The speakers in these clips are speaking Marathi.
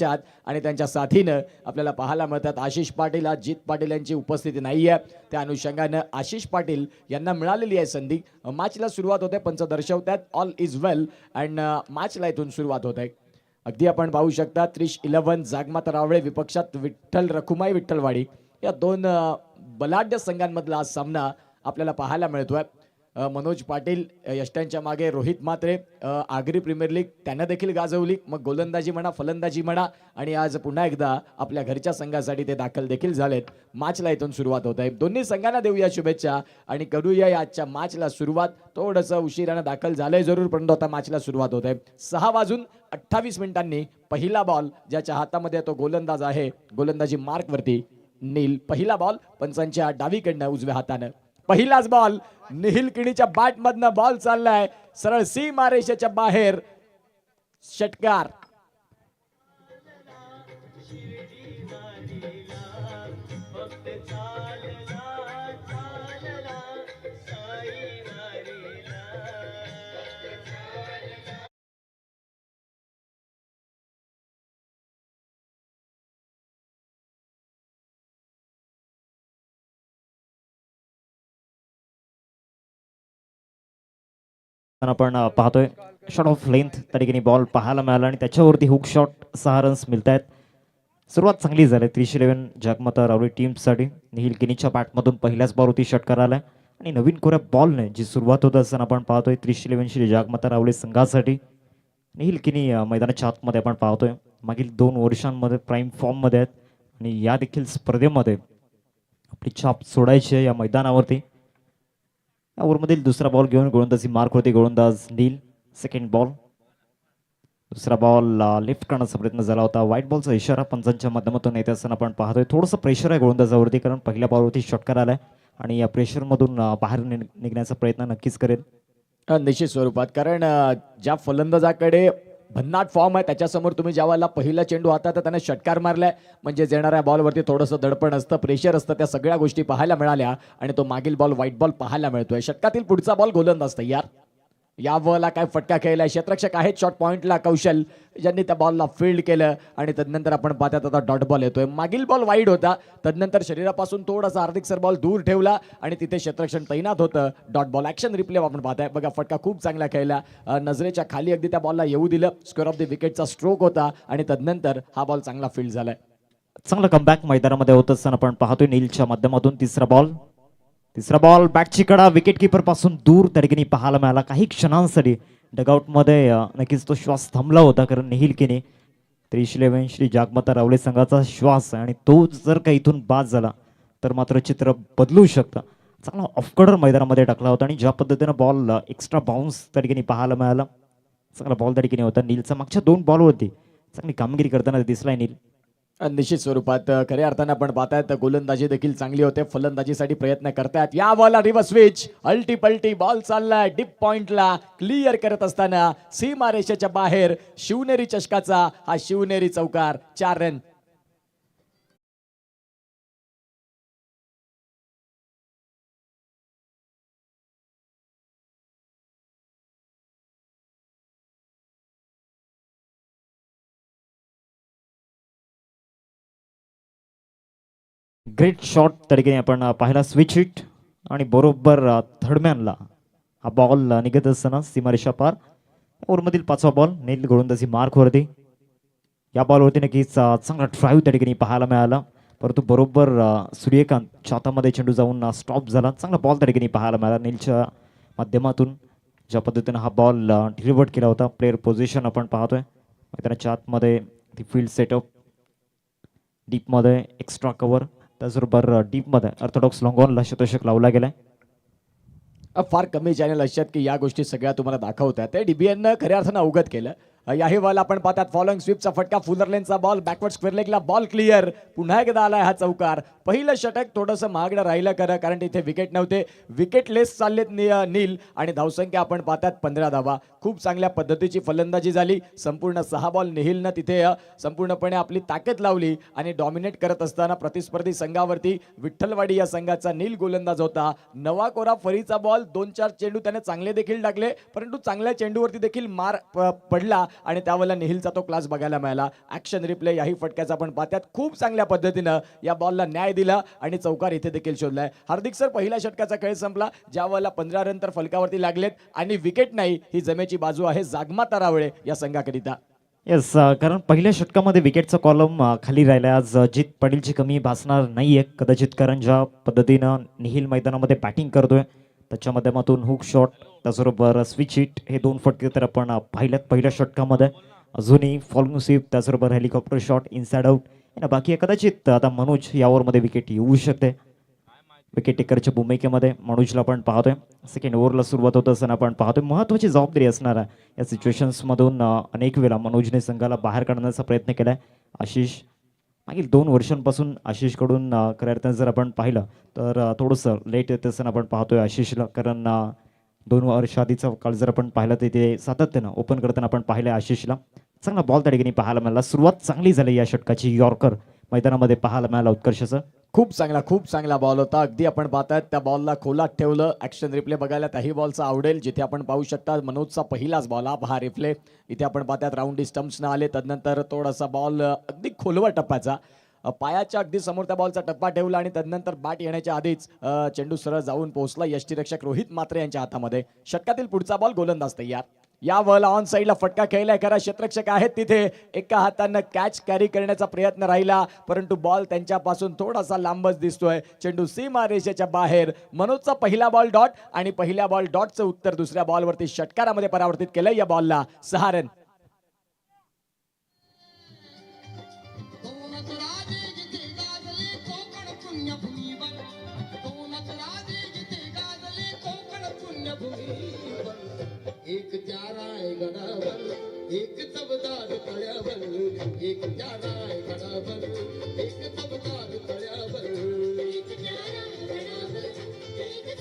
आणि त्यांच्या साथीनं आपल्याला पाहायला मिळतात आशिष पाटील, अजित पाटील यांची उपस्थिती नाही आहे. त्या अनुषंगानं आशिष पाटील यांना मिळालेली आहे संधी. मॅचला सुरुवात होते, पंच दर्शवतात ऑल इज वेल अँड मॅचला इथून सुरुवात होत आहे. अगदी आपण पाहू शकता त्रिश 11 जागमाता रावळे विपक्षात विठ्ठल रखुमाई विठ्ठलवाडी या दोन बलाढ्य संघांमधला हा सामना आपल्याला पाहायला मिळतोय. मनोज पाटील यष्ट्यांच्या मागे रोहित म्हात्रे आगरी प्रीमियर लीग त्यांना देखील गाजवली, मग गोलंदाजी म्हणा फलंदाजी म्हणा आणि आज पुन्हा एकदा आपल्या घरच्या संघासाठी ते दाखल देखील झालेत. मॅचला इथून सुरुवात होत आहे. दोन्ही संघांना देऊया शुभेच्छा आणि करूया या आजच्या मॅचला सुरुवात. थोडंसं उशिरानं दाखल झालंय जरूर, परंतु आता मॅचला सुरुवात होत आहे. 6:28 पहिला बॉल ज्याच्या हातामध्ये तो गोलंदाज आहे, गोलंदाजी मार्क वरती नील. पहिला बॉल पंचांच्या डावीकडनं उजव्या हातानं. पहिलाच बॉल निहिल किणीच्या बॅट मधनं बॉल चाललाय सरळ सीमारेषेच्या बाहेर. षटकार. आपण पाहतोय शॉट ऑफ लेंथ त्या ठिकाणी बॉल पाहायला मिळाला आणि त्याच्यावरती हुक शॉट 6 रन्स मिळत आहेत. सुरुवात चांगली झाली त्रिश 11 जागमाता रावळे टीमसाठी. निहिल किनीच्या बॅटमधून पहिल्याच बॉलवरती षटकार आलाय आणि नवीन कोऱ्या बॉलने जी सुरुवात होत असताना आपण पाहतोय त्रिश 11 श्री जागमाता रावळे संघासाठी. निहिल किनी मैदानाच्या आतमध्ये आपण पाहतोय मागील 2 वर्षांमध्ये प्राईम फॉर्ममध्ये आहेत आणि या देखील स्पर्धेमध्ये आपली छाप सोडायची आहे या मैदानावरती. ओव्हरमधील दुसरा बॉल घेऊन गोलंदाजी मार्क होते गोलंदाज नील. सेकंड बॉल, दुसरा बॉल लेफ्ट करण्याचा प्रयत्न झाला होता. व्हाईट बॉलचा इशारा पंचांच्या माध्यमातून येत असताना आपण पाहतोय थोडंसं प्रेशर आहे गोलंदाजावरती, कारण पहिल्या बॉलवरती षटकार आलाय आणि या प्रेशरमधून बाहेर निघण्याचा प्रयत्न नक्कीच करेल निश्चित स्वरूपात. कारण ज्या फलंदाजाकडे भन्नाट फॉर्म आहे त्याच्यासमोर तुम्ही ज्यावेळेला पहिला चेंडू हातात तर त्याने षटकार मारलाय म्हणजे येणाऱ्या बॉलवरती थोडंसं दडपण असतं, प्रेशर असतं, त्या सगळ्या गोष्टी पाहायला मिळाल्या आणि तो मागील बॉल व्हाईट बॉल पाहायला मिळतोय. षटकातील पुढचा बॉल गोलंदाज तयार. या बॉलला काय फटका खेळलाय, क्षेत्ररक्षक आहेत शॉट पॉइंटला कौशल ज्यांनी त्या बॉलला फील्ड केलं आणि तदनंतर आपण पाहतात आता डॉट बॉल येतोय. मागील बॉल वाईड होता, तदनंतर शरीरापासून थोडासा हार्दिक सर बॉल दूर ठेवला आणि तिथे क्षेत्ररक्षण तैनात होतं. डॉट बॉल ॲक्शन रिप्ले आपण पाहताय बघा, फटका खूप चांगला खेळला, नजरेच्या खाली अगदी त्या बॉलला येऊ दिलं. स्क्वेअर ऑफ द विकेटचा स्ट्रोक होता आणि तदनंतर हा बॉल चांगला फील्ड झालाय. चांगला कमबॅक मैदानामध्ये होत असताना आपण पाहतोय नीलच्या माध्यमातून तिसरा बॉल बॅटची कडा विकेट किपर पासून दूर त्या ठिकाणी पाहायला मिळाला. काही क्षणांसाठी डगआउटमध्ये नक्कीच तो श्वास थांबला होता, कारण निहिल किनी त्रिश 11 श्री जागमाता रावळे संघाचा श्वास आणि तो जर का इथून बाद झाला तर मात्र चित्र बदलू शकतं. चांगला ऑफकॉर्डर मैदानामध्ये टाकला होता आणि ज्या पद्धतीनं बॉल एक्स्ट्रा बाउन्स त्या ठिकाणी पाहायला मिळाला, चांगला बॉल त्या ठिकाणी होता. नीलचा मागच्या 2 बॉलवरती चांगली कामगिरी करताना दिसलाय नील. निश्चित स्वरूपात खऱ्या अर्थानं आपण पाहतायत गोलंदाजी देखील चांगली होते, फलंदाजीसाठी प्रयत्न करतायत. या बॉलला रिव्हर्स स्विच, अल्टी पल्टी बॉल चाललाय डीप पॉइंटला, क्लिअर करत असताना सीमारेषेच्या बाहेर शिवनेरी चषकाचा हा शिवनेरी चौकार. 4 रन. ग्रेट शॉट त्या ठिकाणी आपण पाहिला, स्विच हिट आणि बरोबर थर्डमॅनला हा बॉल निघत असताना सीमारेषा पार. ओव्हरमधील 5वा बॉल नील गोलंदाजी मार्कवरती. या बॉलवरती नक्कीच चांगला ड्राईव्ह त्या ठिकाणी पाहायला मिळाला, परंतु बरोबर सूर्यकांत हातामध्ये चेंडू जाऊन स्टॉप झाला. चांगला बॉल त्या ठिकाणी पाहायला मिळाला नीलच्या माध्यमातून. ज्या पद्धतीनं हा बॉल डिलिव्हर्ड केला होता, प्लेअर पोझिशन आपण पाहतोय मैदानाच्या आतमध्ये ती फील्ड सेटअप, डीपमध्ये एक्स्ट्रा कव्हर, त्याचबरोबर डीपमध्ये ऑर्थोडॉक्स लॉंगॉनला शतशक लावला गेलाय. फार कमी चॅनल असतात की या गोष्टी सगळ्या तुम्हाला दाखवतात. DBN खऱ्या अर्थानं अवगत केलं. याही बॉल आपण पाहतात फॉलोइंग स्वीपचा फटका, फुलर लेनचा बॉल बॅकवर्ड स्क्वेअर लेगला बॉल क्लिअर. पुन्हा एकदा आलाय हा चौकार. पहिलं षटक थोडंसं महागडं राहिलं कारण तिथे विकेट नव्हते, विकेटलेस चाललेत नील आणि धावसंख्या आपण पाहतात 15 धावा. खूप चांगल्या पद्धतीची फलंदाजी झाली. संपूर्ण 6 बॉल निहिलनं तिथे संपूर्णपणे आपली ताकद लावली आणि डॉमिनेट करत असताना प्रतिस्पर्धी संघावरती विठ्ठलवाडी या संघाचा नील गोलंदाज होता. नवा कोरा फरीचा बॉल, 2-4 चेंडू त्याने चांगले देखील टाकले, परंतु चांगल्या चेंडूवरती देखील मार पडला आणि त्यावेळेला निहिलचा तो क्लास बघायला मिळाला. ॲक्शन रिप्ले याही फटक्याचा आपण पाहतात. खूप चांगल्या पद्धतीनं या बॉलला न्याय दिला आणि चौकार इथे देखील शोधलाय. हार्दिक सर, पहिल्या षटकाचा खेळ संपला, ज्या वेळेला 15 रन तर फलकावरती लागलेत आणि विकेट नाही, ही जमेची बाजू आहे जागमा तरावळे या संघाकरिता. येस, कारण पहिल्या षटकामध्ये विकेटचा कॉलम खाली राहिला. आज जित पाटीलची कमी भासणार नाहीये कदाचित, कारण ज्या पद्धतीनं निहिल मैदानामध्ये बॅटिंग करतोय त्याच्या माध्यमातून हुक शॉट त्याचबरोबर स्विच हिट हे 2 फटके तर आपण पाहिल्यात पहिल्या षटकामध्ये. अजूनही फॉलोइंग स्वीप त्याचबरोबर हेलिकॉप्टर शॉट इनसाइड आउट बाकी आहे. कदाचित आता मनोज या ओव्हरमध्ये विकेट येऊ शकते. विकेट टेकरच्या भूमिकेमध्ये मनोजला आपण पाहतोय. सेकंड ओव्हरला सुरुवात होत असताना आपण पाहतोय महत्त्वाची जबाबदारी असणार आहे या सिच्युएशन्समधून. अनेक वेळा मनोजने संघाला बाहेर काढण्याचा प्रयत्न केलाय. आशिष मागील 2 वर्षांपासून आशिषकडून खऱ्या अर्थानं जर आपण पाहिलं तर थोडंसं लेट येत असताना आपण पाहतोय आशिषला, कारण 2 वर्ष आधीचा काळ जर आपण पाहिलं तर ते सातत्यानं ओपन करताना आपण पाहिलं आशिषला. चांगला बॉल त्या ठिकाणी पाहायला मिळाला. सुरुवात चांगली झाली या षटकाची. यॉर्कर मैदानामध्ये पाहायला मिळाला उत्कर्षाचं. खूप खूप चांगला बॉल होता. अगदी आपण पाहतायत त्या बॉलला खोलात ठेवलं. ॲक्शन रिप्ले बघायला त्याही बॉलचा आवडेल, जिथे आपण पाहू शकता मनोजचा पहिलाच बॉल हा रिप्ले. इथे आपण पाहतात राऊंडी स्टम्प्सनं आले, तदनंतर थोडासा बॉल अगदी खोलवर टप्प्याचा पायाच्या अगदी समोर त्या बॉलचा टप्पा ठेवला आणि तदनंतर बॅट येण्याच्या आधीच चेंडू सरळ जाऊन पोहोचला यष्टीरक्षक रोहित मात्रे यांच्या हातामध्ये. षटकातील पुढचा बॉल गोलंदाज तयार. या बॉल ऑन साईडला फटका खेळलाय. खरा क्षेत्ररक्षक आहेत तिथे. एका हातानं कॅच कॅरी करण्याचा प्रयत्न राहिला, परंतु बॉल त्यांच्यापासून थोडासा लांबच दिसतोय. चेंडू सीमा रेषेच्या बाहेर. मनोजचा पहिला बॉल डॉट आणि पहिल्या बॉल डॉटचं उत्तर दुसऱ्या बॉलवरती षटकारामध्ये परावर्तित केलंय. या बॉलला 6 रन. एक प्यारा है गडावर एक तबदार तळ्यावर एक प्यारा है गडावर एक तबदार तळ्यावर एक प्यारा है गडावर एक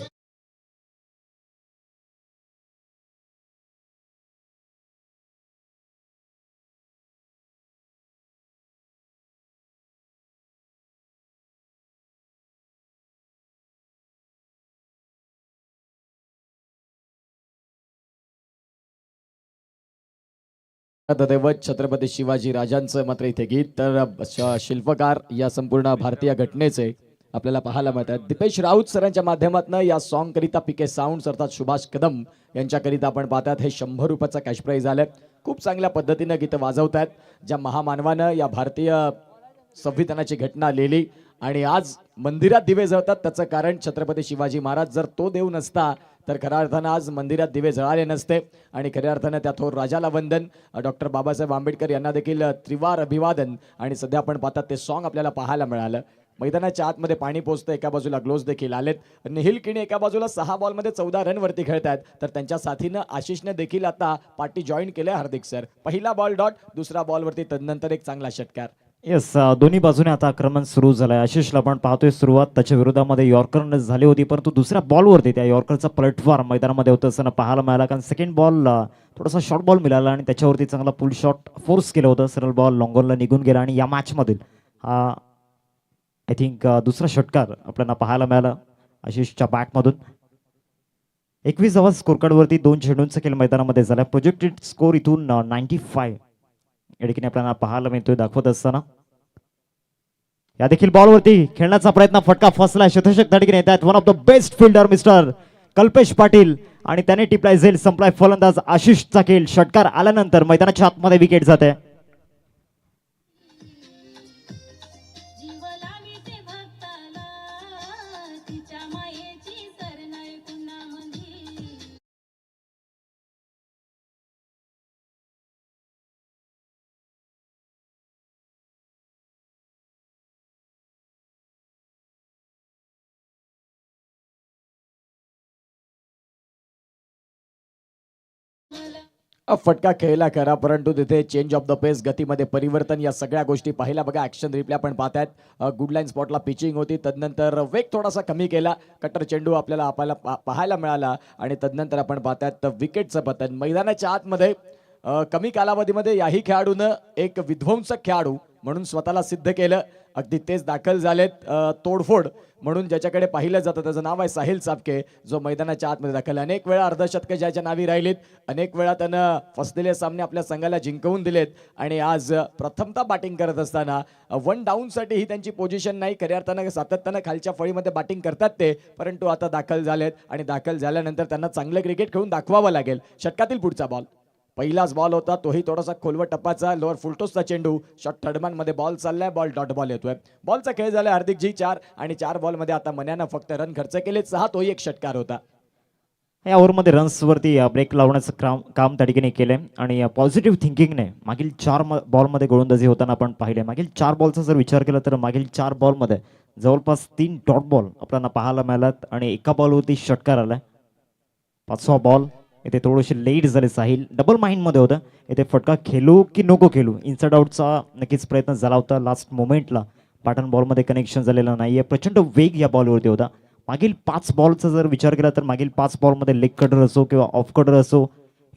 दैवत छत्रपती शिवाजी राजांचं मात्र इथे गीत. तर शिल्पकार या संपूर्ण भारतीय घटनेचे आपल्याला पाहायला मिळतात. दीपेश राऊत सरांच्या माध्यमातून या सॉन्ग करिता पीके साऊंड अर्थात सुभाष कदम यांच्याकरिता आपण पाहतात. हे 100 रुपयाचं कॅश प्राईज आलं. खूप चांगल्या पद्धतीनं गीतं वाजवतात. ज्या महामानवानं या भारतीय संविधानाची घटना लिहिली आणि आज मंदिरात दिवे जळतात, त्याचं कारण छत्रपती शिवाजी महाराज. जर तो देव नसता तर खऱ्या अर्थानं आज मंदिरात दिवे जळाले नसते. आणि खऱ्या अर्थानं त्या थोर राजाला वंदन. डॉक्टर बाबासाहेब आंबेडकर यांना देखील त्रिवार अभिवादन. आणि सध्या आपण पाहतात ते सॉन्ग आपल्याला पाहायला मिळालं. मैदानाच्या आतमध्ये पाणी पोहोचतं. एका बाजूला ग्लोव्ज देखील आलेत. निहिल किणी एका बाजूला 6 बॉलमध्ये 14 रन वरती खेळतात. तर त्यांच्या साथीनं आशिषने देखील आता पार्टी जॉईन केलंय. हार्दिक सर, पहिला बॉल डॉट, दुसरा बॉलवरती तदनंतर एक चांगला षटकार. येस, दोन्ही बाजूने आता आक्रमण सुरू झालंय. आशिषला आपण पाहतोय सुरुवात त्याच्या विरोधामध्ये यॉर्कर झाली होती, परंतु दुसऱ्या बॉलवरती त्या यॉर्करचा पलटवार मैदानामध्ये होत असताना पाहायला मिळाला. कारण सेकंड बॉल थोडासा शॉर्ट बॉल मिळाला आणि त्याच्यावरती चांगला पुल शॉट फोर्स केलं होतं. सरळ बॉल लॉंगॉनला निघून गेला आणि या मॅचमधील हा आय थिंक दुसरा षटकार आपल्याला पाहायला मिळाला आशिषच्या बॅटमधून. 21 धावा स्कोरकार्डवरती 2 चेंडूंचा खेळ मैदानामध्ये झाला. प्रोजेक्टेड स्कोर इथून 95 या ठिकाणी आपल्याला पाहायला मिळतोय दाखवत असताना. या देखील बॉलवरती खेळण्याचा प्रयत्न, फटका फसला. शतशक त्या ठिकाणी येतात. One of the best fielder mister Kalpesh Patil आणि त्याने टिपलाय झेल संपलाय फलंदाज आशिषचा खेळ. षटकार आल्यानंतर मैदानाच्या आतमध्ये विकेट जाते. फटका खेळला खरा, परंतु तिथे चेंज ऑफ द पेस, गतीमध्ये परिवर्तन, या सगळ्या गोष्टी पाहिल्या. बघा ॲक्शन रिप्ले आपण पाहतायत. गुड लाईन स्पॉटला पिचिंग होती, तदनंतर वेग थोडासा कमी केला. कट्टर चेंडू आपल्याला पाहायला मिळाला आणि तदनंतर आपण पाहतायत विकेटचं पतन. मैदानाच्या आतमध्ये कमी कालावधीमध्ये याही खेळाडूनं एक विध्वंसक खेळाडू म्हणून स्वतःला सिद्ध केलं. अगदी तेच दाखल झालेत तोडफोड म्हणून ज्याच्याकडे पाहिलं जातं त्याचं नाव आहे साहिल चापके, जो मैदानाच्या आतमध्ये दाखल. अनेक वेळा अर्धशतकं ज्याच्या नावी राहिलीत, अनेक वेळा त्यानं फसलेले सामने आपल्या संघाला जिंकवून दिलेत आणि आज प्रथमतः बॅटिंग करत असताना वन डाऊनसाठी ही त्यांची पोझिशन नाही. खऱ्या अर्थानं सातत्यानं खालच्या फळीमध्ये बॅटिंग करतात ते, परंतु आता दाखल झालेत आणि दाखल झाल्यानंतर त्यांना चांगलं क्रिकेट खेळून दाखवावं लागेल. षटकातील पुढचा बॉल, पहिलाच बॉल होता, तोही थोडासा खोलवर टप्पाचा लोअर फुलटॉसचा चेंडू. शॉट थर्डमॅन मध्ये बॉल चाललाय, बॉल डॉट बॉल येतोय. बॉलचा खेळ झाला हार्दिकजी 4 आणि 4 बॉलमध्ये आता मन्यानं फक्त रन खर्च केले 6, तोही एक षटकार होता. या ओव्हरमध्ये रन्सवरती ब्रेक लावण्याचं काम त्या ठिकाणी केलंय आणि पॉझिटिव्ह थिंकिंगने मागील 4 बॉलमध्ये गोलंदाजी होताना आपण पाहिले. मागील 4 बॉलचा जर विचार केला तर मागील 4 बॉलमध्ये जवळपास 3 डॉट बॉल आपल्याला पाहायला मिळालात आणि एका बॉलवरती षटकार आलाय. 5वा बॉल इथे थोडेसे लेट झाले. साहिल डबल माइंडमध्ये होतं, इथे फटका खेळू की नको खेळू, इन्साइड आउटचा नक्कीच प्रयत्न झाला होता. लास्ट मोमेंटला पॅटर्न बॉलमध्ये कनेक्शन झालेलं नाहीये. प्रचंड वेग या बॉलवरती होता. मागील 5 बॉलचा जर विचार केला तर मागील 5 बॉलमध्ये लेग कटर असो किंवा ऑफ कटर असो,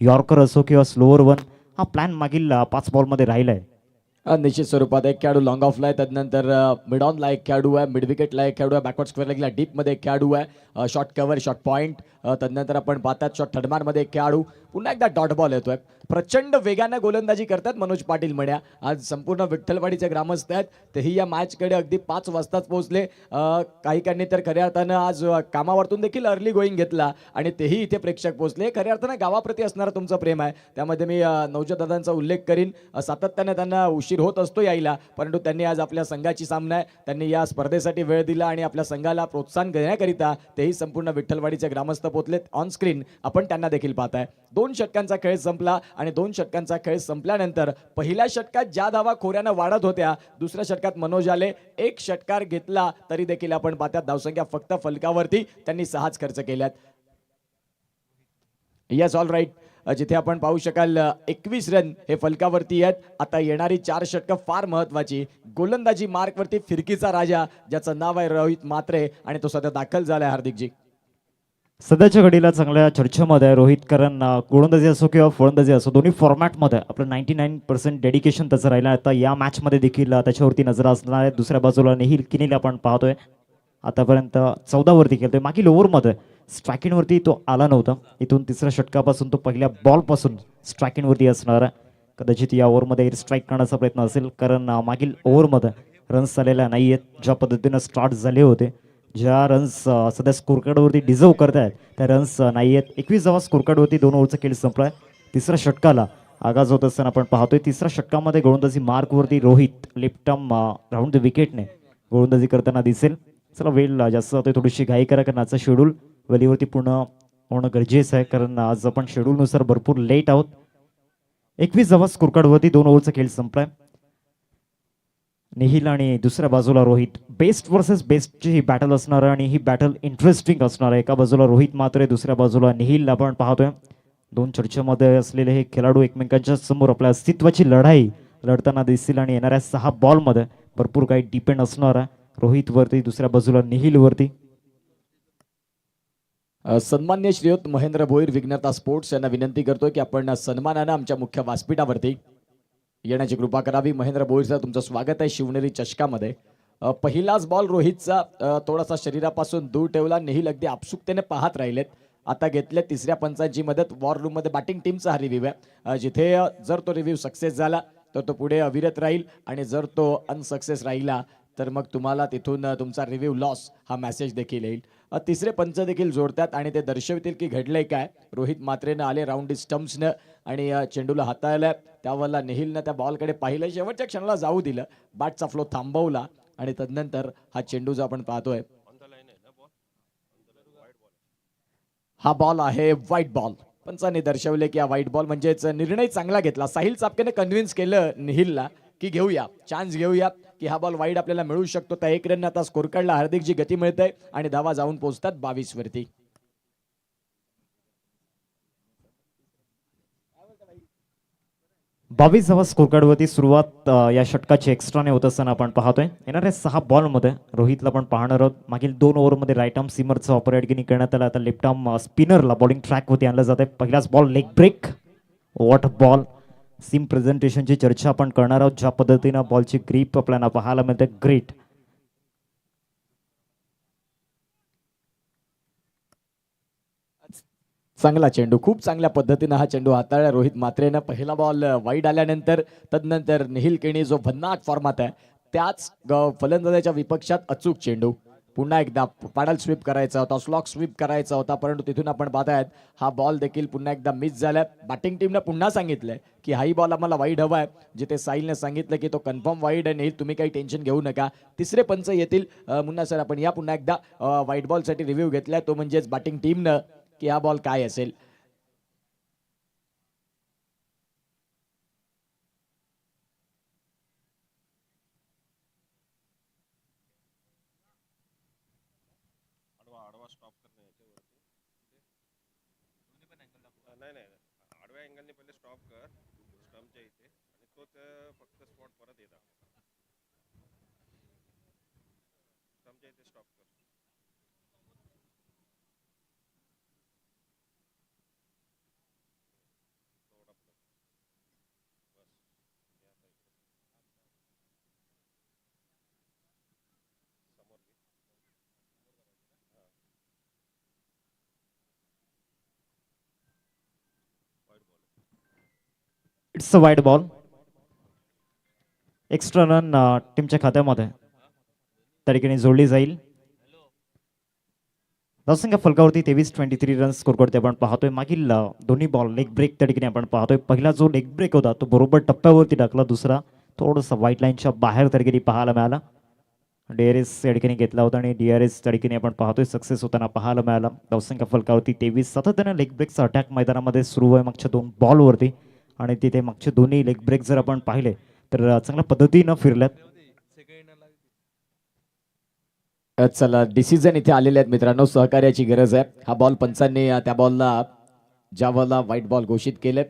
यॉर्कर असो किंवा स्लोअर वन, हा प्लॅन मागील 5 बॉलमध्ये राहिला आहे. निश्चित स्वरूपात एक खेळाडू लॉंग ऑफला आहे, त्यानंतर मिड ऑनला एक खेळाडू आहे, मिड विकेटला एक खेळाडू आहे, बॅकवर्ड स्क्वेअर लेगला डीपमध्ये एक खेळाडू आहे, शॉर्ट कव्हर शॉर्ट पॉईंट, त्यानंतर आपण पाहतात शॉर्ट थर्डमॅनमध्ये एक खेळाडू. पुन्हा एकदा डॉट बॉल येतोय. प्रचंड वेगाने गोलंदाजी करतात मनोज पाटील म्हण्या. आज संपूर्ण विठ्ठलवाडीचे ग्रामस्थ आहेत, तेही या मॅचकडे अगदी 5 वाजताच पोहोचले. काहीकांनी तर खऱ्या अर्थानं आज कामावरतून देखील अर्ली गोईंग घेतला आणि तेही इथे प्रेक्षक पोहोचले. खऱ्या अर्थानं गावाप्रती असणारं तुमचं प्रेम आहे, त्यामध्ये मी नवजोत दादांचा उल्लेख करीन. सातत्याने त्यांना उशीर होत असतो यायला, परंतु त्यांनी आज आपल्या संघाची सामना आहे, त्यांनी या स्पर्धेसाठी वेळ दिला आणि आपल्या संघाला प्रोत्साहन देण्याकरिता तेही संपूर्ण विठ्ठलवाडीचे ग्रामस्थ पोहोचलेत. ऑन स्क्रीन आपण त्यांना देखील पाहताय. 2 षटकांचा खेळ संपला आणि 2 षटकांचा खेळ संपल्यानंतर पहिल्या षटकात ज्या धावा खोऱ्यानं वाढत होत्या, दुसऱ्या षटकात मनोज आले, 1 षटकार घेतला तरी देखील आपण पाहतात धावसंख्या फक्त फलकावरती त्यांनी 6च खर्च केल्यात. येस ऑल राईट, जिथे आपण पाहू शकाल 21 रन हे फलकावरती आहेत. आता येणारी 4 षटकं फार महत्वाची. गोलंदाजी मार्कवरती फिरकीचा राजा ज्याचं नाव आहे रोहित म्हात्रे आणि तो सध्या दाखल झालाय. हार्दिकजी सध्याच्या घडीला चांगल्या चर्चेमध्ये आहे रोहित, कारण गोलंदाजी असो किंवा फलंदाजी असो दोन्ही फॉर्मॅटमध्ये आपलं 99% डेडिकेशन त्याचं राहिलं. आता या मॅचमध्ये देखील त्याच्यावरती नजर असणार आहे. दुसऱ्या बाजूला नेहिल किनीला आपण पाहतोय, आतापर्यंत 14 वरती खेळतोय. मागील ओव्हरमध्ये स्ट्रायकिंगवरती तो आला नव्हता. इथून तिसऱ्या षटकापासून तो पहिल्या बॉलपासून स्ट्रायकिंगवरती असणार आहे. कदाचित या ओव्हरमध्ये स्ट्राईक करण्याचा प्रयत्न असेल, कारण मागील ओव्हरमध्ये रन्स आलेल्या नाही आहेत. ज्या पद्धतीनं स्टार्ट झाले होते, ज्या रन्स सध्या स्कोरकार्डवरती डिझर्व करत आहेत त्या रन्स नाही आहेत. 21 धावा स्कोरकार्डवरती 2 ओव्हरचा खेळ संपला आहे. तिसऱ्या षटकाला आगाज होत असताना आपण पाहतोय. तिसऱ्या षटकामध्ये गोलंदाजी मार्कवरती रोहित लेफ्टम राऊंड द विकेटने गोलंदाजी करताना दिसेल. चला वेळ जास्त होते, थोडीशी घाई करा, कारण आजचं शेड्यूल वेळेवरती पूर्ण होणं गरजेचं आहे, कारण आज आपण शेड्यूलनुसार भरपूर लेट आहोत. 21 धावा स्कोरकार्डवरती 2 ओव्हरचा खेळ संपलाय. नेहिल आणि दुसऱ्या बाजूला रोहित, बेस्ट वर्सेस बेस्टची ही बॅटल असणार आहे आणि ही बॅटल इंटरेस्टिंग असणार आहे. एका बाजूला रोहित मात्र दुसऱ्या बाजूला नेहिल आपण पाहतोय. 2 चर्चेमध्ये असलेले हे खेळाडू एकमेकांच्या समोर आपल्या अस्तित्वाची लढाई लढताना दिसतील आणि येणाऱ्या 6 बॉलमध्ये भरपूर काही डिपेंड असणार आहे रोहित वरती, दुसऱ्या बाजूला नेहिल वरती. सन्मान्य श्रीयुत महेंद्र भोईर विघ्नता स्पोर्ट्स यांना विनंती करतोय की आपण सन्मानानं आमच्या मुख्य व्यासपीठावरती येण्याची कृपा करावी. महेंद्र भोईरचं तुमचं स्वागत आहे शिवनेरी चषकामध्ये. पहिलाच बॉल रोहितचा थोडासा शरीरापासून दूर ठेवला. नेहिल अगदी आपसुकतेने पाहत राहिलेत. आता घेतल्या तिसऱ्या पंचांची मदत. वॉर रूममध्ये बॅटिंग टीमचा हा रिव्ह्यू आहे, जिथे जर तो रिव्ह्यू सक्सेस झाला तर तो पुढे अविरत राहील आणि जर तो अनसक्सेस राहिला तर मग तुम्हाला तिथून तुमचा रिव्ह्यू लॉस हा मेसेज देखील येईल. तिसरे पंच देखील जोडतात आणि ते दर्शवतील की घडलंय काय. रोहित मात्रेनं आले राऊंड स्टम्प्सनं आणि चेंडूला हाताळलं. त्यावेळेला नेहिलनं त्या बॉलकडे पाहिलं, शेवटच्या क्षणाला जाऊ दिलं, बॅटचा फ्लो थांबवला आणि तदनंतर हा चेंडू जो आपण पाहतोय हा बॉल आहे व्हाईट बॉल. पंचांनी दर्शवले की हा व्हाईट बॉल म्हणजेच निर्णय चांगला घेतला. साहिल चापकेने कन्व्हिन्स केलं नेहिलला की घेऊया, चान्स घेऊया की हा बॉल वाईड आपल्याला मिळू शकतो. त्या 1 रन आता स्कोर काढला. हार्दिकजी गती मिळते आणि धावा जाऊन पोहोचतात 22 वरती. 22 धावा स्कोरकार्डवरती सुरुवात या षटकाची एक्स्ट्राने होत असताना आपण पाहतोय. येणाऱ्या 6 बॉलमध्ये रोहितला पण पाहणार आहोत. मागील 2 ओव्हरमध्ये राईट आर्म सीमरचा वापर या ठिकाणी करण्यात आला. आता लेफ्ट आर्म स्पिनरला बॉलिंग ट्रॅक होती आणलं जाते. पहिलाच ball leg break, what ball. Seam प्रेझेंटेशनची चर्चा आपण करणार आहोत. ज्या पद्धतीनं बॉलची ग्रीप आपल्याला पाहायला मिळते, ग्रेट. चांगला चेंडू, खूप चांगल्या पद्धतीनं हा चेंडू हाताळला रोहित मात्रेनं. पहिला बॉल वाईड आल्यानंतर तदनंतर निहिल केणी जो भन्नाट फॉर्मात आहे त्याच फलंदाजाच्या विपक्षात अचूक चेंडू. पुन्हा एकदा पाडल स्वीप करायचा होता, स्लॉक स्वीप करायचा होता, परंतु तिथून आपण पाहतायत हा बॉल देखील पुन्हा एकदा मिस झालाय. बॅटिंग टीमनं पुन्हा सांगितलंय की हाही बॉल आम्हाला वाईड हवा आहे, जिथे साहिलने सांगितलं की तो कन्फर्म वाईड आहे. नाही तुम्ही काही टेन्शन घेऊ नका, तिसरे पंच येतील. मुन्ना सर आपण या पुन्हा एकदा व्हाईट बॉलसाठी रिव्ह्यू घेतलाय, तो म्हणजेच बॅटिंग टीमनं, की हा बॉल काय असेल. आडवा स्टॉप करणे याच्यावरती नाही नाही आडव्या अँगलने पहिले स्टॉप कर स्टम्पच्या इथे आणि तोच फक्त स्पॉट परत येतात. स्टम्पच्या इथे स्टॉप कर. थोडा बस समोर घे. It's a wide ball. Extra run टीमच्या खात्यामध्ये त्या ठिकाणी जोडली जाईल. धावसंख्या फलकावरती 23-23 रन स्कोर करते आपण पाहतोय. मागील दोन्ही बॉल लेग ब्रेक त्या ठिकाणी आपण पाहतोय. पहिला जो लेग ब्रेक होता तो बरोबर टप्प्यावरती टाकला, दुसरा थोडंसं व्हाईट लाईनच्या बाहेर त्या ठिकाणी पाहायला मिळाला. DRS त्या ठिकाणी घेतला होता आणि DRS त्या ठिकाणी आपण पाहतोय सक्सेस होताना पाहायला मिळाला. धावसंख्या फलकावरती 23. सातत्यानं लेग ब्रेकचा अटॅक मैदानामध्ये सुरू आहे मागच्या दोन बॉलवरती, आणि तिथे मागचे दोन्ही लेग ब्रेक जर आपण पाहिले तर चांगल्या पद्धतीनं फिरल्यात. चला डिसिजन इथे आलेले आहेत मित्रांनो, सहकार्याची गरज आहे. हा बॉल पंचांनी त्या बॉलला ज्या बॉलला व्हाईट बॉल घोषित केले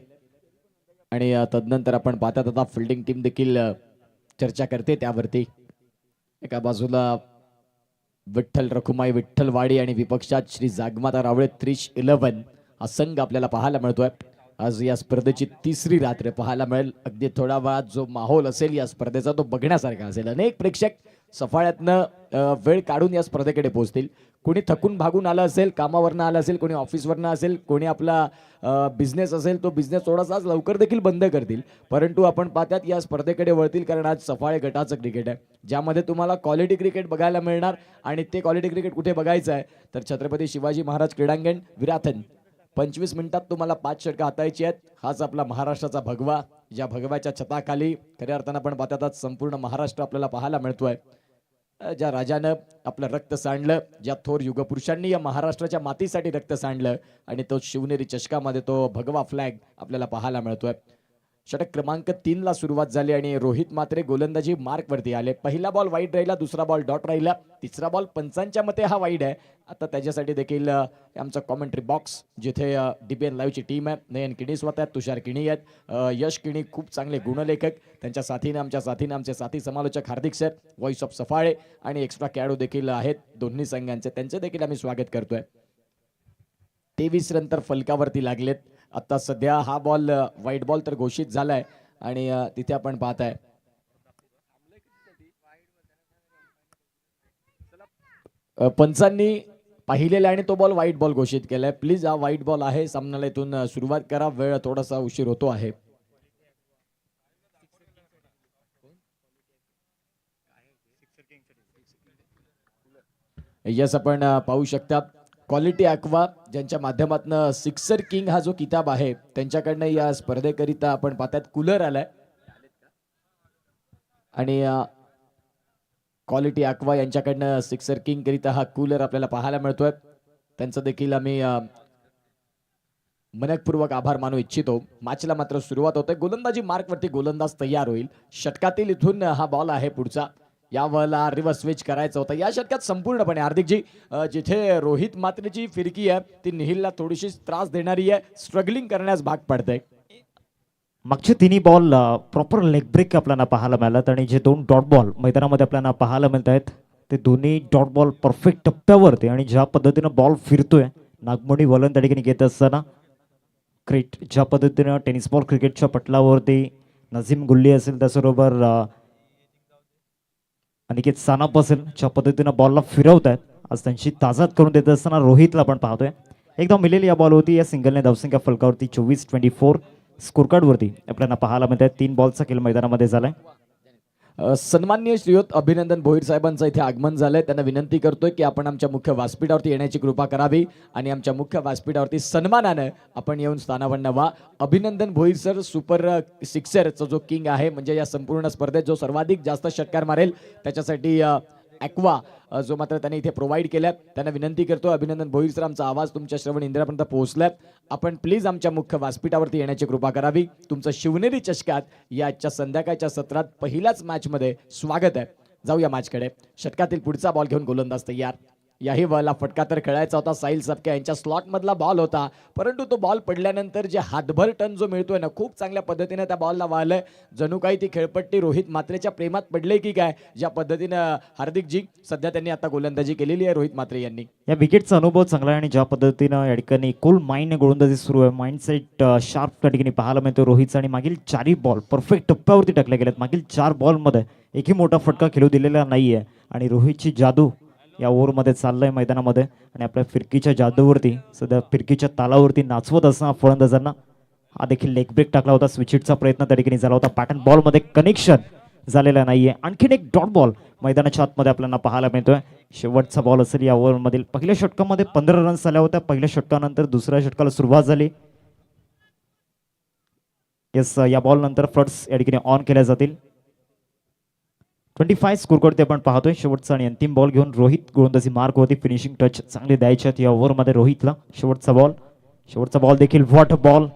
आणि तदनंतर आपण पाहतात आता फिल्डिंग टीम देखील चर्चा करते त्यावरती. एका बाजूला विठ्ठल रखुमाई विठ्ठलवाडी आणि विपक्षात श्री जागमाता रावळे 311 हा संघ आपल्याला पाहायला मिळतोय. आज या स्पर्धेची तिसरी रात्र पाहायला मिळेल. अगदी थोडा वेळात जो माहोल असेल या स्पर्धेचा तो बघण्यासारखा असेल. अनेक प्रेक्षक सफाळ्यातनं वेळ काढून या स्पर्धेकडे पोहोचतील. कोणी थकून भागून आलं असेल, कामावरनं आलं असेल, कोणी ऑफिसवरनं असेल, कोणी आपला बिझनेस असेल, तो बिझनेस थोडासा आज लवकर देखील बंद करतील. परंतु आपण पाहतात या स्पर्धेकडे वळतील, कारण आज सफाळे गटाचं क्रिकेट आहे, ज्यामध्ये तुम्हाला क्वालिटी क्रिकेट बघायला मिळणार. आणि ते क्वालिटी क्रिकेट कुठे बघायचं आहे तर छत्रपती शिवाजी महाराज क्रीडांगण विराथन. 25 मिनिटात तुम्हाला 5 षटकं हातायची आहेत. हाच आपला महाराष्ट्राचा भगवा, ज्या भगव्याच्या छताखाली खऱ्या अर्थानं आपण पाहतात संपूर्ण महाराष्ट्र आपल्याला पाहायला मिळतोय. ज्या राजानं आपलं रक्त सांडलं, ज्या थोर युगपुरुषांनी या महाराष्ट्राच्या मातीसाठी रक्त सांडलं, आणि तो शिवनेरी चषकामध्ये तो भगवा फ्लॅग आपल्याला पाहायला मिळतोय. षटक क्रमांक 3 ला सुरुवात झाली आणि रोहित मात्रे गोलंदाजी मार्क वरती आले. पहिला बॉल वाईड राहिला, दुसरा बॉल डॉट राहिला, तिसरा बॉल पंचांच्या मते हा वाईड आहे. आता त्याच्यासाठी देखील आमचा कॉमेंट्री बॉक्स, जिथे DBN लाईव्हची टीम आहे, नयन किणी स्वतः आहेत, तुषार किणी आहेत, यश किणी खूप चांगले गुणलेखक, त्यांच्या साथीने आमचे साथी समालोचक हार्दिक सर, व्हॉइस ऑफ सफाळे आणि एक्स्ट्रा खेळाडू देखील आहेत दोन्ही संघांचे, त्यांचे देखील आम्ही स्वागत करतोय. 23 रन तर फलकावरती लागलेत. आता सध्या हा बॉल व्हाईट बॉल तर घोषित झालाय आणि तिथे आपण पाहताय पंचांनी पाहिलेला आणि तो बॉल व्हाईट बॉल घोषित केलाय. प्लीज हा व्हाईट बॉल आहे, सामन्याला इथून सुरुवात करा, वेळ थोडासा उशीर होतो आहे. यस आपण पाहू शकता क्वालिटी ॲक्वा ज्यांच्या माध्यमातून सिक्सर किंग हा जो किताब आहे त्यांच्याकडनं या स्पर्धेकरिता आपण पाहतात कूलर आलाय. आणि क्वालिटी ॲक्वा यांच्याकडनं सिक्सर किंग करिता हा कूलर आपल्याला पाहायला मिळतोय. त्यांचं देखील आम्ही मनपूर्वक आभार मानू इच्छितो. मॅचला मात्र सुरुवात होते. गोलंदाजी मार्कवरती गोलंदाज तयार होईल. षटकातील इथून हा बॉल आहे पुढचा. या बॉलला रिव्हर्स स्विच करायचं होतं. या षटकात संपूर्णपणे हार्दिकजी जिथे रोहित मात्रेची फिरकी आहे ती निहिलला थोडीशी त्रास देणारी आहे, स्ट्रगलिंग करण्यास भाग पडते. मागचे तिन्ही बॉल प्रॉपर लेग ब्रेक आपल्याला पाहायला मिळालात आणि जे 2 डॉट बॉल मैदानामध्ये आपल्याला पाहायला मिळत आहेत ते दोन्ही डॉट बॉल परफेक्ट टप्प्यावरती, आणि ज्या पद्धतीनं बॉल फिरतोय नागमोडी वलन त्या ठिकाणी घेत असताना ग्रेट. ज्या पद्धतीनं टेनिस बॉल क्रिकेटच्या पटलावरती नझीम गुल्ली असेल त्याचबरोबर अनिकेत सानप असेल ज्या पद्धतीनं बॉलला फिरवत आहेत, आज त्यांची ताजाद करून देत असताना रोहितला पण पाहतोय. एकदा मिळेल या बॉलवरती या सिंगलने धावसंख्या फलकावरती 24-24 स्कोर कार्डवरती आपल्याला पाहायला मिळत आहे. 3 बॉलचा खेळ मैदानामध्ये झालाय. सन्माननीय श्रीयुत अभिनंदन भोईर साहेबांचं इथे आगमन झालंय. त्यांना विनंती करतोय की आपण आमच्या मुख्य व्यासपीठावरती येण्याची कृपा करावी आणि आमच्या मुख्य व्यासपीठावरती सन्मानानं आपण येऊन स्थानापन्न व्हा. अभिनंदन भोईर सर सुपर सिक्सरचा जो किंग आहे, म्हणजे या संपूर्ण स्पर्धेत जो सर्वाधिक जास्त षटकार मारेल त्याच्यासाठी ॲक्वा जो मात्र त्यांनी इथे प्रोव्हाइड केलाय. त्यांना विनंती करतो अभिनंदन भोईर सर, आमचा आवाज तुमच्या श्रवण इंद्रापर्यंत पोहोचलाय. आपण प्लीज आमच्या मुख्य व्यासपीठावरती येण्याची कृपा करावी. तुमचं शिवनेरी चषकात या आजच्या संध्याकाळच्या सत्रात पहिल्याच मॅचमध्ये स्वागत आहे. जाऊया मॅचकडे. षटकातील पुढचा बॉल घेऊन गोलंदाज तयार. याही बॉलला फटका तर खेळायचा होता. साहिल सबके यांच्या स्लॉट मधला बॉल होता, परंतु तो बॉल पडल्यानंतर जे हातभर टन जो मिळतोय ना, खूप चांगल्या पद्धतीने त्या बॉलला वाहलंय. जणू काही ती खेळपट्टी रोहित मात्रेच्या प्रेमात पडले की काय, ज्या पद्धतीनं हार्दिकजी सध्या त्यांनी आता गोलंदाजी केलेली आहे रोहित मात्रे यांनी. या विकेटचा अनुभव चांगला आहे आणि ज्या पद्धतीनं या ठिकाणी कुल माइंड गोलंदाजी सुरू आहे, माइंडसेट शार्प त्या ठिकाणी पाहायला मिळतो रोहितचा. आणि मागील 4 बॉल परफेक्ट टप्प्यावरती टाकले गेलेत. मागील 4 बॉलमध्ये एकही मोठा फटका खेळू दिलेला नाहीये आणि रोहितची जादू या ओव्हरमध्ये चाललंय मैदानामध्ये आणि आपल्या फिरकीच्या जादूवरती सध्या फिरकीच्या तालावरती नाचवत असताना फलंदाजांना हा देखील लेग ब्रेक टाकला होता. स्विचिटचा प्रयत्न त्या ठिकाणी झाला होता. पॅटर्न बॉलमध्ये कनेक्शन झालेला नाहीये. आणखीन एक डॉट बॉल मैदानाच्या आतमध्ये आपल्याला पाहायला मिळतोय. शेवटचा बॉल असेल या ओव्हरमधील. पहिल्या षटकामध्ये 15 रन्स झाल्या होत्या. पहिल्या षटकानंतर दुसऱ्या षटकाला सुरुवात झाली. येस, या बॉल नंतर फ्लड्स या ठिकाणी ऑन केल्या जातील. 25 स्कोर करते आपण पाहतोय. शेवटचा आणि अंतिम बॉल घेऊन रोहित गोलंदाजी मार्क होती. फिनिशिंग टच चांगले द्यायचे आहेत या ओव्हरमध्ये रोहितला. शेवटचा बॉल देखील व्हॉट बॉल,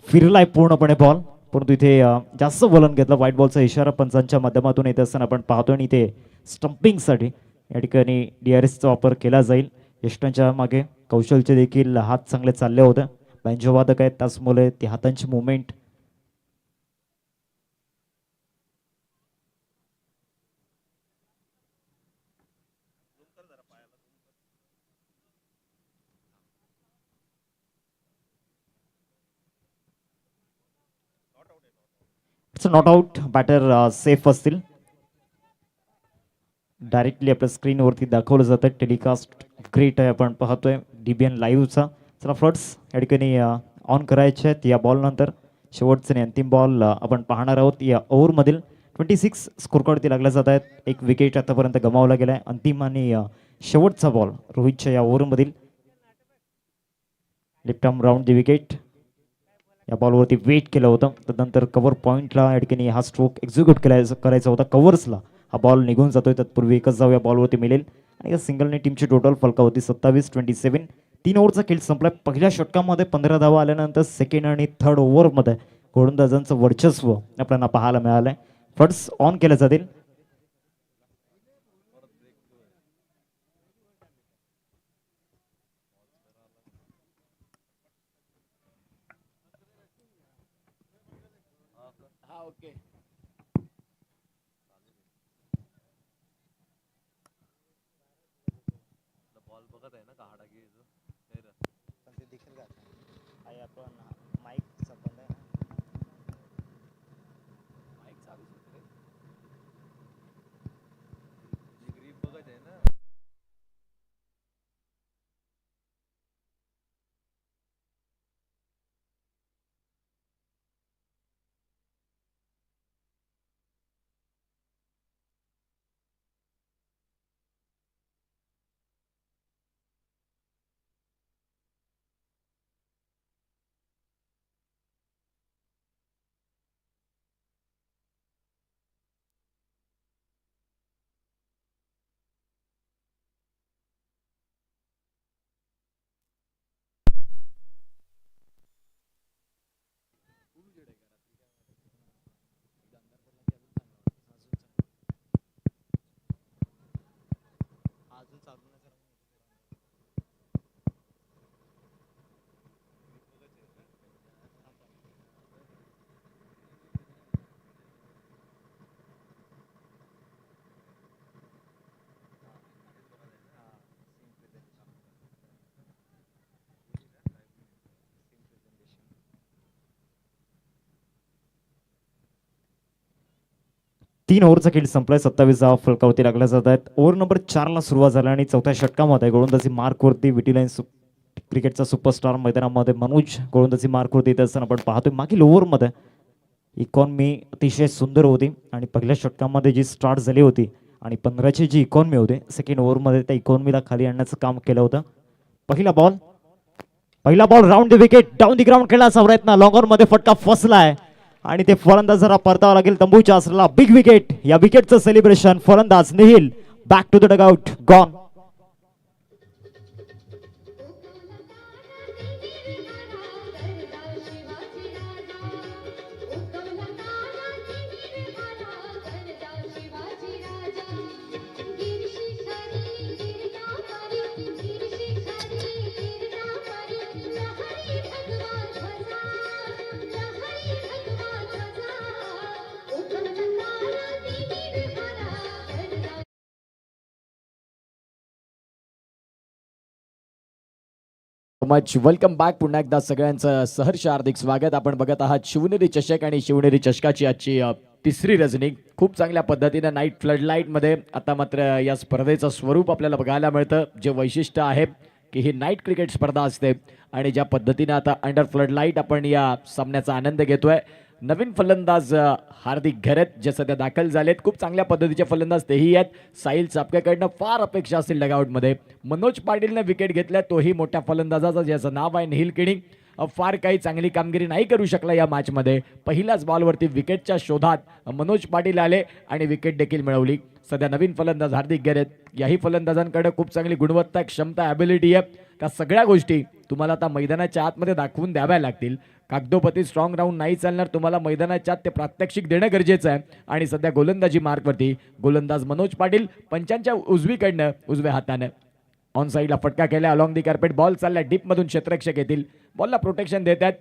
फिरलाय पूर्णपणे बॉल, परंतु इथे जास्त वलन घेतलं. व्हाईट बॉलचा इशारा पंचांच्या माध्यमातून येत असताना आपण पाहतोय आणि इथे स्टंपिंगसाठी या ठिकाणी DRSचा वापर केला जाईल. यष्टांच्या मागे कौशलचे देखील हात चांगले चालले होते. बँजोवादक आहेत त्याचमुळे ती हातांची movement not out. Batter safe असतील. डायरेक्टली आपल्या स्क्रीनवरती दाखवलं जातं. टेलिकास्ट ग्रेट आहे आपण पाहतोय DBN लाईव्हचा. चला फ्लड्स या ठिकाणी ऑन करायचे आहेत या बॉल नंतर. शेवटचे आणि अंतिम बॉल आपण पाहणार आहोत. या ओव्हरमधील 26 स्कोर कार्डवरती लागल्या जात आहेत. एक विकेट आतापर्यंत गमावला गेला आहे. अंतिम आणि शेवटचा बॉल रोहितच्या या ओव्हरमधील. Left arm round the wicket. या बॉलवरती वेट केलं होतं. त्यानंतर कव्हर पॉईंटला या ठिकाणी हा स्ट्रोक एक्झिक्यूट करायचा होता. कव्हर्सला हा बॉल निघून जातोय. तत्पूर्वी एकच जाऊ या बॉलवरती मिळेल आणि या सिंगलने टीमची टोटल फलका होती 27-27. 3 ओव्हरचा खेळ संपला. पहिल्या षटकामध्ये 15 धावा आल्यानंतर सेकंड आणि थर्ड ओव्हरमध्ये गोलंदाजांचं वर्चस्व आपल्याला पाहायला मिळालंय. फ्लड्स ऑन केले जातील. ओके. 3 ओव्हरचा खेळ संपलाय. 27 धावा फलकावरती लागल्या जात आहेत. ओव्हर नंबर 4ला सुरुवात झाली आणि चौथ्या षटकामध्ये गोलंदाजी मार्कवरती विटी क्रिकेटचा सुपरस्टार मैदानामध्ये मनोज गोलंदाजी मार्कवरती येत असताना आपण पाहतोय. मागील ओव्हरमध्ये इकॉनॉमी अतिशय सुंदर होती आणि पहिल्या षटकामध्ये जी स्टार्ट झाली होती आणि 15ची जी इकॉनॉमी होती सेकंड ओव्हरमध्ये त्या इकॉनॉमीला खाली आणण्याचं काम केलं होतं. पहिला ball round the wicket down the ground खेळण्याचा प्रयत्न लॉंग ऑन मध्ये फटका फसलाय आणि ते फलंदाज जरा परतावं लागेल. तंबूच्या असलेला बिग विकेट, या विकेटचं सेलिब्रेशन. फलंदाज Nihil back to the dugout gone. Much welcome back. पुन्हा एकदा सगळ्यांचं सहर्ष हार्दिक स्वागत. आपण बघत आहात शिवनेरी चषक आणि शिवनेरी चषकाची आजची तिसरी रजनी. खूप चांगल्या पद्धतीने नाईट फ्लड लाईटमध्ये आता मात्र या स्पर्धेचं स्वरूप आपल्याला बघायला मिळतं. जे वैशिष्ट्य आहे की ही नाईट क्रिकेट स्पर्धा असते आणि ज्या पद्धतीने आता अंडर फ्लड लाईट आपण या सामन्याचा आनंद घेतोय. नवीन फलंदाज हार्दिक घरत जे सध्या दाखल झालेत. खूप चांगल्या पद्धतीचे फलंदाज तेही आहेत. साहिल चापकेकडनं फार अपेक्षा असतील डगआउटमध्ये. मनोज पाटीलने विकेट घेतल्या, तोही मोठ्या फलंदाजाचा ज्याचं नाव आहे निहिल किणी. फार काही चांगली कामगिरी नाही करू शकला या मॅचमध्ये. पहिल्याच बॉलवरती विकेटच्या शोधात मनोज पाटील आले आणि विकेट देखील मिळवली. सध्या नवीन फलंदाज हार्दिक घरत, याही फलंदाजांकडे खूप चांगली गुणवत्ता, क्षमता, ॲबिलिटी आहे. त्या सगळ्या गोष्टी तुम्हाला आता मैदानाच्या आतमध्ये दाखवून द्याव्या लागतील. कागदोपत्री स्ट्रॉंग राऊंड नाही चालणार. तुम्हाला मैदानाच्या आत ते प्रात्यक्षिक देणं गरजेचं आहे. आणि सध्या गोलंदाजी मार्कवरती गोलंदाज मनोज पाटील पंचांच्या उजवीकडनं उजव्या हातानं ऑन साईडला फटका केला. अलॉंग दी कार्पेट बॉल चालला डीपमधून. क्षेत्ररक्षक येतील, बॉलला प्रोटेक्शन देतात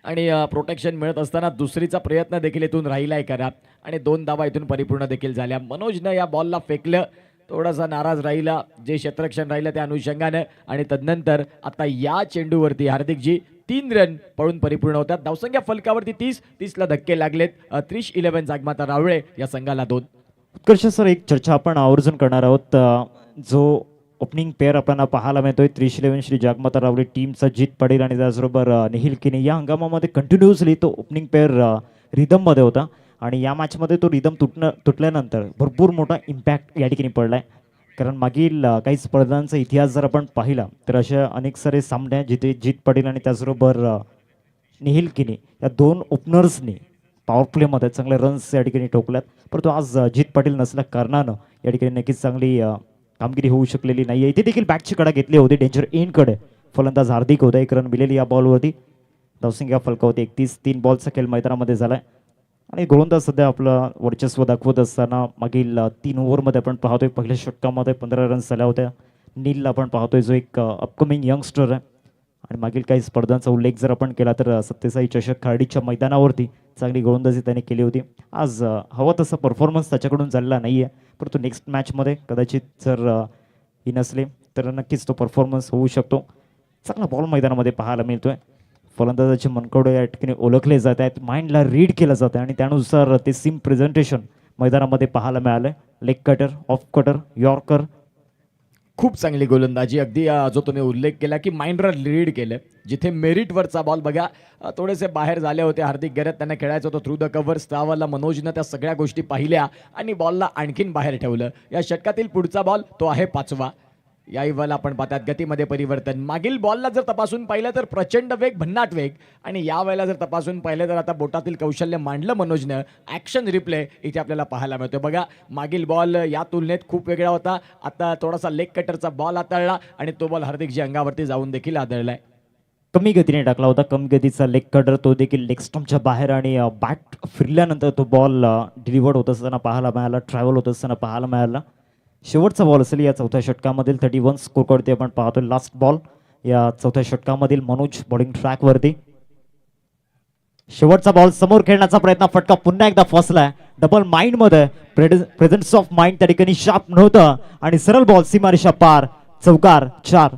आणि प्रोटेक्शन मिळत असताना दुसरीचा प्रयत्न देखील इथून राहिलाय करा आणि 2 धावा इथून परिपूर्ण देखील झाल्या. मनोजनं या बॉलला फेकलं, थोडासा नाराज राहिला जे क्षेत्ररक्षण राहिलं त्या अनुषंगानं. आणि तदनंतर आता या चेंडूवरती हार्दिकजी 3 रन पळून परिपूर्ण होतात. धावसंख्या फलकावरती 30ला धक्के लागलेत. 30-11 जागमाता रावळे या संघाला 2. उत्कर्ष सर, एक चर्चा आपण आवर्जून करणार आहोत. जो ओपनिंग पेअर आपल्याला पाहायला मिळतोय 30-11 श्री जागमाता रावळे टीमचा जित पाटील आणि त्याचबरोबर निहिल किणी. या हंगामामध्ये कंटिन्युअसली तो ओपनिंग पेअर रिदममध्ये होता आणि या मॅचमध्ये तो रिदम तुटल्यानंतर भरपूर मोठा इम्पॅक्ट या ठिकाणी पडलाय. कारण मागील काही स्पर्धांचा इतिहास जर आपण पाहिला तर अशा अनेक सारे सामने जिथे जित पाटील आणि त्याचबरोबर निहिल किणी या 2 ओपनर्सनी पॉवर प्लेमध्ये चांगले रन्स या ठिकाणी ठोकल्यात. परंतु आज जित पाटील नसल्या कारणानं या ठिकाणी नक्कीच चांगली कामगिरी होऊ शकलेली नाही आहे. इथे देखील बॅटची कडा घेतली होती डेंजर एंडकडे. फलंदाज हार्दिक होता. 1 रन मिळेल या बॉलवरती. धावसंख्या फलकावरती 31. बॉलचा खेळ मैदानामध्ये झालाय आणि गोलंदाज सध्या आपलं वर्चस्व दाखवत असताना मागील 3 ओव्हरमध्ये आपण पाहतोय पहिल्या षटकामध्ये 15 रन्स झाल्या होत्या. नीलला आपण पाहतोय जो एक अपकमिंग यंगस्टर आहे आणि मागील काही स्पर्धांचा उल्लेख जर आपण केला तर सत्यसाई चषक खार्डीच्या मैदानावरती चांगली गोलंदाजी त्याने केली होती. आज हवा तसा परफॉर्मन्स त्याच्याकडून झालेला नाही आहे, परंतु नेक्स्ट मॅचमध्ये कदाचित जर ही नसले तर नक्कीच तो परफॉर्मन्स होऊ शकतो. चांगला बॉल मैदानामध्ये पाहायला मिळतोय. फलंदाजाचे मनकवडे या ठिकाणी ओळखले जात आहेत, माइंडला रीड केलं जातं आणि त्यानुसार ते सिम प्रेझेंटेशन मैदानामध्ये पाहायला मिळालं. Leg cutter, off cutter, yorker. खूप चांगली गोलंदाजी. अगदी जो तुम्ही उल्लेख केला की माइंडला लीड केलं. जिथे मेरिटवरचा बॉल बघा थोडेसे बाहेर झाले होते हार्दिक घरत, त्यांना खेळायचं होतं थ्रू द कव्हर्स. त्यावेळेला मनोजनं त्या सगळ्या गोष्टी पाहिल्या आणि बॉलला आणखीन बाहेर ठेवलं. या षटकातील पुढचा बॉल तो आहे 5वा. या वेळेला आपण पाहतात गतीमध्ये परिवर्तन. मागील बॉलला जर तपासून पाहिलं तर प्रचंड वेग, भन्नाट वेग, आणि या वेळेला जर तपासून पाहिलं तर आता बोटातील कौशल्य मांडलं मनोजनं. ॲक्शन रिप्ले इथे आपल्याला पाहायला मिळतो. बघा मागील बॉल या तुलनेत खूप वेगळा होता. आता थोडासा लेग कटरचा बॉल हाताळला आणि तो बॉल हार्दिकजी अंगावरती जाऊन देखील आदळलाय. कमी गतीने टाकला होता, कमी गतीचा लेग कटर, तो देखील लेग स्टंपच्या बाहेर आणि बॅट फिरल्यानंतर तो बॉल डिलिव्हर्ड होत असताना पाहायला मिळाला, ट्रॅव्हल होत असताना पाहायला मिळाला. शेवटचा बॉल असेल या चौथ्या षटकामधील. 31 स्कोर करते आपण पाहतोय. लास्ट बॉल या चौथ्या षटकामधील. मनोज बॉलिंग ट्रॅकवरती. शेवटचा बॉल समोर खेळण्याचा प्रयत्न, फटका पुन्हा एकदा फसलाय. डबल माइंड मध्ये प्रेझेन्स ऑफ माइंड त्या ठिकाणी शार्प नव्हतं आणि सरळ बॉल सीमारेषा पार. चौकार 4.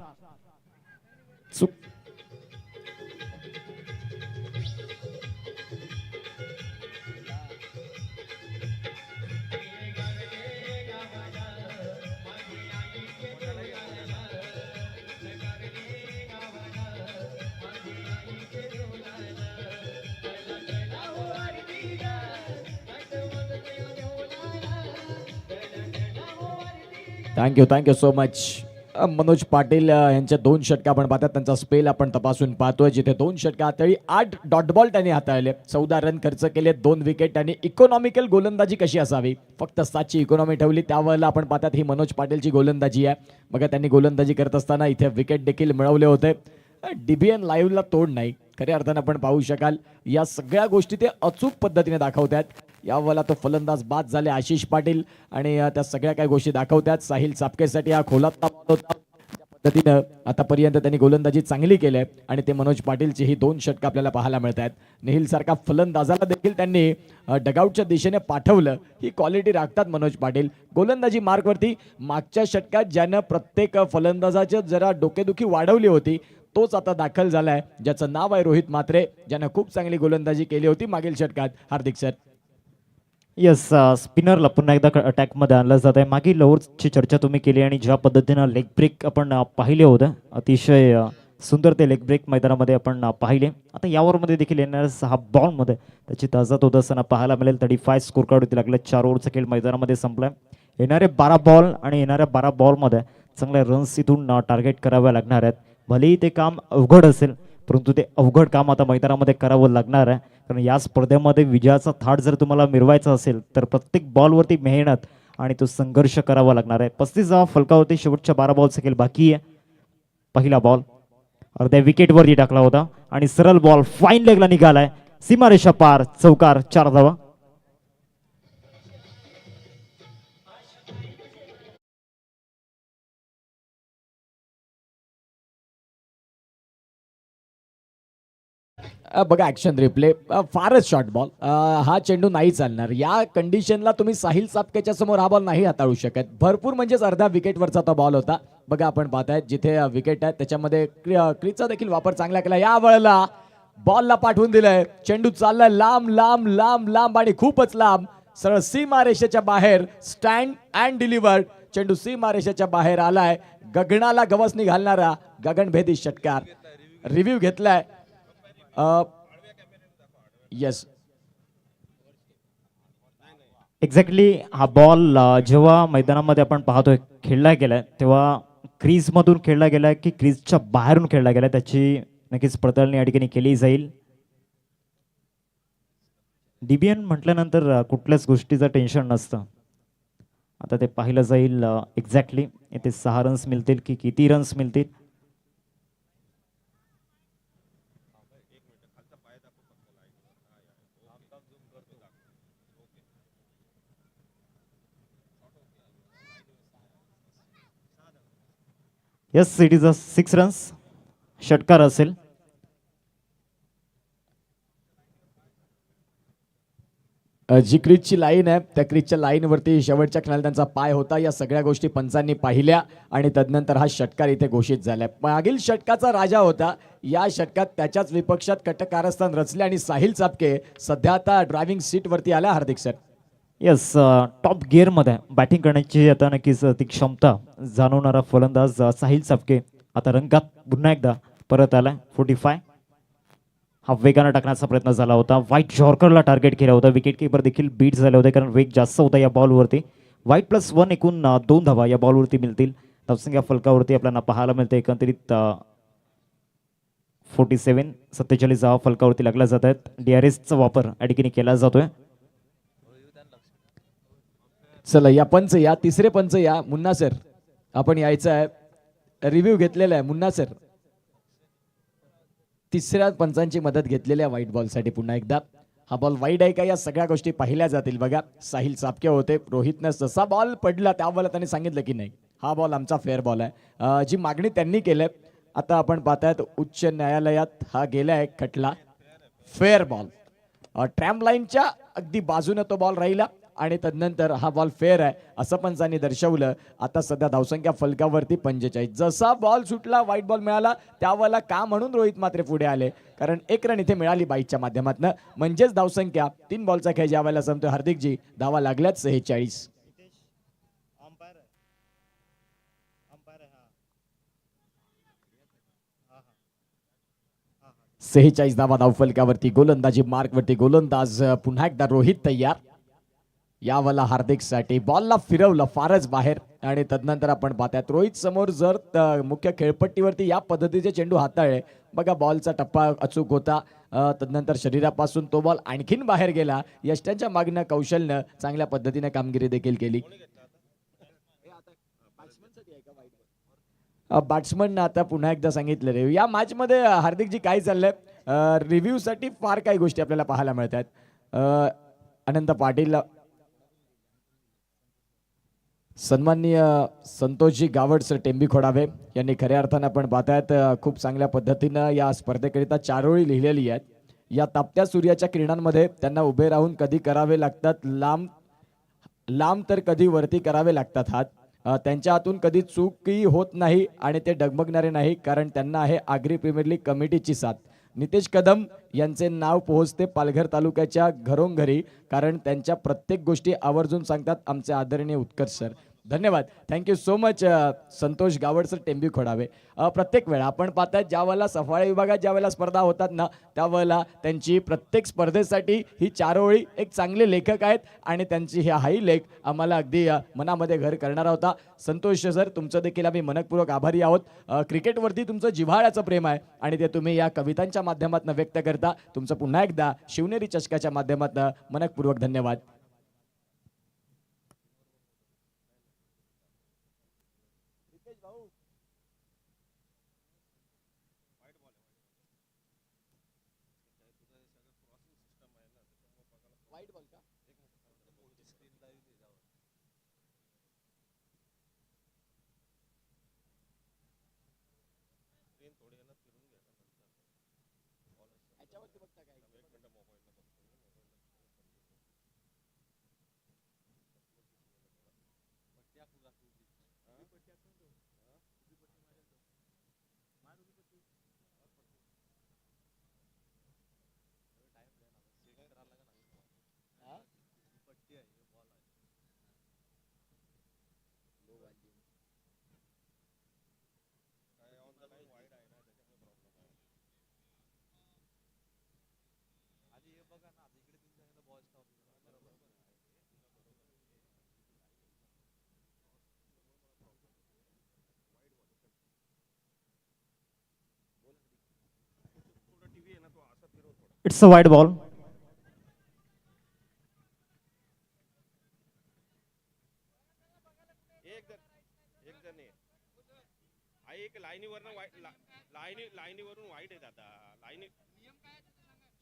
Thank you so much. Manoj Patil यांच्या 2 षटक आपण पाहतात, त्यांचा स्पेल आपण तपासून पाहतोय, जिथे 2 षटक हाताळली, 8 डॉट बॉल त्यांनी हाताळले, 14 रन खर्च केले, 2 विकेट. आणि इकॉनॉमिकल गोलंदाजी कशी असावी, फक्त 7ची इकॉनॉमी ठेवली, त्यावेळेला आपण पाहतात ही मनोज पाटीलची गोलंदाजी आहे. बघा त्यांनी गोलंदाजी करत असताना इथे विकेट देखील मिळवले होते. DBN लाईव्हला तोड नाही, खऱ्या अर्थानं आपण पाहू शकाल या सगळ्या गोष्टी ते अचूक पद्धतीने दाखवतात. यावेळेला तो फलंदाज बाद झाले आशिष पाटील, आणि त्या सगळ्या काही गोष्टी दाखवतात. साहिल चापकेसाठी हा खोलातला बॉल होता. त्या पद्धतीनं आतापर्यंत त्यांनी गोलंदाजी चांगली केली आहे, आणि ते मनोज पाटीलची ही 2 षटकं आपल्याला पाहायला मिळत आहेत. निहिल सारखा फलंदाजाला देखील त्यांनी डगआउटच्या दिशेने पाठवलं. ही क्वालिटी राखतात मनोज पाटील. गोलंदाजी मार्कवरती मागच्या षटकात ज्यानं प्रत्येक फलंदाजाची जरा डोकेदुखी वाढवली होती, तोच आता दाखल झालाय, ज्याचं नाव आहे रोहित म्हात्रे, ज्यानं खूप चांगली गोलंदाजी केली होती मागील षटकात. हार्दिक सर. येस, स्पिनरला पुन्हा एकदा अटॅकमध्ये आणलं जात आहे. मागील ओव्हरची चर्चा तुम्ही केली आणि ज्या पद्धतीनं लेग ब्रेक आपण पाहिले होतं, अतिशय सुंदर ते लेग ब्रेक मैदानामध्ये आपण पाहिले. आता या ओव्हरमध्ये देखील येणार 6 बॉलमध्ये त्याची ताजात होत असताना पाहायला मिळेल. 35 स्कोर कार्ड होती लागले. 4 ओव्हरचा खेळ मैदानामध्ये संपलाय. येणारे 12 बॉल आणि येणाऱ्या 12 बॉलमध्ये चांगल्या रन्स इथून टार्गेट कराव्या लागणार आहेत. भलेही ते काम अवघड असेल, परंतु ते अवघड काम आता मैदानामध्ये करावं लागणार आहे. कारण या स्पर्धेमध्ये विजयाचा थाट जर तुम्हाला मिरवायचा असेल तर प्रत्येक बॉलवरती मेहनत आणि तो संघर्ष करावा लागणार आहे. 35 फलकावरती शेवटच्या 12 बॉलचा खेळ बाकी आहे. पहिला बॉल अर्ध्या विकेटवरती टाकला होता आणि सरळ बॉल फाईन लेगला निघालाय. सीमारेषा पार, चौकार, 4 धावा. बघा ऍक्शन रिप्ले, फारच शॉर्ट बॉल. हा चेंडू नाही चालणार. या कंडिशनला तुम्ही साहिल चापकेच्या समोर हा बॉल नाही हाताळू शकत. भरपूर म्हणजेच अर्ध्या विकेटवरचा तो बॉल होता. बघा आपण पाहताय जिथे विकेट आहे त्याच्यामध्ये क्रीजचा देखील वापर चांगला केला. या वेळेला बॉलला पाठवून दिलंय. चेंडू चाललाय लांब लांब लांब लांब आणि खूपच लांब, सरळ सीमारेषेच्या बाहेर. Stand and delivered. चेंडू सीमारेषेच्या बाहेर आलाय. गगनाला गवसणी घालणारा गगनभेदी षटकार. रिव्ह्यू घेतलाय. येस, एक्झॅक्टली हा बॉल जेव्हा मैदानामध्ये आपण पाहतोय खेळला गेलाय, तेव्हा क्रीजमधून खेळला गेलाय की क्रीजच्या बाहेरून खेळला गेलाय, त्याची नक्कीच पडताळणी या ठिकाणी केली जाईल. DBN म्हटल्यानंतर कुठल्याच गोष्टीचं टेन्शन नसतं. आता ते पाहिलं जाईल एक्झॅक्टली इथे 6 रन्स मिळतील की किती रन्स मिळतील. Yes, it is a 6 runs. षटकार असेल. जी क्रीजची लाईन आहे त्या क्रीजच्या लाईनवरती शेवटच्या क्षणाला त्यांचा पाय होता. या सगळ्या गोष्टी पंचांनी पाहिल्या आणि तदनंतर हा षटकार इथे घोषित झालाय. मागील षटकाचा राजा होता. या षटकात त्याच्याच विपक्षात कटकारस्थान रचले आणि साहिल चापके सध्या आता ड्रायव्हिंग सीटवरती आला. हार्दिक सर. येस, टॉप गिअरमध्ये बॅटिंग करण्याची आता नक्कीच ती क्षमता जाणवणारा फलंदाज साहिल चापके आता रंगात पुन्हा एकदा परत आला. 45 हा वेगानं टाकण्याचा प्रयत्न झाला होता. व्हाईट जॉर्करला टार्गेट केला होता. विकेट किपर देखील बीट झाले होते कारण वेग जास्त होता या बॉलवरती. व्हाईट +1 एकूण 2 धावा या बॉलवरती मिळतील. धावसंख्या फलकावरती आपल्याला पाहायला मिळते एकंदरीत 47 धावा फलकावरती लागल्या जात आहेत. DRSचा वापर या ठिकाणी केला जातोय. चला या पंच या, तिसरे पंच या. मुन्ना सर आपण यायचं आहे. रिव्ह्यू घेतलेला आहे मुन्ना सर. तिसऱ्या पंचांची मदत घेतलेली आहे व्हाईट बॉलसाठी. पुन्हा एकदा हा बॉल वाईड आहे का, या सगळ्या गोष्टी पाहिल्या जातील. बघा साहिल चापके होते. रोहितनं जसा बॉल पडला त्यावेळेला त्यांनी सांगितलं की नाही हा बॉल आमचा फेअर बॉल आहे. जी मागणी त्यांनी केली आता आपण पाहतायत उच्च न्यायालयात हा गेलाय खटला. फेअर बॉल ट्रॅम्प लाईनच्या अगदी बाजूने तो बॉल राहिला आणि तदनंतर हा बॉल फेअर आहे असं पंचांनी दर्शवलं. आता सध्या धावसंख्या फलकावरती 45. जसा बॉल सुटला व्हाईट बॉल मिळाला त्यावेळेला का म्हणून रोहित मात्र पुढे आले, कारण 1 रन इथे मिळाली बाईकच्या माध्यमातून. म्हणजेच धावसंख्या 3 बॉलचा खेळ ज्या वेळेला संपतोय हार्दिकजी, धावा लागल्यात 46. 46 धावा धावफलकावरती. गोलंदाजी मार्कवरती गोलंदाज पुन्हा एकदा रोहित तयार. यावाला हार्दिकसाठी बॉलला फिरवलं फारच बाहेर आणि तदनंतर आपण पाहतात रोहित समोर जर मुख्य खेळपट्टीवरती या पद्धतीचे चेंडू हाताळले बघा बॉलचा टप्पा अचूक होता. तदनंतर शरीरापासून तो बॉल आणखीन बाहेर गेला. यष्ट्यांच्या मागणं कौशलनं चांगल्या पद्धतीने कामगिरी देखील केली. बॅट्समन आता पुन्हा एकदा सांगितलं रे या मॅच मध्ये हार्दिकजी काय चाललंय रिव्ह्यू साठी फार काही गोष्टी आपल्याला पाहायला मिळतात. अनंत पाटील सन्माननीय संतोषजी गावड सर टेंबी खोडावे यांनी खऱ्या अर्थानं आपण पाहतायत खूप चांगल्या पद्धतीनं या स्पर्धेकरिता चारोळी लिहिलेली आहेत. या तापत्या सूर्याच्या किरणांमध्ये त्यांना उभे राहून कधी करावे लागतात लांब लांब तर कधी वरती करावे लागतात हात. त्यांच्या हातून कधी चूकही होत नाही आणि ते डगमगणारे नाही कारण त्यांना आहे आगरी प्रीमियर लीग कमिटीची साथ. नितेश कदम यांचे नाव पोहोचते पालघर तालुक्याच्या घरोघरी कारण त्यांच्या प्रत्येक गोष्टी आवर्जून सांगतात आमचे आदरणीय उत्कर्ष सर. धन्यवाद thank you so much Santosh Gawad sir Tembi Khodave. प्रत्येक वेळा आपण पाहतात ज्या वेळेला सफाळे विभागात ज्या वेळेला स्पर्धा होतात ना त्यावेळेला त्यांची प्रत्येक स्पर्धेसाठी ही चारोळी एक चांगले लेखक आहेत आणि त्यांची हाही लेख आम्हाला अगदी मनामध्ये घर करणारा होता. संतोष सर तुमचं देखील आम्ही मनपूर्वक आभारी आहोत. क्रिकेटवरती तुमचं जिव्हाळ्याचं प्रेम आहे आणि ते तुम्ही या कवितांच्या माध्यमातून व्यक्त करता. तुमचं पुन्हा एकदा शिवनेरी चषकाच्या माध्यमातून मनपूर्वक धन्यवाद. It's a wide ball. एक लाईनीवरून वाईट आहे दादा. लाईनी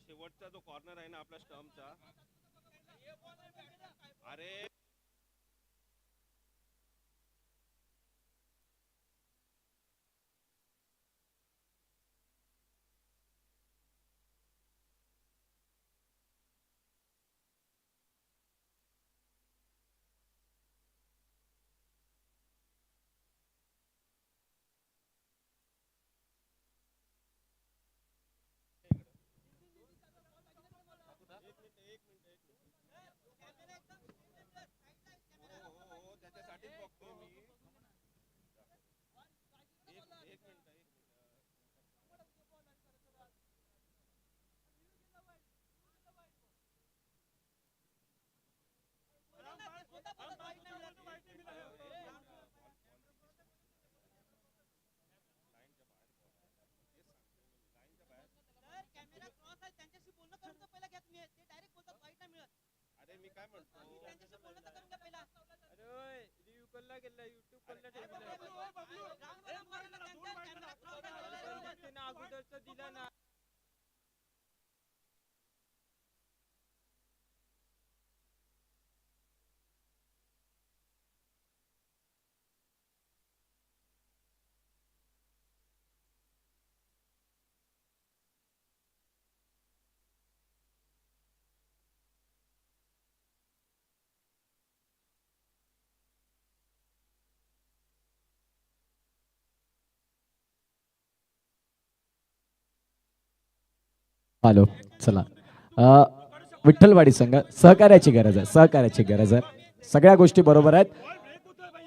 शेवटचा जो कॉर्नर आहे ना आपल्या स्टंपचा अरे त्याच्यासाठीच बघतो मी. एक मिनिट अरे मी काय म्हणतो हॅलो चला विठ्ठलवाडी संघ सहकार्याची गरज आहे सहकार्याची गरज आहे. सगळ्या गोष्टी बरोबर आहेत.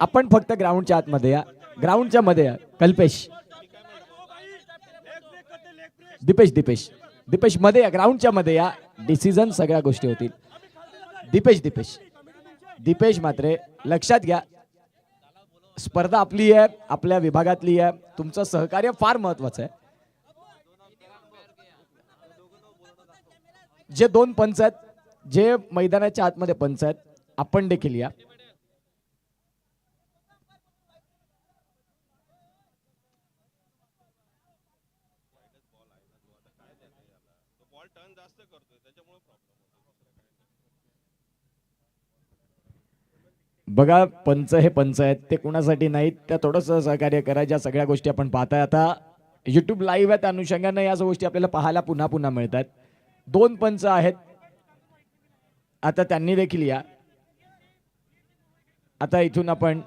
आपण फक्त ग्राउंडच्या आतमध्ये या ग्राउंडच्या मध्ये या. कल्पेश दीपेश दीपेश दीपेश मध्ये या ग्राउंडच्या मध्ये या. डिसिजन सगळ्या गोष्टी होतील. दीपेश दीपेश दीपेश म्हात्रे. लक्षात घ्या, स्पर्धा आपली आहे, आपल्या विभागातली आहे. तुमचं सहकार्य फार महत्वाचं आहे. जे 2 पंच आहेत, जे मैदानाच्या आतमध्ये पंच आहेत, आपण देखील या. तो बॉल टर्न जास्त करतोय त्याच्यामुळे प्रॉब्लेम होतो. बघा, पंच हे पंच आहेत, ते कुणासाठी नाहीत. त्या थोडंसं सहकार्य करा. ज्या सगळ्या गोष्टी आपण पाहताय आता युट्यूब लाईव्ह आहे, त्या अनुषंगानं या गोष्टी आपल्याला पाहायला पुन्हा पुन्हा मिळतात. 2 पंच आहेत, आता त्यांनी देखील या. आता इथून आपण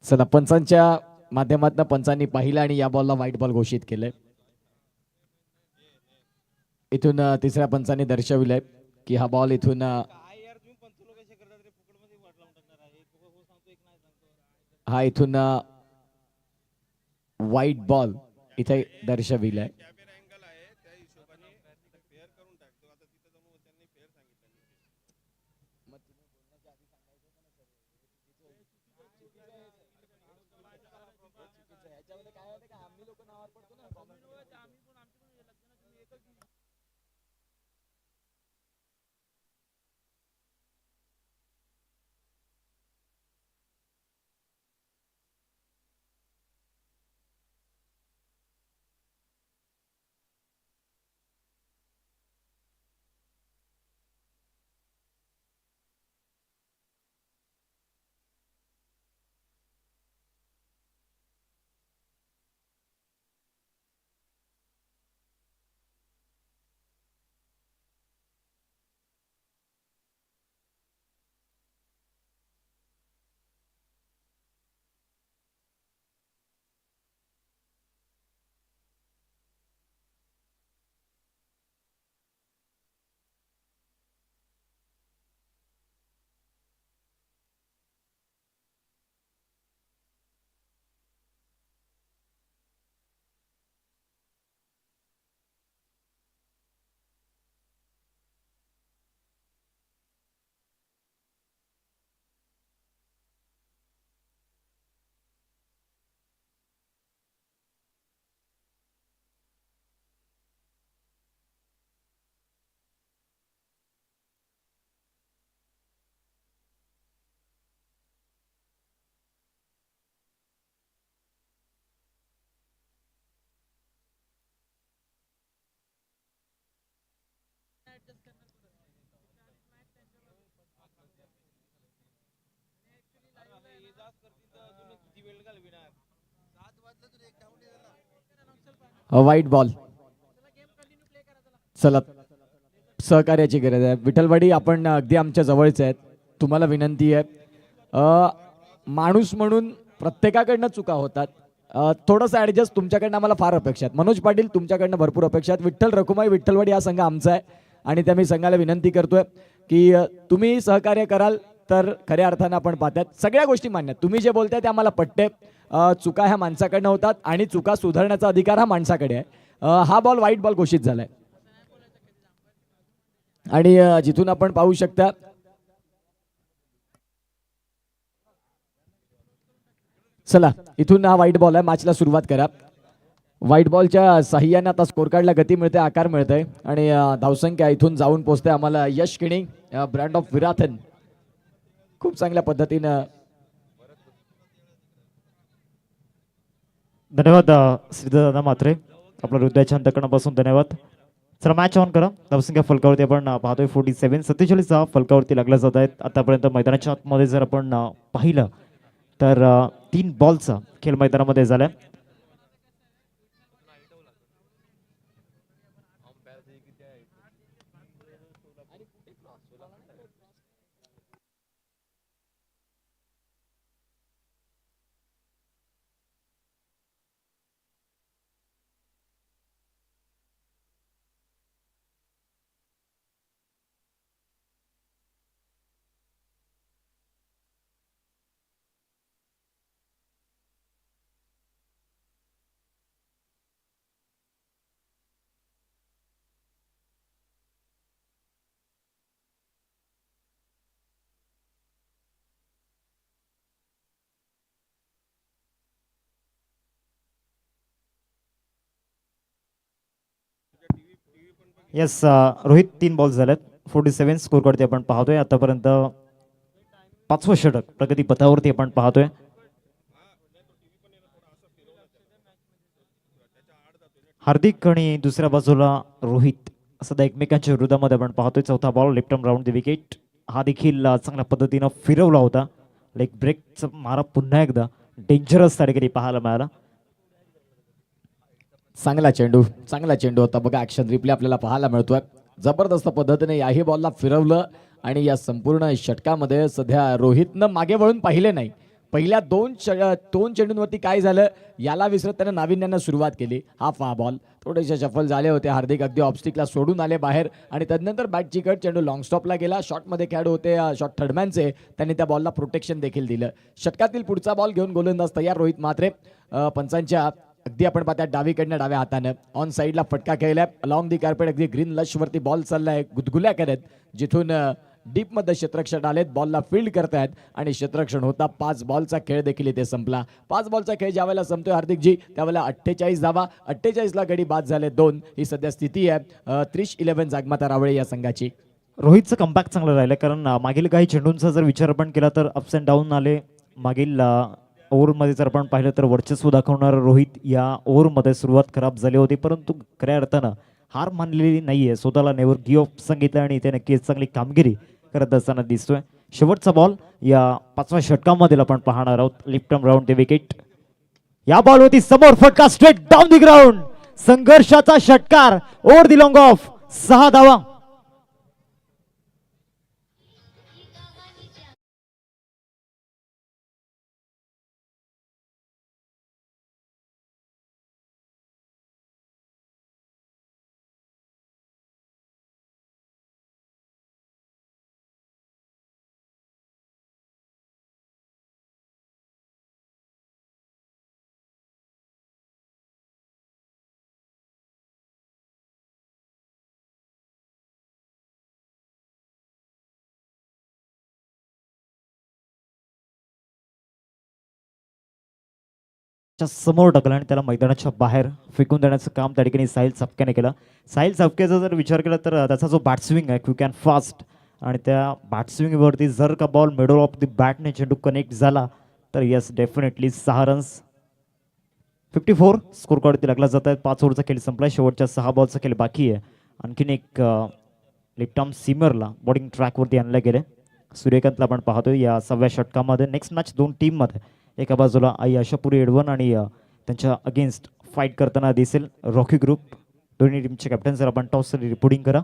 चला, पंचांच्या माध्यमातून पंचांनी पाहिलं आणि या बॉलला व्हाईट बॉल घोषित केलंय. इथून तिसऱ्या पंचांनी दर्शविलंय की हा बॉल इथून हा इथून व्हाईट बॉल इथे दर्शविलाय. कॅमेरा अँगल आहे त्या हिशोबाने फेअर करून टाकतो. आता तिथे जाऊन त्यांनी फेअर सांगितलं. वाईट बॉल. चला, सहकार्याची गरज आहे. विठ्ठलवाडी आपण अगदी आमच्या जवळचे आहेत. तुम्हाला विनंती आहे, माणूस म्हणून प्रत्येकाकडनं चुका होतात. थोडंसं ॲडजस्ट तुमच्याकडनं आम्हाला फार अपेक्षा आहेत. मनोज पाटील तुमच्याकडनं भरपूर अपेक्षा आहेत. विठ्ठल रखुमाई विठ्ठलवाडी हा संघ आमचा आहे आणि त्या मी संघाला विनंती करतोय की तुम्ही सहकार्य कराल तर खऱ्या अर्थानं आपण पाहतात. सगळ्या गोष्टी मान्य आहेत. तुम्ही जे बोलताय ते आम्हाला पटते. चुका ह्या माणसाकडनं होतात आणि चुका सुधारण्याचा अधिकार हा माणसाकडे आहे. हा बॉल वाईट बॉल घोषित झालाय आणि जिथून आपण पाहू शकता चला इथून हा वाईट बॉल आहे. मॅचला सुरुवात करा. व्हाईट बॉलच्या साह्याने आता स्कोर कार्डला गती मिळते, आकार मिळते आणि धावसंख्या इथून जाऊन पोहोचते आम्हाला यश किणी ब्रँड ऑफ विराथन. खूप चांगल्या पद्धतीनं धन्यवाद श्रीदादा मात्रे, आपल्या हृदयाच्या अंतकरणापासून धन्यवाद. चला मॅच ऑन करा. धावसंख्या फलकावरती आपण पाहतोय 47 47 फलकावरती लागल्या जात आहेत. आतापर्यंत मैदानाच्या आतमध्ये जर आपण पाहिलं तर 3 बॉलचा खेळ मैदानामध्ये झालाय. येस रोहित 3 बॉल झालेत. 47 स्कोर कडे आपण पाहतोय. आतापर्यंत 5वं षटक प्रगती पथावरती आपण पाहतोय. हार्दिक आणि दुसऱ्या बाजूला रोहित सध्या एकमेकांच्या विरोधामध्ये आपण पाहतोय. चौथा ball left arm round the wicket. हा देखील चांगल्या पद्धतीनं फिरवला होता. लेग ब्रेकचा मारा पुन्हा एकदा डेंजरस त्या ठिकाणी पाहायला मिळाला. चांगला चेंडू होता. बघा ऍक्शन रिप्ले आपल्याला पाहायला मिळतोय. जबरदस्त पद्धतीने याही बॉलला फिरवलं आणि या संपूर्ण षटकामध्ये सध्या रोहितनं मागे वळून पाहिले नाही. पहिल्या दोन चेंडूंवरती काय झालं याला विसरत त्यानं नाविन्यानं सुरुवात केली. हा बॉल थोडेसे शफल झाले होते. हार्दिक अगदी ऑफस्टिकला सोडून आले बाहेर आणि त्यानंतर बॅटची कट चेंडू लॉंग स्टॉपला गेला. शॉटमध्ये खेळाडू होते शॉट थर्डमॅनचे, त्यांनी त्या बॉलला प्रोटेक्शन देखील दिलं. षटकातील पुढचा बॉल घेऊन गोलंदाज तयार रोहित म्हात्रे. पंचांच्या अगदी आपण पाहता डावीकडनं डाव्या हातानं ऑन साईडला फटका खेळलाय. अलॉंग दी कार्पेट अगदी ग्रीन लश वरती बॉल चाललाय गुदगुल्या करत, जिथून डीप मध्ये क्षेत्ररक्षण आलेत. बॉलला फील्ड करतायत आणि क्षेत्ररक्षण होता. 5 बॉलचा खेळ देखील इथे संपला. 5 बॉलचा खेळ ज्यावेळेला संपतोय हार्दिकजी त्यावेळेला 48 धावा, 48 ला गडी बाद झाले 2. ही सध्या स्थिती आहे 30-11 जागमाता रावळे या संघाची. रोहितचं कमबॅक चांगलं राहिलं, कारण मागील काही चेंडूंचा जर विचार आपण केला तर अप्स अँड डाऊन आले. मागील ओव्हरमध्ये जर आपण पाहिलं तर वर्चस्व दाखवणारा रोहित या ओव्हरमध्ये सुरुवात खराब झाली होती, परंतु खऱ्या अर्थानं हार मानलेली नाहीये. स्वतःला नेव्हर गिव्ह अप सांगितलं आणि ते नक्कीच चांगली कामगिरी करत असताना दिसतोय. शेवटचा बॉल या 5व्या षटकामध्ये आपण पाहणार आहोत. Left arm round the wicket. या बॉल होती समोर फटका स्ट्रेट डाऊन द ग्राउंड. संघर्षाचा षटकार ओव्हर द लॉंग ऑफ. 6 धावा. समोर टाकलं आणि त्याला मैदानाच्या बाहेर फेकून देण्याचं काम त्या ठिकाणी साहिल सपक्याने केलं. साहिल सपक्याचा जर विचार केला तर त्याचा जो बॅट स्विंग आहे क्विक अँड फास्ट, आणि त्या बॅट स्विंगवरती जर का बॉल मिडल ऑफ द बॅटने चेंडू कनेक्ट झाला तर येस डेफिनेटली 6 रन्स. 54 स्कोर कार्डवरती लागला जात आहेत. 5 ओव्हरचा खेळ संपला. शेवटच्या 6 बॉलचा खेळ बाकी आहे. आणखीन एक लेफ्ट आर्म सीमरला बॉलिंग ट्रॅकवरती आणलं गेलं. सूर्यकांतला आपण पाहतोय या 6व्या षटकामध्ये. नेक्स्ट मॅच 2 टीममध्ये, एका बाजूला आई आशापुरी एडवन आणि त्यांच्या अगेन्स्ट फाईट करताना दिसेल रॉकी ग्रुप. दोन्ही टीमचे कॅप्टन जर आपण टॉस रिपोर्टिंग करा.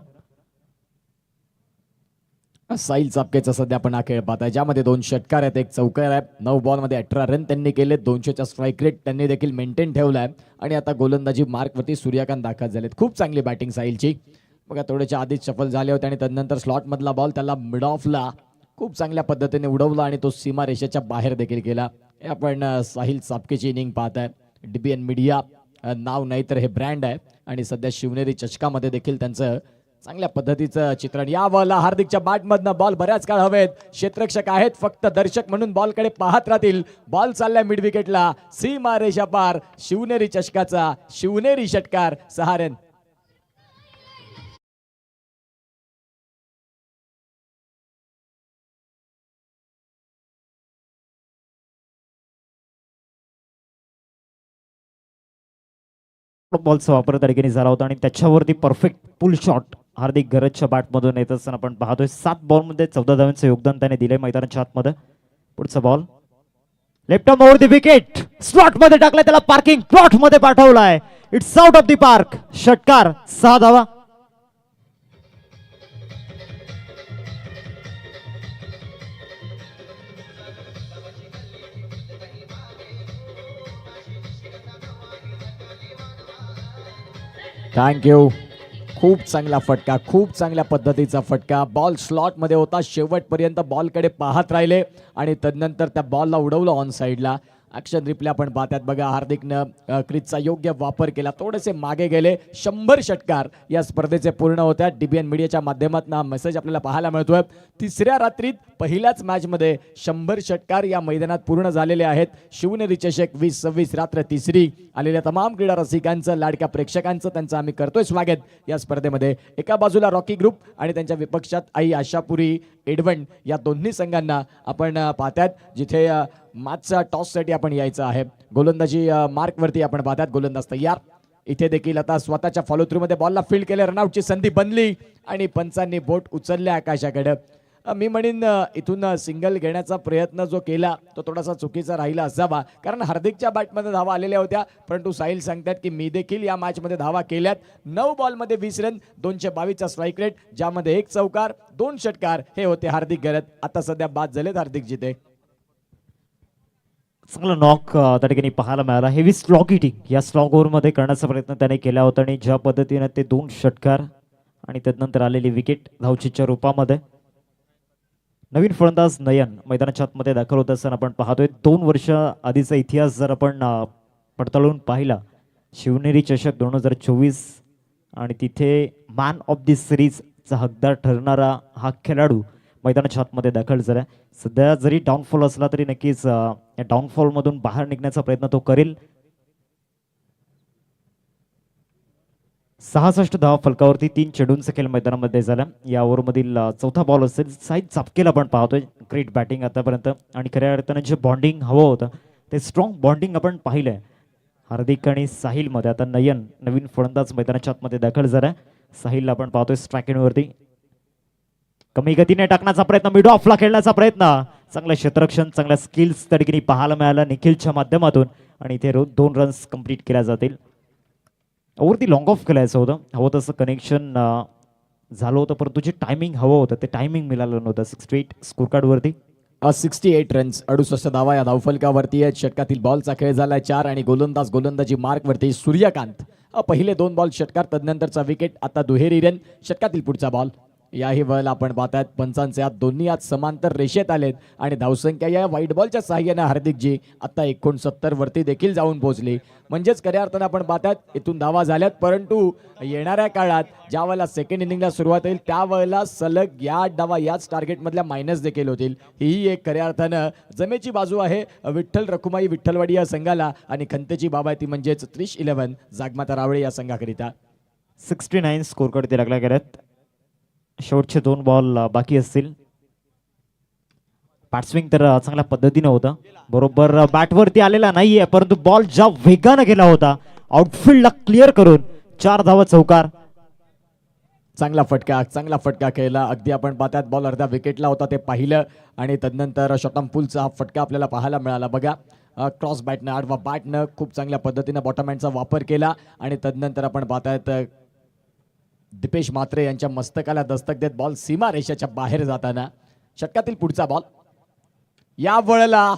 साहिल चापकेचा सध्या आपण हा खेळ पाहताय, ज्यामध्ये 2 षटकार आहेत, 1 चौकार आहे. 9 बॉलमध्ये 18 रन त्यांनी केले. 200चा स्ट्राईक रेट त्यांनी देखील मेंटेन ठेवलाय. आणि आता गोलंदाजी मार्कवरती सूर्यकांत दाखल झालेत. खूप चांगली बॅटिंग साहिलची. बघा थोड्याच्या आधीच सफल झाले होते आणि त्यानंतर स्लॉटमधला बॉल त्याला मिड ऑफला खूप चांगल्या पद्धतीने उडवला आणि तो सीमा रेषेच्या बाहेर देखील गेला. हे आपण साहिल चापकेची इनिंग पाहताय. DBN मीडिया नाव नाही तर हे ब्रँड आहे आणि सध्या शिवनेरी चषकामध्ये देखील त्यांचं चांगल्या पद्धतीचं चित्रण. या बॉलला हार्दिकच्या बॅटमधनं बॉल बऱ्याच काळ हवेत. क्षेत्ररक्षक आहेत, फक्त दर्शक म्हणून बॉलकडे पाहत राहतील. बॉल चाललाय मिड विकेटला, सीमा रेषा पार. शिवनेरी चषकाचा शिवनेरी षटकार, 6 रन. बॉलचा वापर त्या ठिकाणी झाला होता आणि त्याच्यावरती परफेक्ट पुल शॉट हार्दिक गरजच्या बॅटमधून येत असताना आपण पाहतोय. 7 बॉलमध्ये 14 धावांचं योगदान त्याने दिलंय मैदानाच्या आतमध्ये. पुढचा ball left arm over the wicket, slot मध्ये टाकलाय, त्याला पार्किंग प्लॉट मध्ये पाठवलाय. It's out of the park. षटकार, 6 धावा. थँक्यू. खूप चांगला फटका, खूप चांगल्या पद्धतीचा फटका. बॉल स्लॉटमध्ये होता, शेवटपर्यंत बॉलकडे पाहत राहिले आणि तदनंतर त्या बॉलला उडवलं ऑन साईडला. ॲक्शन रिप्ले आपण पाहतात बघा. हार्दिकनं क्रीजचा योग्य वापर केला, थोडेसे मागे गेले. 100 षटकार या स्पर्धेचे पूर्ण होत्या. DBN मीडियाच्या माध्यमातून हा मेसेज आपल्याला पाहायला मिळतोय. तिसऱ्या रात्रीत पहिल्याच मॅचमध्ये 100 षटकार या मैदानात पूर्ण झालेले आहेत. शिवनेरी चषक 2026 रात्र तिसरी. आलेल्या तमाम क्रीडा रसिकांचं, लाडक्या प्रेक्षकांचं, त्यांचं आम्ही करतोय स्वागत या स्पर्धेमध्ये. एका बाजूला रॉकी ग्रुप आणि त्यांच्या विपक्षात आई आशापुरी एडवन या दोन्ही संघांना आपण पाहतात, जिथे मॅचचा टॉससाठी आपण यायचं आहे. गोलंदाजी मार्कवरती आपण पाहतात. गोलंदाज तयार. इथे देखील आता स्वतःच्या फॉलो थ्रू मध्ये बॉलला फील्ड केले. रनआउटची संधी बनली आणि पंचांनी बोट उचलले आकाशाकडे. मी म्हणेन इथून सिंगल घेण्याचा प्रयत्न जो केला तो थोडासा चुकीचा राहिला असावा, कारण हार्दिकच्या बॅटमध्ये धावा आलेल्या होत्या. परंतु साहिल सांगतात की मी देखील या मॅचमध्ये धावा केल्यात. 9 बॉलमध्ये 20 रन, 222चा स्ट्राईक रेट, ज्यामध्ये 1 चौकार, 2 षटकार हे होते हार्दिक गरज. आता सध्या बाद झालेत हार्दिक जिथे. चांगला नॉक त्या ठिकाणी पाहायला मिळाला. हेवी स्लॉग हिटिंग या स्लॉग ओव्हरमध्ये करण्याचा प्रयत्न त्याने केला होता आणि ज्या पद्धतीने ते 2 षटकार आणि त्यानंतर आलेली विकेट धावचीच्या रूपामध्ये. नवीन फलंदाज नयन मैदानाच्या आतमध्ये दाखल होत असताना आपण पाहतोय. 2 वर्ष आधीचा इतिहास जर आपण पडताळून पाहिला, शिवनेरी चषक 2024 आणि तिथे मॅन ऑफ द सिरीजचा हकदार ठरणारा हा खेळाडू मैदानाच्या आतमध्ये दाखल झाला. सध्या जरी डाऊनफॉल असला तरी नक्कीच या डाऊनफॉलमधून बाहेर निघण्याचा प्रयत्न तो करेल. 66 धावा फलकावरती 3 चेंडूंचा खेळ मैदानामध्ये झाला. या ओव्हरमधील 4था बॉल असेल. साहिल चापकेला आपण पाहतोय. ग्रेट बॅटिंग आतापर्यंत आणि खऱ्या अर्थानं जे बॉन्डिंग हवं होतं ते स्ट्रॉंग बॉन्डिंग आपण पाहिलंय हार्दिक आणि साहिलमध्ये. आता नयन नवीन फलंदाज मैदानाच्या आतमध्ये दाखल झाला. साहिलला आपण पाहतोय स्ट्रायकिंगवरती. कमी गतीने टाकण्याचा प्रयत्न, मिड ऑफला खेळण्याचा प्रयत्न. चांगलं क्षेत्ररक्षण, चांगल्या स्किल्स त्या ठिकाणी पाहायला मिळाला निखिलच्या माध्यमातून आणि इथे 2 रन्स कंप्लीट केल्या जातील. ओव्हरती लॉंग ऑफ खेळायचं होतं, हवं तसं कनेक्शन झालं होतं, परंतु जे टायमिंग हवं होतं ते टायमिंग मिळालं नव्हतं. 68 स्कोर कार्डवरती 68 रन्स, 68 धावा या धावफलकावरती आहेत. षटकातील बॉलचा खेळ झालाय 4 आणि गोलंदाजी मार्कवरती सूर्यकांत. पहिले 2 बॉल षटकार, तदनंतरचा विकेट, आता दुहेरी रन. षटकातील पुढचा बॉल. याही वेळेला आपण पाहतात पंचांचे हात दोन्ही हात समांतर रेषेत आलेत आणि धावसंख्या या व्हाईट बॉलच्या साहाय्याने हार्दिकजी आता 69 वरती देखील जाऊन पोहोचली. म्हणजेच खऱ्या अर्थानं आपण पाहतात इथून धावा झाल्यात, परंतु येणाऱ्या काळात ज्या वेळेला सेकंड इनिंगला सुरुवात होईल त्यावेळेला सलग या धावा याच टार्गेटमधल्या मायनस देखील होतील. ही एक खऱ्या अर्थानं जमेची बाजू आहे विठ्ठल रखुमाई विठ्ठलवाडी या संघाला आणि खंतेची बाबा ती म्हणजेच 30-11 जागमाता रावळे या संघाकरिता. 69 स्कोर कार्ड ते लागला गेल्यात. शेवटचे 2 बॉल बाकी असतील. बॅट्सविंग तर चांगल्या पद्धतीने होता, बरोबर बॅटवरती आलेला नाहीये, परंतु बॉल ज्या वेगाने गेला होता आउटफील्डला क्लिअर करून 4 धावा चौकार. चांगला फटका खेळला. अगदी आपण पाहतात बॉल अर्ध्या विकेटला होता ते पाहिलं आणि तदनंतर शॉटम पुलचा हा फटका आपल्याला पाहायला मिळाला. बघा क्रॉस बॅटनं आडवा बॅटनं खूप चांगल्या पद्धतीनं बॉटम हँडचा वापर केला आणि तदनंतर आपण पाहतायत दिपेश म्हात्रे यांच्या मस्तकाला दस्तक देत बॉल सीमा रेषेच्या बाहेर जाताना. षटकातील पुढचा बॉल या वळला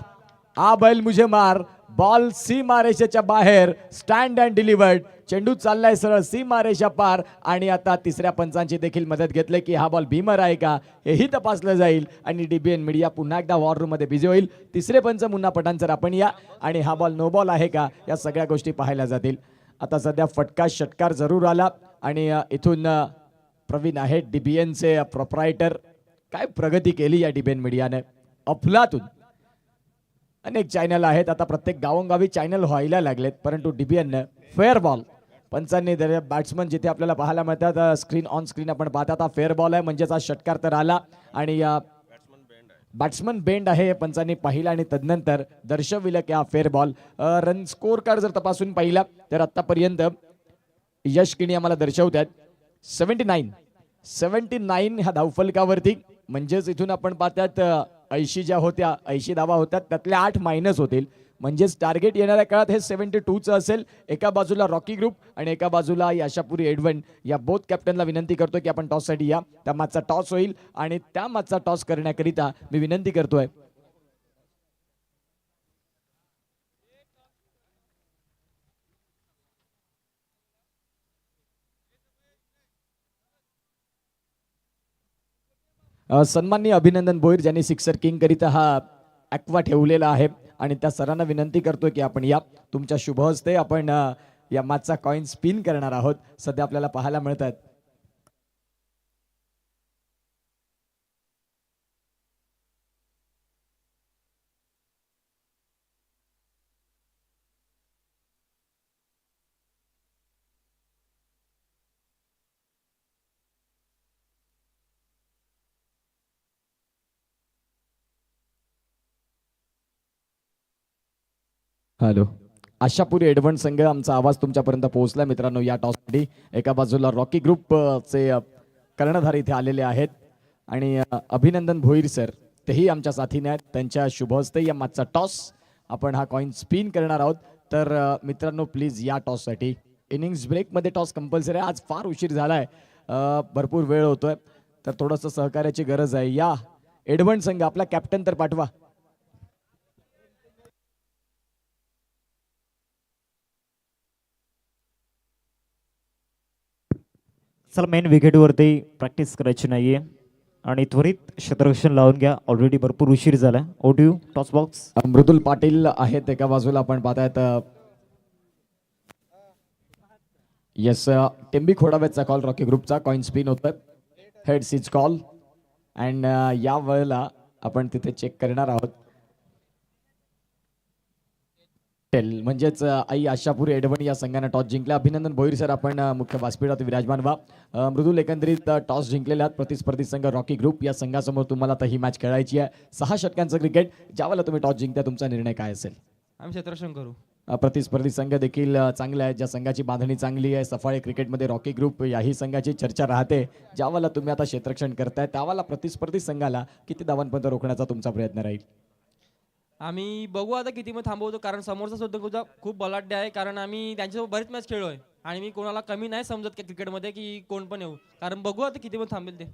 आ बैल मुझे मार. बॉल सीमा रेषेच्या बाहेर. Stand and delivered. चेंडू चाललाय सरळ सीमा रेषा पार आणि आता तिसऱ्या पंचांची देखील मदत घेतली की हा बॉल भीमर आहे का हेही तपासलं जाईल आणि डीबीएन मीडिया पुन्हा एकदा वॉर रूम मध्ये बिझी होईल. तिसरे पंच मुन्ना पठाणसर आपण या आणि हा बॉल नो बॉल आहे का या सगळ्या गोष्टी पाहायला जातील. आता सध्या फटका षटकार जरूर आला आणि इथून प्रवीण आहे डीबीएनचे प्रोप्रायटर. काय प्रगती केली या डीबीएन मीडियाने. अफलातून अनेक चॅनल आहेत आता प्रत्येक गावोगावी चॅनल व्हायला लागलेत परंतु डीबीएन फेअर बॉल पंचांनी बॅट्समन जिथे आपल्याला पाहायला मिळतात स्क्रीन ऑन स्क्रीन आपण पाहतात हा फेअर बॉल आहे म्हणजेच हा षटकार तर आला आणि बॅट्समन बेंड आहे पंचांनी पाहिला आणि तदनंतर दर्शविलं की हा fair ball. Run score card जर तपासून पाहिला तर आतापर्यंत यश किणी आम्हाला दर्शवतात 79 ह्या धावफलकावरती म्हणजेच इथून आपण पाहतात 80 ज्या होत्या 80 धावा होत्या त्यातल्या 8 मायनस होतील म्हणजेच टार्गेट येणाऱ्या काळात हे 72चं असेल. एका बाजूला रॉकी ग्रुप आणि एका बाजूला आशापुरी एडवन या बोथ कॅप्टनला विनंती करतो की आपण टॉससाठी या. त्या मागचा टॉस होईल आणि त्या मागचा टॉस करण्याकरिता मी विनंती करतोय सन्माननीय अभिनंदन भोईर ज्यांनी सिक्सर किंग करिता हा ॲक्वा ठेवलेला आहे आणि त्या सरांना विनंती करतो की आपण या. तुमच्या शुभ हस्ते आपण या मॅचचा कॉइन स्पिन करणार आहोत. सध्या आपल्याला पाहायला मिळतात हॅलो आशापुरी एडवन संघ आमचा आवाज तुमच्यापर्यंत पोहोचला मित्रांनो. या टॉससाठी एका बाजूला रॉकी ग्रुप चे कर्णधार इथे आलेले आहेत आणि अभिनंदन भोईर सर तेही आमच्या साथीने आहेत. त्यांच्या शुभ हस्ते या मॅचचा टॉस आपण हा कॉइन स्पिन करणार आहोत. तर मित्रांनो प्लीज या टॉससाठी. इनिंग्स ब्रेकमध्ये टॉस कंपल्सरी आहे. आज फार उशीर झालाय भरपूर वेळ होतोय तर थोडंसं सहकार्याची गरज आहे. या एडवन संघ आपला कॅप्टन तर पाठवा. चला मेन विकेटवरती प्रॅक्टिस करायची नाहीये आणि त्वरित क्षेत्ररक्षण लावून घ्या. ऑलरेडी भरपूर उशीर झाला. Audio toss box. Mridul Patil आहेत एका बाजूला आपण पाहतायत. येस टेंबी खोडाव्याचा कॉल रॉकी ग्रुपचा कॉइन स्पिन होतोय. हेड सीज कॉल अँड या वेळेला आपण तिथे चेक करणार आहोत टेल म्हणजेच आई आशापुरी एडवण या संघाने टॉस जिंकला. अभिनंदन भोईर सर आपण मुख्य व्यासपीठात विराजमान व्हा. मृदुल एकंदरीत टॉस जिंकलेले आहेत. प्रतिस्पर्धी संघ रॉकी ग्रुप या संघासमोर तुम्हाला आता ही मॅच खेळायची आहे. 6 षटकांचं क्रिकेट. ज्यावेळेला तुम्ही टॉस जिंकता तुमचा निर्णय काय असेल. आम्ही क्षेत्ररक्षण करू. प्रतिस्पर्धी संघ देखील चांगले आहे. ज्या संघाची बांधणी चांगली आहे सफाळे क्रिकेटमध्ये रॉकी ग्रुप याही संघाची चर्चा राहते. ज्यावेळेला तुम्ही आता क्षेत्ररक्षण करताय त्यावेळेला प्रतिस्पर्धी संघाला किती धावांपर्यंत रोखण्याचा तुमचा प्रयत्न राहील. आम्ही बघू आता किती मग थांबवतो कारण समोरचा सुद्धा खूप बलाढ्य आहे कारण आम्ही त्यांच्यासोबत बरेच मॅच खेळलोय आणि मी कोणाला कमी नाही समजत की क्रिकेटमध्ये की कोण पण येऊ कारण बघू आता किती मग थांबेल ते.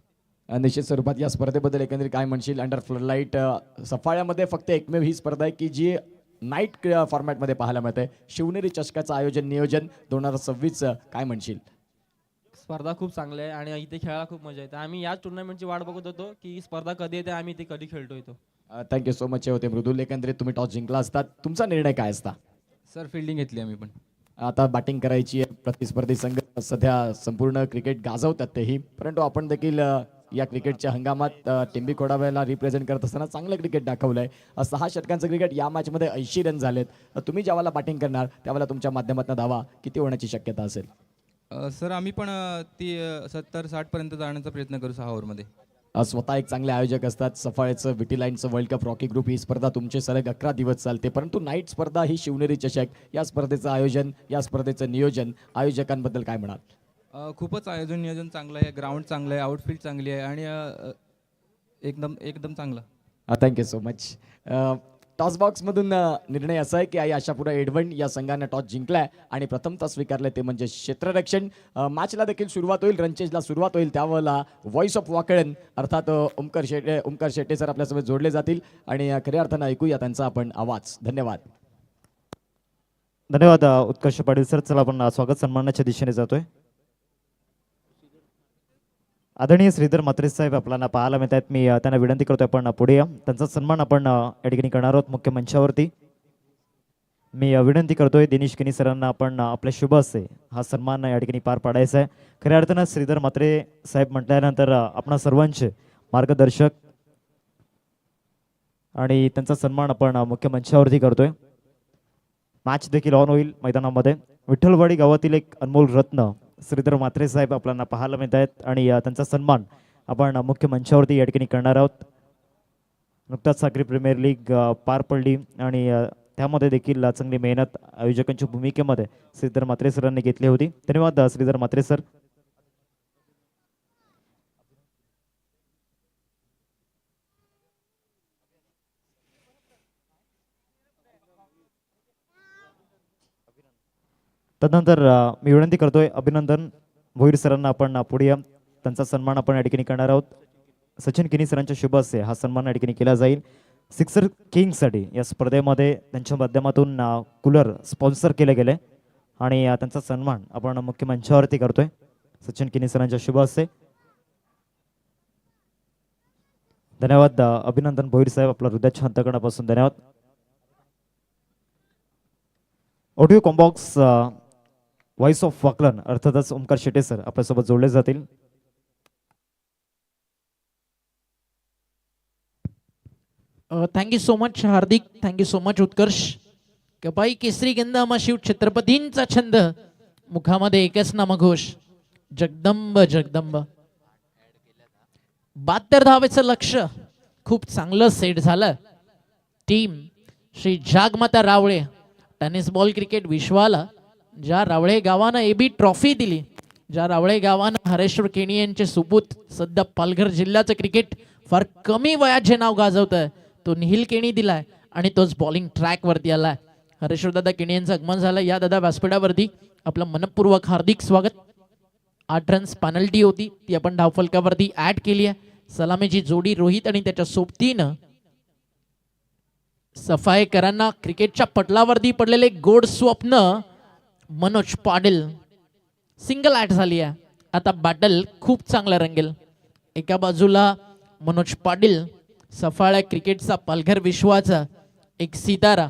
निश्चित स्वरूपात या स्पर्धेबद्दल एकंदरीत काय म्हणशील. अंडर फ्लडलाईट सफाळ्यामध्ये फक्त एकमेव ही स्पर्धा आहे की जी नाईट फॉर्मॅटमध्ये पाहायला मिळते. शिवनेरी चषकाचं आयोजन नियोजन 2026 काय म्हणशील. स्पर्धा खूप चांगली आहे आणि इथे खेळायला खूप मजा येते. आम्ही याच टुर्नामेंटची वाट बघत होतो की स्पर्धा कधी येते आम्ही इथे कधी खेळतो येतो. थँक्यू सो मच होते मृदुल. एकंदरीत तुम्ही टॉस जिंकला असतात तुमचा निर्णय काय असता. सर फिल्डिंग घेतली आम्ही पण. आता बॅटिंग करायची आहे. प्रतिस्पर्धी संघ सध्या संपूर्ण क्रिकेट गाजवतात तेही परंतु आपण देखील या क्रिकेटच्या हंगामात टिंबी खोडाव्याला रिप्रेझेंट करत असताना चांगलं क्रिकेट दाखवलंय. 6 षटकांचं क्रिकेट या मॅचमध्ये 80 रन झालेत. तुम्ही ज्यावेळेला बॅटिंग करणार त्यावेळेला तुमच्या माध्यमातून धावा किती होण्याची शक्यता असेल. सर आम्ही पण ती 70-60 पर्यंत जाण्याचा प्रयत्न करू 6 ओव्हरमध्ये. स्वतः एक चांगले आयोजक असतात. सफाळ्याचं विटी लाईनचं वर्ल्ड कप रॉकी ग्रुप ही स्पर्धा तुमचे सलग 11 दिवस चालते परंतु नाईट स्पर्धा ही शिवनेरी चषक या स्पर्धेचं आयोजन या स्पर्धेचं नियोजन आयोजकांबद्दल काय म्हणाल. खूपच आयोजन नियोजन चांगलं आहे, ग्राउंड चांगलं आहे, आउटफील्ड चांगली आहे आणि एकदम एकदम चांगलं. Thank you so much. टॉस बॉक्समधून निर्णय असा आहे की आई आशापुरा एडवण या संघाने टॉस जिंकलाय आणि प्रथमतः स्वीकारले ते म्हणजे क्षेत्ररक्षण. मॅचला देखील सुरुवात होईल, रनचेजला सुरुवात होईल. त्यावेळेला व्हॉइस ऑफ वाकळण अर्थात ओमकार शेट्टे सर आपल्यासोबत जोडले जातील आणि खऱ्या अर्थानं ऐकूया त्यांचा आपण आवाज. धन्यवाद. धन्यवाद उत्कर्ष पाटील सर. चला आपण स्वागत सन्मानाच्या दिशेने जातोय. आदरणीय श्रीधर म्हात्रे साहेब आपल्याला पाहायला मिळत आहेत. मी त्यांना विनंती करतोय आपण पुढे या. त्यांचा सन्मान आपण या ठिकाणी करणार आहोत मुख्य मंचावरती. मी विनंती करतोय दिनेश किनी सरांना आपण आपल्या शुभ हस्ते हा सन्मान या ठिकाणी पार पाडायचा आहे. खऱ्या अर्थानं श्रीधर म्हात्रे साहेब म्हटल्यानंतर आपणा सर्वांचे मार्गदर्शक आणि त्यांचा सन्मान आपण मुख्य मंचावरती करतोय. मॅच देखील ऑन होईल मैदानामध्ये. विठ्ठलवाडी गावातील एक अनमोल रत्न श्रीधर म्हात्रे साहेब आपल्याला पाहायला मिळत आहेत आणि त्यांचा सन्मान आपण मुख्य मंचावरती या ठिकाणी करणार आहोत. नुकताच सागरी प्रीमियर लीग पार पडली आणि त्यामध्ये देखील चांगली मेहनत आयोजकांच्या भूमिकेमध्ये श्रीधर म्हात्रे सरांनी घेतली होती. धन्यवाद श्रीधर म्हात्रे सर. तदनंतर मी विनंती करतोय अभिनंदन भोईर सरांना आपण पुढे या. त्यांचा सन्मान आपण या ठिकाणी करणार आहोत. सचिन किनी सरांच्या शुभ हस्ते हा सन्मान या ठिकाणी केला जाईल. सिक्सर किंगसाठी या स्पर्धेमध्ये त्यांच्या माध्यमातून कूलर स्पॉन्सर केले गेले आणि त्यांचा सन्मान आपण मुख्य मंचावरती करतोय सचिन किनी सरांच्या शुभ हस्ते. धन्यवाद अभिनंदन भोईर साहेब. आपला हृदयाच्या अंतकरणापासून धन्यवाद. ऑडिओ कॉम्बॉक्स व्हॉइस ऑफ वाकलन अर्थातच ओमकार शेटे सर आपल्यासोबत जोडले जातील. थँक्यू सो मच हार्दिक. थँक्यू सो मच उत्कर्ष. कपाई केसरी गंधामा शिव छत्रपतींचा छंद मुखामध्ये एकच नामघोष जगदंब जगदंब. 72 धावेचं लक्ष खूप चांगलं सेट झालं. टीम श्री जागमाता रावळे टेनिस बॉल क्रिकेट विश्वाला ज्या रावळे गावानं एबी ट्रॉफी दिली, ज्या रावळे गावानं हरेश्वर केणी यांचे सुपूत सध्या पालघर जिल्ह्याचं क्रिकेट फार कमी वयात जे नाव गाजवतंय तो निहिल केणी दिलाय आणि तोच बॉलिंग ट्रॅक वरती आलाय. हरेश्वर दादा केणी यांचं आगमन झालं. या दादा व्यासपीठावरती आपलं मनपूर्वक हार्दिक स्वागत. 8 रन्स पेनल्टी होती ती आपण धावफलकावरती ऍड केली आहे. सलामीची जोडी रोहित आणि त्याच्या सोबतीनं सफाईकरांना क्रिकेटच्या पटलावरती पडलेले गोड स्वप्न मनोज पाटील सिंगल ऍड झाली आहे. आता बॅटल खूप चांगला रंगेल. एका बाजूला मनोज पाटील सफाळ्या क्रिकेटचा पालघर विश्वाचा एक सितारा.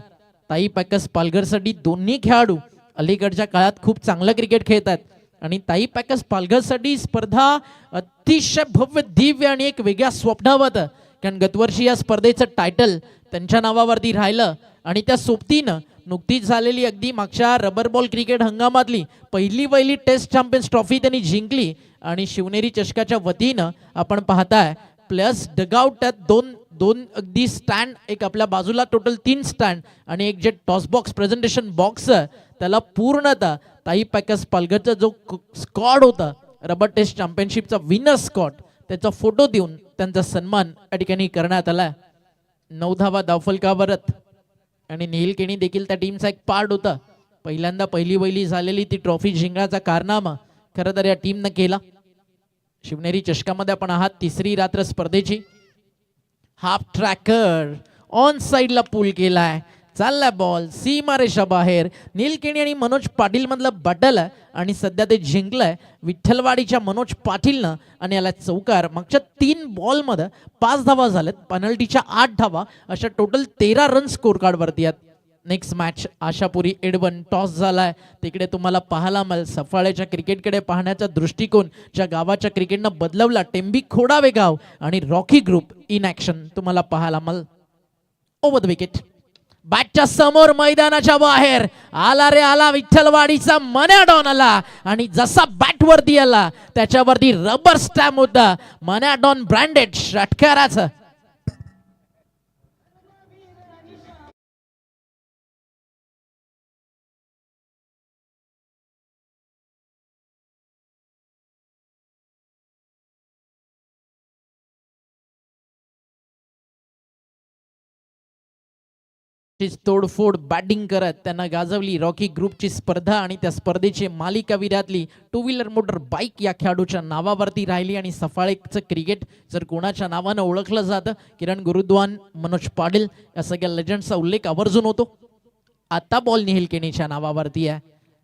ताई पॅकस पालघरसाठी दोन्ही खेळाडू अलीकडच्या काळात खूप चांगलं क्रिकेट खेळतात आणि ताई पॅकस पालघरसाठी स्पर्धा अतिशय भव्य दिव्य आणि एक वेगळ्या स्वप्नावत. कारण गतवर्षी या स्पर्धेचं टायटल त्यांच्या नावावरती राहिलं आणि त्या सोबतीनं नुकतीच झालेली अगदी मागच्या रबर बॉल क्रिकेट हंगामातली पहिली टेस्ट चॅम्पियन्स ट्रॉफी त्यांनी जिंकली आणि शिवनेरी चषकाच्या वतीनं आपण पाहताय प्लस डगआउट दोन अगदी स्टँड, एक आपल्या बाजूला टोटल 3 स्टँड आणि एक जे टॉस बॉक्स प्रेझेंटेशन बॉक्स त्याला पूर्णतः ताई पॅकस पालघरचा जो स्क्वॉड होता रबर टेस्ट चॅम्पियनशिपचा विनर स्क्वॉड त्याचा फोटो देऊन त्यांचा सन्मान या ठिकाणी करण्यात आला. 9 धावा धावफलकावरत आणि निहिल केणी देखील त्या टीमचा एक पार्ट होता. पहिल्यांदा पहिली झालेली ती ट्रॉफी जिंकण्याचा कारनामा खरं तर या टीमनं केला. शिवनेरी चषकामध्ये आपण आहात. 3री रात्र स्पर्धेची. हाफ ट्रॅकर ऑन साइडला पूल केलाय. चाललाय बॉल सीमारेषा बाहेर. निहिल केणी आणि मनोज पाटील मधलं बॅटल आणि सध्या ते जिंकलंय विठ्ठलवाडीच्या मनोज पाटीलनं आणि याला चौकार. मागच्या 3 बॉलमध्ये 5 धावा झाल्यात, पेनल्टीच्या 8 धावा, अशा टोटल 13 रन स्कोर कार्ड वरती आहेत. Next match Ashapuri Edwan. Toss झालाय तिकडे तुम्हाला पाहायला मिळेल सफाळ्याच्या क्रिकेटकडे पाहण्याचा दृष्टिकोन ज्या गावाच्या क्रिकेटनं बदलवला. टेंबी खोडावे गाव आणि रॉकी ग्रुप इन ऍक्शन तुम्हाला पाहायला मिळेल. ओव्हर द विकेट बॅटच्या समोर मैदानाच्या बाहेर आला रे आला विठ्ठलवाडीचा मन्या डॉन आला आणि जसा बॅट वरती आला त्याच्यावरती रबर स्टॅम्प होता मन्या डॉन ब्रँडेड षटकाराचा. अशीच तोडफोड बॅटिंग करत त्यांना गाजवली रॉकी ग्रुपची स्पर्धा आणि त्या स्पर्धेची मालिकावीरातली टू व्हीलर मोटर बाईक या खेळाडूच्या नावावरती राहिली. आणि सफाळेचं क्रिकेट जर कोणाच्या नावानं ओळखलं जातं, किरण गुरुद्वान, मनोज पाटील या सगळ्या लेजंडचा उल्लेख आवर्जून होतो. आता बॉल निहिल केनीच्या नावावरती आहे.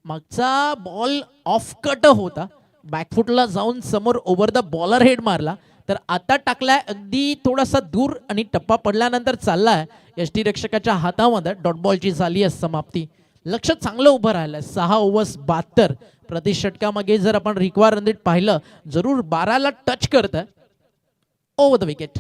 मागचा बॉल ऑफ कट होता, बॅकफुटला जाऊन समोर ओव्हर द बॉलर हेड मारला, तर आता टाकलाय अगदी थोडासा दूर आणि टप्पा पडल्यानंतर चाललाय यष्टीरक्षकाच्या हातामध्ये. डॉट बॉलची झाली आहे समाप्ती. लक्ष चांगलं उभं राहिलंय. 6 ओव्हर्स 72 प्रति षटकामागे जर आपण रिक्वायर रन रेट पाहिलं, जरूर 12ला टच करतंय. Over the wicket.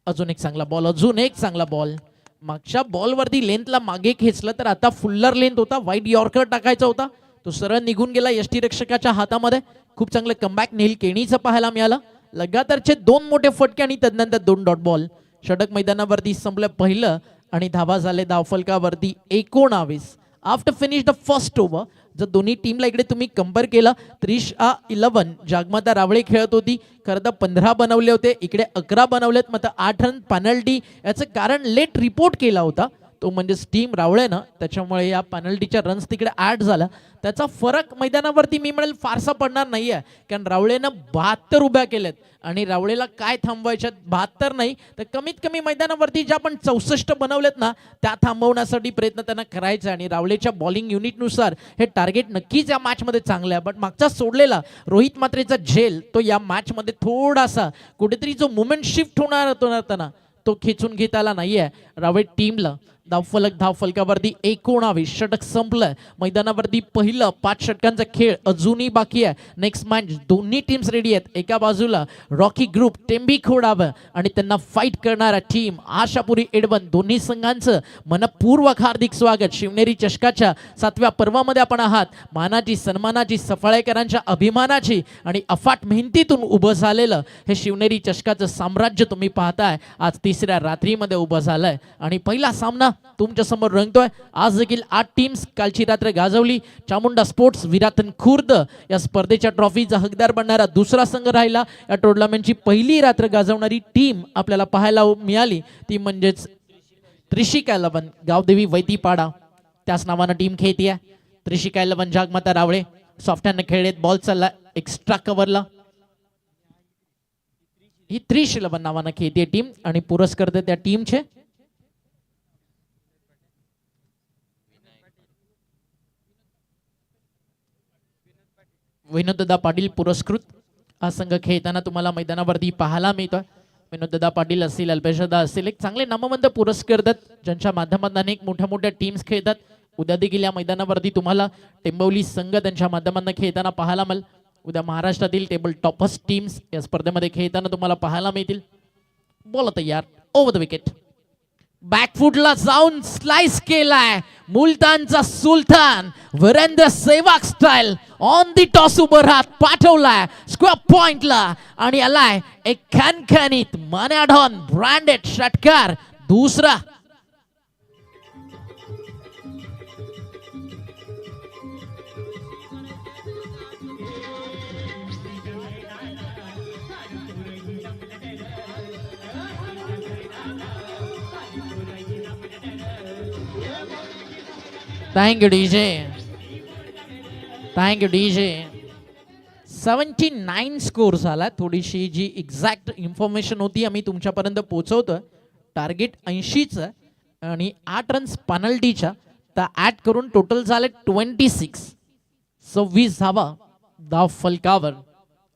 अजून एक चांगला बॉल, अजून एक चांगला बॉल. मागच्या बॉलवरती लेंथला मागे खेचलं तर आता फुल्लर लेंथ होता, वाईड यॉर्कर टाकायचा होता, तो सरळ निघून गेला यष्टीरक्षकाच्या हातामध्ये. खूप चांगलं कमबॅक निहिल केनीचं पाहायला मिळालं. लगातारचे 2 मोठे फटके आणि त्यानंतर 2 डॉट बॉल. षटक मैदानावरती संपलं पहिलं आणि धावा झाले धावफलकावरती 19. After finish the first over, जर दोन्ही टीमला इकडे तुम्ही कंपेअर केलं, 11 जागमाता रावळे खेळत होती. खरं तर 15 बनवले होते, इकडे 11 बनवलेत. मात्र 8 रन पेनल्टी, याचं कारण लेट रिपोर्ट केला होता, तो म्हणजे टीम रावळेनं. त्याच्यामुळे या पेनल्टीच्या रन्स तिकडे ऍड झाला. त्याचा फरक मैदानावरती मी म्हणेल फारसा पडणार नाही आहे, कारण रावळेनं 72 उभ्या केल्यात आणि रावळेला काय थांबवायच्यात 72 नाही तर कमीत कमी मैदानावरती ज्या आपण 64 बनवलेत ना, त्या थांबवण्यासाठी प्रयत्न त्यांना करायचा. आणि रावळेच्या बॉलिंग युनिटनुसार हे टार्गेट नक्कीच या मॅचमध्ये चांगलं आहे. बट मागचा सोडलेला रोहित मात्रेचा झेल, तो या मॅचमध्ये थोडासा कुठेतरी जो मुवमेंट शिफ्ट होणार होता ना, तो खेचून घेता आला नाहीये रावळे टीमला. धावफलकावरती 19. षटक संपलं. मैदानावरती पहिलं 5 षटकांचा खेळ अजूनही बाकी आहे. नेक्स्ट मॅच दोन्ही टीम्स रेडी आहेत. एका बाजूला रॉकी ग्रुप, टेंबी खोडावं आणि त्यांना फाईट करणारा टीम आशापुरी एडवन. दोन्ही संघांचं मनपूर्वक हार्दिक स्वागत. शिवनेरी चषकाच्या 7व्या पर्वामध्ये आपण आहात. मानाची, सन्मानाची, सफाळेकरांच्या अभिमानाची आणि अफाट मेहनतीतून उभं झालेलं हे शिवनेरी चषकाचं साम्राज्य तुम्ही पाहताय. आज 3ऱ्या रात्रीमध्ये उभं झालंय आणि पहिला सामना तुमच्या समोर रंगतोय. आज देखील 8 टीम्स कालची रात्र गाजवली. चामुंडा स्पोर्ट्स विरातन खुर्द या स्पर्धेच्या ट्रॉफीचा हकदार बनणारा दुसरा संघ राहिला. या टुर्नामेंटची पहिली रात्र गाजवणारी टीम आपल्याला पाहायला मिळाली, ती म्हणजेच त्रिशिका 11 गावदेवी वैतीपाडा, त्याच नावानं टीम खेळतीये. त्रिशिका 11 जागमाता रावळे सॉफ्टहँड खेळलेत. बॉल चालला एक्स्ट्रा कव्हरला. ही 311 नावानं खेळतीये टीम आणि पुरस्कार त्या टीमचे विनोददा पाटील पुरस्कृत. हा संघ खेळताना तुम्हाला मैदानावरती पाहायला मिळतोय. विनोददा पाटील असतील, अल्पेशदा असतील, एक चांगले नामवंत पुरस्कर्ते ज्यांच्या माध्यमातून अनेक मोठ्या टीम्स खेळतात. उद्या देखील या मैदानावरती तुम्हाला टेंबवली संघ त्यांच्या माध्यमातून खेळताना पाहायला मिळेल. उद्या महाराष्ट्रातील टेबल टॉपर्स टीम्स या स्पर्धेमध्ये खेळताना तुम्हाला पाहायला मिळतील. बोला तयार. Over the wicket. बॅकफुटला जाऊन स्लाइस केलाय मुलतानचा सुलतान Virendra Sehwag style. On the toss उभं राहत पाठवलाय स्क्वेअर पॉइंटला आणि आलाय एक खणखणीत मान्याडॉन ब्रँडेड षटकार दुसरा. Thank you DJ, thank you DJ. 79 score झाला. थोडीशी जी एक्झॅक्ट इन्फॉर्मेशन होती आम्ही तुमच्यापर्यंत पोहोचवतोय. टार्गेट 80च आणि 8 रन्स पेनल्टीच्या, तर ऍड करून टोटल झाले 26. 26 धावा धाव फलकावर.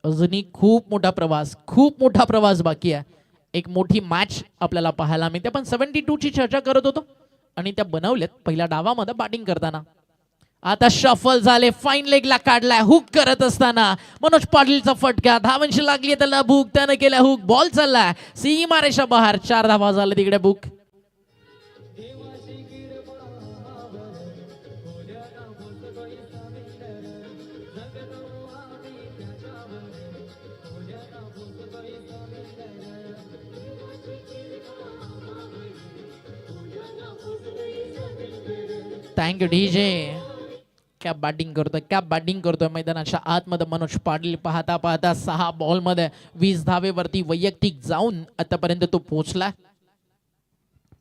अजूनही खूप मोठा प्रवास बाकी आहे. एक मोठी मॅच आपल्याला पाहायला मिळते. पण 72 ची चर्चा करत होतो आणि त्या बनवल्यात पहिल्या डावामध्ये बॅटिंग करताना. आता शफल झाले, फाईन लेगला काढलाय हुक करत असताना मनोज पाटीलचा फटका. धावांशी लागली त्याला बुक, त्याने केला हुक. बॉल चाललाय सीमारेषा बाहेर. 4 धावा झाले तिकडे बुक. Thank you DJ. क्या बॅटिंग करतोय मैदानाच्या आतमध्ये मनोज पाटील. पाहता 6 बॉलमध्ये 20 धावेवरती वैयक्तिक जाऊन आतापर्यंत तो पोहोचला.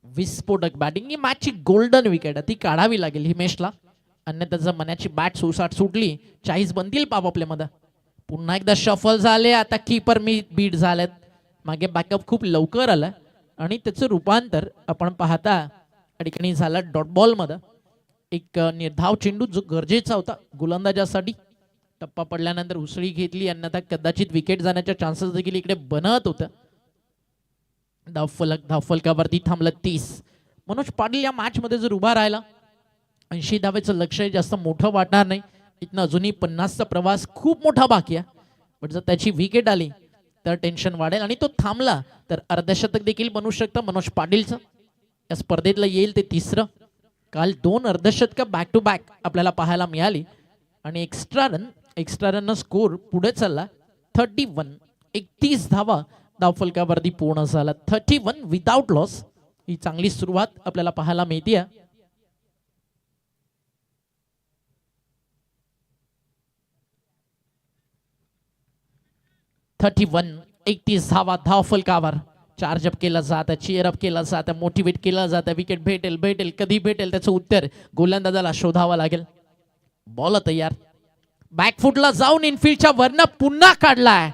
विस्फोटक बॅटिंग. ही मॅचची गोल्डन विकेट आहे, ती काढावी लागेल हिमेशला, अन्यथा जर मनाची बॅट सुटली 40 बनतील मध्ये. पुन्हा एकदा शफल झाले. आता कीपर बीट झालेत. मागे बॅकअप खूप लवकर आलं आणि त्याचं रूपांतर आपण पाहता या ठिकाणी झालं डॉट बॉल मध्ये. एक निर्धाव चेंडू जो गरजेचा होता गोलंदाजासाठी. टप्पा पडल्यानंतर उसळी घेतली, अन्यथा कदाचित विकेट जाण्याच्या चान्सेस देखील इकडे बनत होतं. धावफलकावरती थांबलं 30. मनोज पाटील या मॅच मध्ये जर उभा राहिला 80 धावेचं लक्ष्य जास्त मोठं वाटणार नाही. इथनं अजूनही 50चा प्रवास खूप मोठा बाकी आहे. पण जर त्याची विकेट आली तर टेन्शन वाढेल आणि तो थांबला तर अर्धशतक देखील बनू शकतं मनोज पाटीलचं. या स्पर्धेतलं येईल ते तिसरं. काल 2 अर्धशतक बॅक टू बॅक आपल्याला पाहायला मिळाली आणि एक्स्ट्रा रन स्कोर पुढे चालला 31. 31 धावा धावफलकावरती पूर्ण झाला. 31 विदाउट लॉस. ही चांगली सुरुवात आपल्याला पाहायला मिळते. 31 धावा धावफलकावर. चार्जअप केला जातं, चेअरअप केला जातं, मोटिवेट केलं जातं. विकेट भेटेल कधी भेटेल त्याचं उत्तर गोलंदाजाला शोधावं लागेल. बॉल तयार. बॅकफुटला जाऊन इनफिल्डच्या वरनं पुन्हा काढलाय.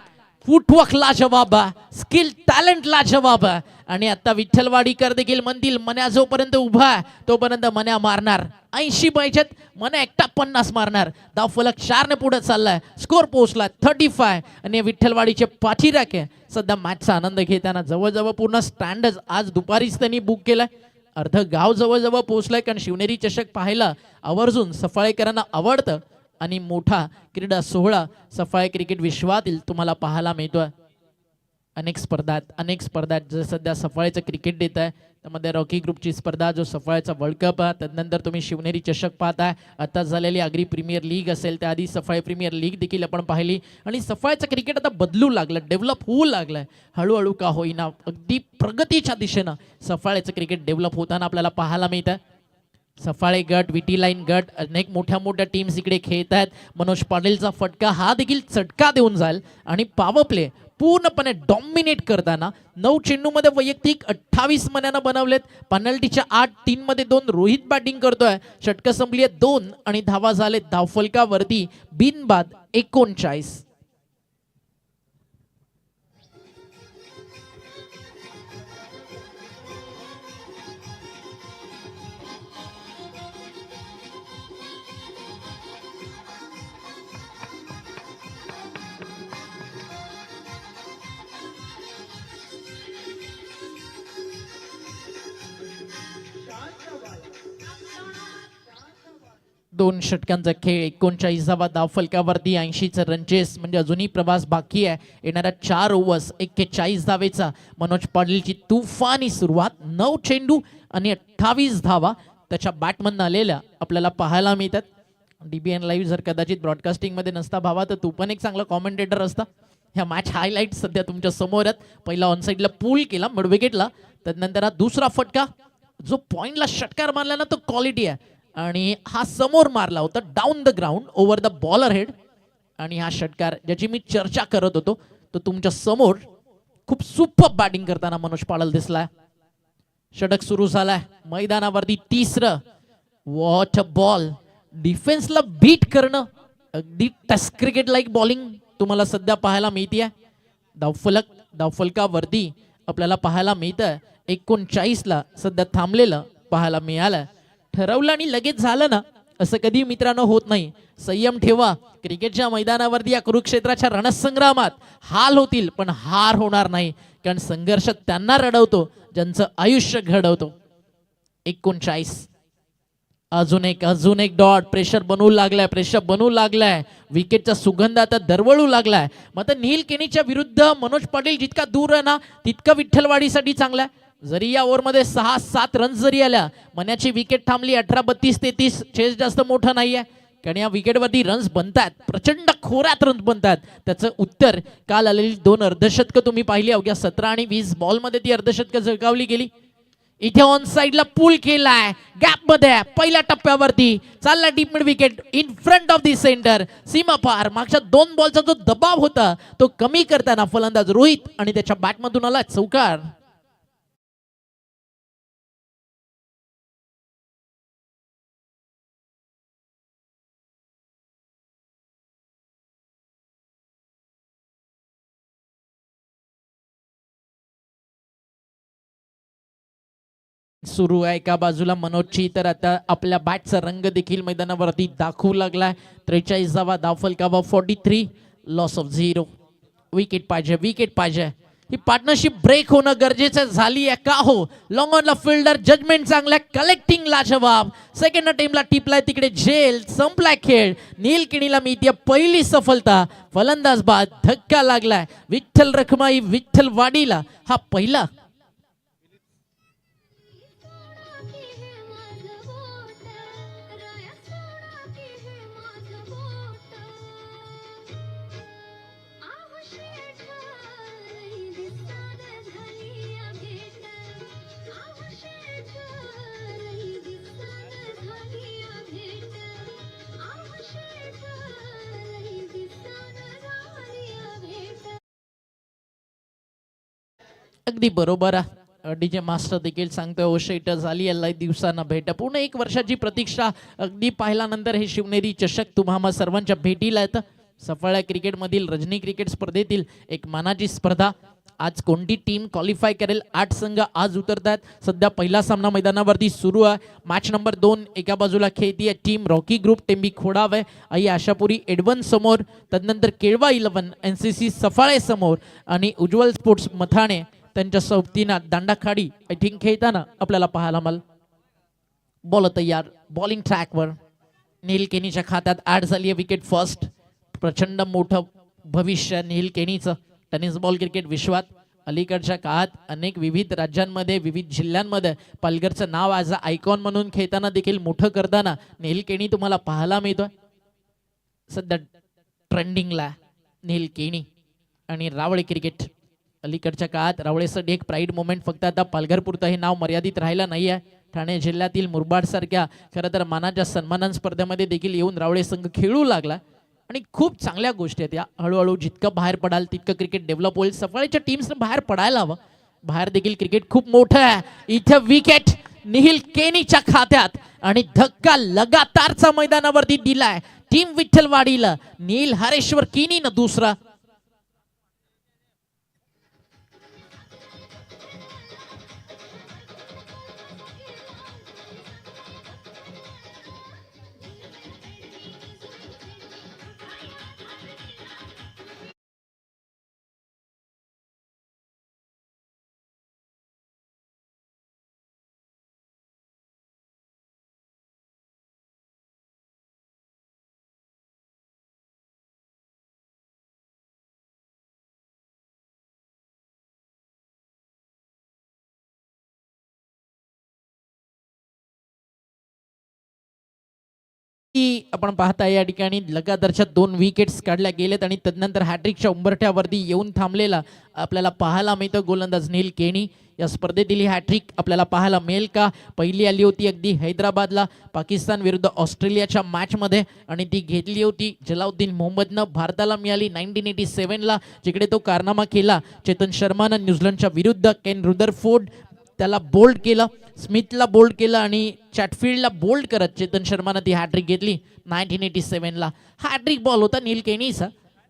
फुटवर्क ला जवाब, स्किल टॅलेंट ला जवाब. आणि आता विठ्ठलवाडीकर देखील म्हणतील मन्या जोपर्यंत उभा आहे तोपर्यंत मन्या मारणार. 80 पाहिजेत, मन्या एकटा 50 मारणार. धावफलक 4 ने पुढे चाललाय. स्कोर पोहोचला 35. आणि विठ्ठलवाडीचे पाठीराखे सध्या मॅचचा आनंद घेताना जवळजवळ पूर्ण स्टँडच आज दुपारीच त्यांनी बुक केलाय. अर्ध गाव जवळजवळ पोहोचलंय, कारण शिवनेरी चषक पाहायला आवर्जून सफाळेकरांना आवडतं आणि मोठा क्रीडा सोहळा सफाळे क्रिकेट विश्वातील तुम्हाला पाहायला मिळतोय. अनेक स्पर्धात जर सध्या सफाळेचं क्रिकेट देत आहे त्यामध्ये रॉकी ग्रुपची स्पर्धा, जो सफाळेचा वर्ल्ड कप आहे, त्यानंतर तुम्ही शिवनेरी चषक पाहताय. आता झालेली आगरी प्रीमियर लीग असेल, त्याआधी सफाळे प्रीमियर लीग देखील आपण पाहिली. आणि सफाळेचं क्रिकेट आता बदलू लागलं, डेव्हलप होऊ लागलंय हळूहळू का होईना. अगदी प्रगतीच्या दिशेनं सफाळेचं क्रिकेट डेव्हलप होताना आपल्याला पाहायला मिळतं. सफाळे गट, विटी लाईन गट, अनेक मोठ्या टीम्स इकडे खेळत आहेत. मनोज पाटीलचा फटका हा देखील चटका देऊन जाईल आणि पॉवर प्ले पूर्णपणे डॉमिनेट करताना 9 चेंडूमध्ये वैयक्तिक 28 मन्यानं बनवलेत. पेनल्टीच्या 8, 3 मध्ये 2 रोहित बॅटिंग करतोय. षटकं संपली 2 आणि धावा झाले धावफलकावरती बिनबाद 39. दोन षटकांचा खेळ 39 धावफलकावरती 80चं रनचेस, म्हणजे अजूनही प्रवास बाकी आहे. येणाऱ्या 4 ओव्हर्स 41 धावेचा मनोज पाटीलची तुफानी सुरुवात. 9 चेंडू आणि 28 धावा त्याच्या बॅटमधनं आलेल्या आपल्याला पाहायला मिळतात. DBN लाईव्ह जर कदाचित ब्रॉडकास्टिंग मध्ये नसता भावा तर तू पण एक चांगला कॉमेंटेटर असता. ह्या मॅच हायलाईट सध्या तुमच्या समोर आहेत. पहिला ऑनसाईडला पूल केला मिड विकेटला, त्यानंतर हा दुसरा फटका जो पॉइंटला षटकार मारला ना तो क्वालिटी आहे. आणि हा समोर मारला होता down the ground over the bowler head. आणि हा षटकार ज्याची मी चर्चा करत होतो तो तुमच्या समोर खूप सुपर बॅटिंग करताना मनोज पाटील दिसलाय. षटक सुरू झालाय मैदानावरती 3रं. What a ball. डिफेन्सला बीट करणं अगदी टेस्ट क्रिकेट लाईक बॉलिंग तुम्हाला सध्या पाहायला मिळते. धावफलकावरती आपल्याला पाहायला मिळतं 39ला सध्या थांबलेलं पाहायला मिळालं. ठरवलं आणि लगेच झालं ना असं कधी मित्रांनो होत नाही. संयम ठेवा. क्रिकेटच्या मैदानावरती या कुरुक्षेत्राच्या रणसंग्रामात हाल होतील पण हार होणार नाही, कारण संघर्ष त्यांना रडवतो ज्यांचं आयुष्य घडवतो. 39. अजून एक डॉट. प्रेशर बनवू लागलाय. विकेटचा सुगंध आता दरवळू लागलाय. मग आता नील केनीच्या विरुद्ध मनोज पाटील जितका दूर आहे ना तितका विठ्ठलवाडीसाठी चांगला आहे. जरी या ओव्हरमध्ये 6-7 रन्स जरी आल्या, मन्याची विकेट थांबली 18-32-33. चेस जास्त मोठं नाहीये, कारण या विकेटवरती रन्स बनतात, प्रचंड खोऱ्यात रन्स बनतात. त्याचं उत्तर काल आलेली 2 अर्धशतकं तुम्ही पाहिली. अवघ्या 17 आणि 20 बॉलमध्ये ती अर्धशतकं झळकावली गेली. इथे ऑन साइडला पूल केलाय गॅप मध्ये. पहिल्या टप्प्यावरती चालला deep mid wicket in front of the centre. सीमा पार. मागच्या 2 बॉलचा जो दबाव होता तो कमी करताना फलंदाज रोहित आणि त्याच्या बॅटमधून आला चौकार. सुरू आहे एका बाजूला मनोजची, तर आता आपल्या बॅटचा रंग देखील मैदानावरती दाखवू लागलाय. 43वा धावफलकावा 43, लॉस ऑफ 0. विकेट पाहिजे, विकेट पाहिजे. ही पार्टनरशिप ब्रेक होणं गरजेचं झाली आहे का हो. लॉंग ऑनला फिल्डर जजमेंट चांगला, कलेक्टिंग लाजवाब. सेकंड टीमला टिपलाय तिकडे जेल. संपलाय खेळ. नील केणीला मिळते पहिली सफलता. फलंदाज बाद, धक्का लागलाय विठ्ठल रखमाई विठ्ठल वाडीला. हा पहिला अगदी बरोबर आहे. डीजे मास्टर देखील सांगतोय ओशेट झाली आहे लय दिवसांना भेट. पूर्ण 1 वर्षाची प्रतीक्षा अगदी पाहिल्यानंतर हे शिवनेरी चषक तुम्हा सर्वांच्या भेटीला येतं. सफळ क्रिकेटमधील रजनी क्रिकेट स्पर्धेतील एक मानाची स्पर्धा. आज कोणती टीम क्वालिफाय करेल. 8 संघ आज उतरतात. सध्या पहिला सामना मैदानावरती सुरू आहे. मॅच नंबर 2 एका बाजूला खेळतीये टीम रॉकी ग्रुप टेंबी खोडावे आई आशापुरी एडवन समोर, तदनंतर केळवा 11 NCC सफाळे समोर आणि उज्ज्वल स्पोर्ट्स मथाणे त्यांच्या सोबतीनं दांडाखाडी आय थिंक खेळताना आपल्याला पाहायला मिळेल. बॉल तयार, बॉलिंग ट्रॅकवर. नील केनीच्या खात्यात ॲड झाली आहे विकेट फर्स्ट. प्रचंड मोठं भविष्य नील केनीचं टेनिस बॉल क्रिकेट विश्वात. अलीकडच्या काळात अनेक विविध राज्यांमध्ये विविध जिल्ह्यांमध्ये पालघरचं नाव ॲज अ आयकॉन म्हणून खेळताना देखील मोठं करताना नील केनी तुम्हाला पाहायला मिळतोय. सध्या ट्रेंडिंगला नील केनी आणि रावळे क्रिकेट. अलीकडच्या काळात रावळेसाठी एक प्राईड मोमेंट फक्त आता पालघरपुरतं हे नाव मर्यादित राहिलं नाही आहे. ठाणे जिल्ह्यातील मुरबाड सारख्या खरं तर मानाच्या सन्मानान स्पर्धेमध्ये देखील येऊन रावळे संघ खेळू लागला आणि खूप चांगल्या गोष्टी आहेत या. हळूहळू जितकं बाहेर पडाल तितकं क्रिकेट डेव्हलप होईल. सफाळीच्या टीम्सनं बाहेर पडायला हवं. बाहेर देखील क्रिकेट खूप मोठं आहे. इथं विकेट नील केनीच्या खात्यात आणि धक्का लगातारचा मैदानावरती दिलाय टीम विठ्ठलवाडीला. नील हरेश्वर केनीनं दुसरा. की आपण पाहता या ठिकाणी लगातारच्या 2 विकेट्स काढल्या गेलेत आणि तदनंतर हॅट्रिकच्या उंबरठ्यावरती येऊन थांबलेला आपल्याला पाहायला मिळतं गोलंदाज नील केनी. या स्पर्धेतील ही हॅट्रिक आपल्याला पाहायला मिळेल का. पहिली आली होती अगदी हैदराबादला पाकिस्तान विरुद्ध ऑस्ट्रेलियाच्या मॅचमध्ये आणि ती घेतली होती जलाउद्दीन मोहम्मदनं. भारताला मिळाली 1987ला जिकडे तो कारनामा केला. चेतन शर्मानं न्यूझीलंडच्या विरुद्ध केन रुदरफोर्ड त्याला बोल्ड केलं, स्मिथला बोल्ड केलं आणि चॅटफिल्डला बोल्ड करत चेतन शर्मानं ती हॅट्रिक घेतली 1987ला. हॅट्रिक बॉल होता नील केनीचा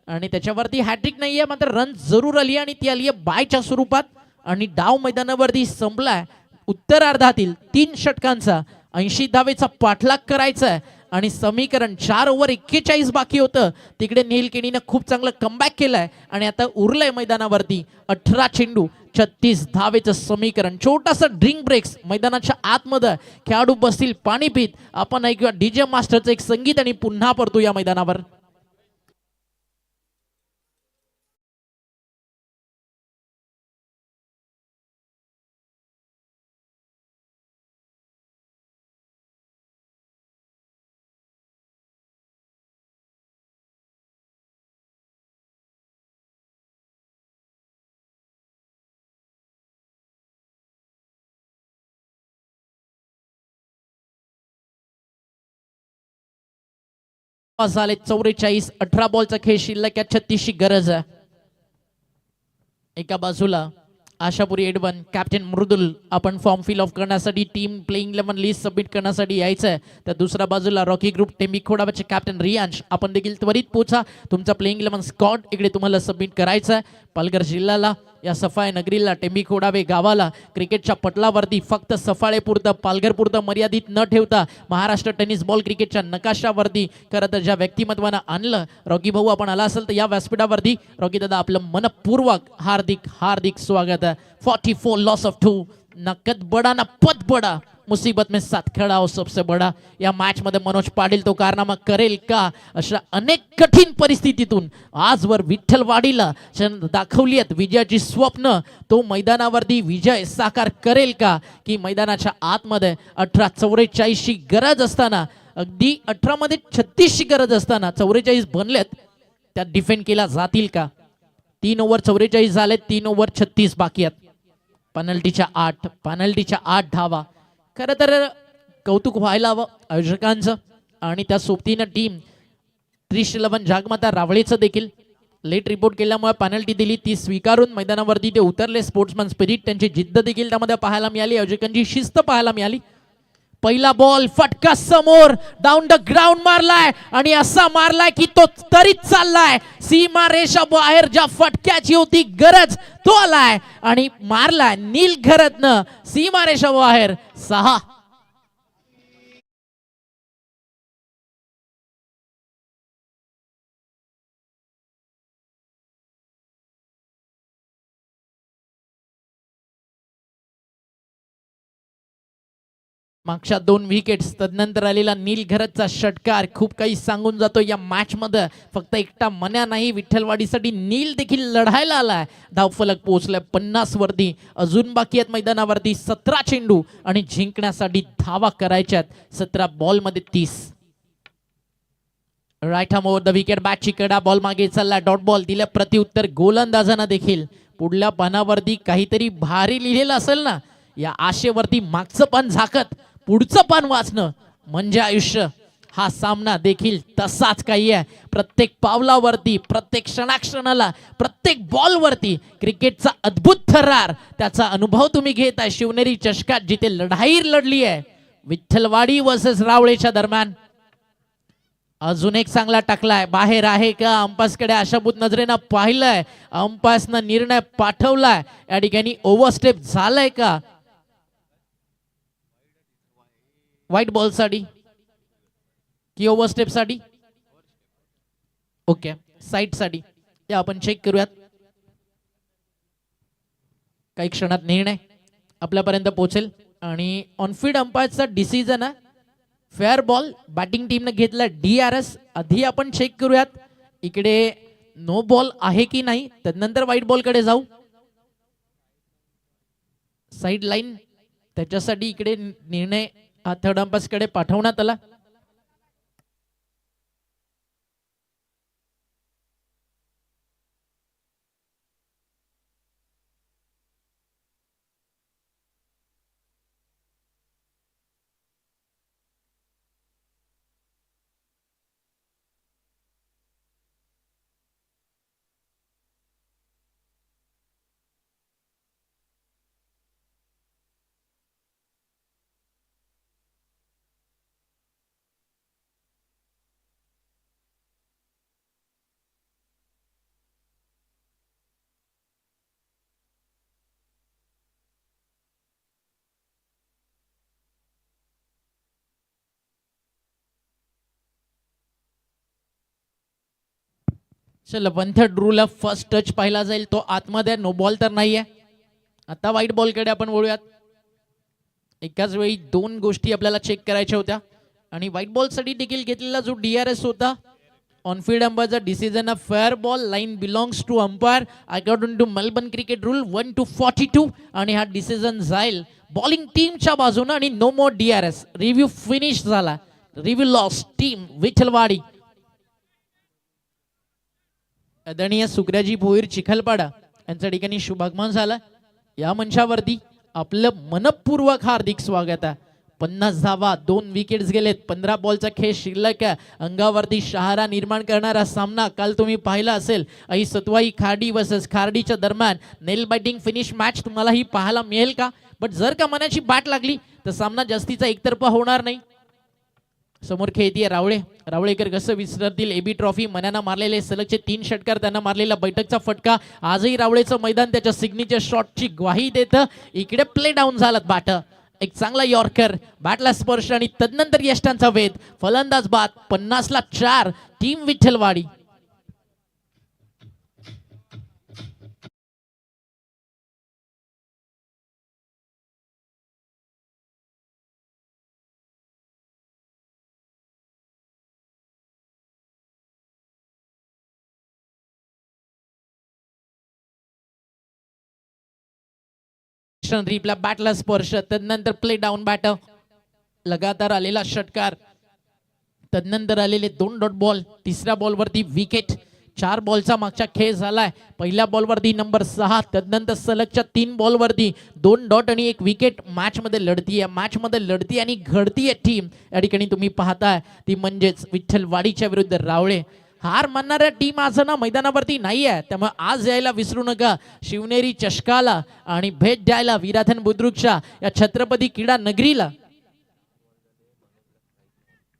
आणि त्याच्यावरती हॅट्रिक नाही आहे मात्र रन जरूर आली आणि ती आली आहे बायच्या स्वरूपात आणि डाव मैदानावरती संपलाय. उत्तरार्धातील 3 षटकांचा 80 धावेचा पाठलाग करायचा आहे आणि समीकरण 4 ओव्हर 41 बाकी होतं. तिकडे नील केनीनं खूप चांगलं कमबॅक केलंय आणि आता उरलंय मैदानावरती 18 चेंडू 36 धावेचं समीकरण. छोटासा ड्रिंक ब्रेक्स मैदानाच्या आतमध्ये. खेळाडू बसतील पाणी पित. आपण ऐकूया डीजे मास्टरचं एक संगीत आणि पुन्हा परतू या मैदानावर. झाले 44. 18 बॉलचा खेळ शिल्लक आहे. 36ची गरज आहे. एका बाजूला आशापुरी एडवन कॅप्टन मृदुल आपण फॉर्म फिल ऑफ करण्यासाठी टीम प्लेइंग 11 लिस्ट सबमिट करण्यासाठी यायचं आहे. तर दुसऱ्या बाजूला रॉकी ग्रुप टेंबी खोडावरचे कॅप्टन रियांश आपण देखील त्वरित पोचा. तुमचा प्लेइंग 11 स्क्वॉड इकडे तुम्हाला सबमिट करायचं आहे. पालघर जिल्ह्याला या सफाळे नगरीला, टेंबीखोडावे गावाला, क्रिकेटच्या पटलावरती फक्त सफाळेपुरतं, पालघरपुरतं मर्यादित न ठेवता महाराष्ट्र टेनिस बॉल क्रिकेटच्या नकाशावरती खरं तर ज्या व्यक्तिमत्वानं आणलं, रॉकी भाऊ आपण आला असेल तर या व्यासपीठावरती रॉकी दादा आपलं मनपूर्वक हार्दिक हार्दिक स्वागत आहे. 44 लॉस ऑफ 2, ना कद बडा ना पद बडा, मुसीबत में साथ खड़ा हो सबसे बडा. या मॅच मध्ये मनोज पाटील तो कारनामा करेल का? अशा अनेक कठीण परिस्थितीतून आजवर विठ्ठलवाडीला दाखवली आहेत विजयाची स्वप्न. तो मैदानावरती विजय साकार करेल का? की मैदानाच्या आतमध्ये 18-44 ची गरज असताना, अगदी 18 मध्ये 36 ची गरज असताना 44 बनलेत, त्यात डिफेंड केला जातील का? 3 ओव्हर 44 झाले, 3 ओव्हर 36 बाकी आहेत. पेनल्टीच्या 8 धावा. खरं तर कौतुक व्हायला हवं आयोजकांचं आणि त्या सोबतीनं टीम 311 जागमाता रावळेचं देखील लेट रिपोर्ट केल्यामुळे पेनल्टी दिली, ती स्वीकारून मैदानावरती ते उतरले. स्पोर्ट्समन स्पिरिट, त्यांची जिद्द देखील त्यामध्ये पाहायला मिळाली, आयोजकांची शिस्त पाहायला मिळाली. पहिला बॉल फटका समोर, डाऊन द ग्राउंड मारलाय आणि असा मारलाय की तो तरीच चाललाय. सीमा रेषा बाहेर ज्या फटक्याची होती गरज तो आलाय आणि मारलाय नील घरतनं सीमा रेषा बाहेर. 6. मागच्या 2 विकेट्स, तदनंतर आलेला नील घरतचा षटकार खूप काही सांगून जातो. या मॅच मध्ये फक्त एकटा मन्या नाही, विठ्ठलवाडीसाठी नील देखील लढायला आलाय. धावफलक पोहोचलाय 50 वरती. अजून बाकी आहेत मैदानावरती 17 चेंडू आणि जिंकण्यासाठी धावा करायच्यात. 17 बॉल मध्ये 30. Right arm over the wicket, बॅटची कडा, बॉल मागे चालला, डॉट बॉल दिल्या प्रत्युत्तर. गोलंदाजांना देखील पुढल्या पानावरती काहीतरी भारी लिहिलेलं असेल ना, या आशेवरती मागचं पान झाकत पुढचं पान वाचणं म्हणजे आयुष्य. हा सामना देखील तसाच काही आहे. प्रत्येक पावलावरती, प्रत्येक क्षणाक्षणाला, प्रत्येक बॉलवरती क्रिकेटचा अद्भुत थरार, त्याचा अनुभव तुम्ही घेत आहे शिवनेरी चषकात, जिथे लढाई लढली आहे विठ्ठलवाडी वर्सेस रावळेच्या दरम्यान. अजून एक चांगला टाकलाय, बाहेर आहे का? अंपायर्सकडे आशाभूत नजरेनं पाहिलंय, अंपायर्सनं निर्णय पाठवलाय. या ठिकाणी ओव्हरस्टेप झालाय का? व्हाईट बॉल साठी की ओव्हरस्टेप साठी? ओके, साईड साठी. ते आपण चेक करूयात. काही क्षणात निर्णय आपल्यापर्यंत पोहोचेल आणि ऑनफील्ड अंपायरचा डिसिजन आहे. फेअर बॉल बॅटिंग टीमने घेतला DRS. आधी आपण चेक करूयात इकडे नो बॉल आहे की नाही, त्यानंतर व्हाईट बॉल कडे जाऊ. साईड लाईन, त्याच्यासाठी इकडे निर्णय थर्ड अंपायर्स कडे पाठवण्यात आला. चला, 1/3 रूल फर्स्ट टच पाहिला जाईल, तो आतमध्ये. नो बॉल तर नाहीये. आता व्हाईट बॉल कडे आपण वळूयात. एकाच वेळी 2 गोष्टी आपल्याला चेक करायच्या होत्या आणि व्हाईट बॉल साठी देखील घेतलेला जो DRS होता, ऑनफील्ड अंपायरचा decision of fair ball, line belongs to umpire according to Melbourne cricket rule 1/42 आणि हा डिसिजन जाईल बॉलिंग टीमच्या बाजूने आणि no more DRS. Review finish झाला. Review loss team Vitthalwadi. आदरणीय सुग्राजी भोईर चिखलपाडा यांच्या ठिकाणी शुभागमन झालं. या मंचावरती आपलं मनपूर्वक हार्दिक स्वागत आहे. 50 धावा, 2 विकेट्स गेलेत, 15 बॉलचा खेळ शिल्लक आहे. अंगावरती शहारा निर्माण करणारा सामना काल तुम्ही पाहिला असेल. आई सतवाई खाडी वर्सेस खार्डीच्या दरम्यान नेल बॅटिंग फिनिश मॅच तुम्हाला ही पाहायला मिळेल का? बट जर का मनाची बॅट लागली तर सामना जास्तीचा एकतर्फा होणार नाही. समोर खेळतीये रावळे. रावळेकर कसं विसरतील एबी ट्रॉफी, मनानं मारलेले सलगचे 3 षटकार, त्यांना मारलेला बैठकचा फटका. आजही रावळेचं मैदान त्याच्या सिग्नेचर शॉटची ग्वाही देतं. इकडे प्ले डाऊन झालं बॅट, एक चांगला यॉर्कर, बॅटला स्पर्श आणि तदनंतर यष्टांचा वेध. फलंदाज बाद, 50ला 4 टीम विठ्ठलवाडी. रीपला बॅटला स्पर्श, तदनंतर प्ले डाऊन बॅट, लगातार आलेला षटकार, तदनंतर आलेले 2 डॉट बॉल. तिसऱ्या बॉलवरती विकेट. 4 बॉलचा मागचा खेळ झालाय. पहिल्या बॉलवरती नंबर 6, तदनंतर सलगच्या 3 बॉलवरती 2 डॉट आणि 1 विकेट. मॅचमध्ये लढती आणि घडतीये टीम. या ठिकाणी तुम्ही पाहताय ती म्हणजेच विठ्ठलवाडीच्या विरुद्ध रावळे. हार मानणाऱ्या टीम आज ना मैदानावरती नाही आहे, त्यामुळे आज यायला विसरू नका शिवनेरी चषकाला आणि भेट द्यायला विराधन बुद्रुकच्या या छत्रपती क्रीडा नगरीला.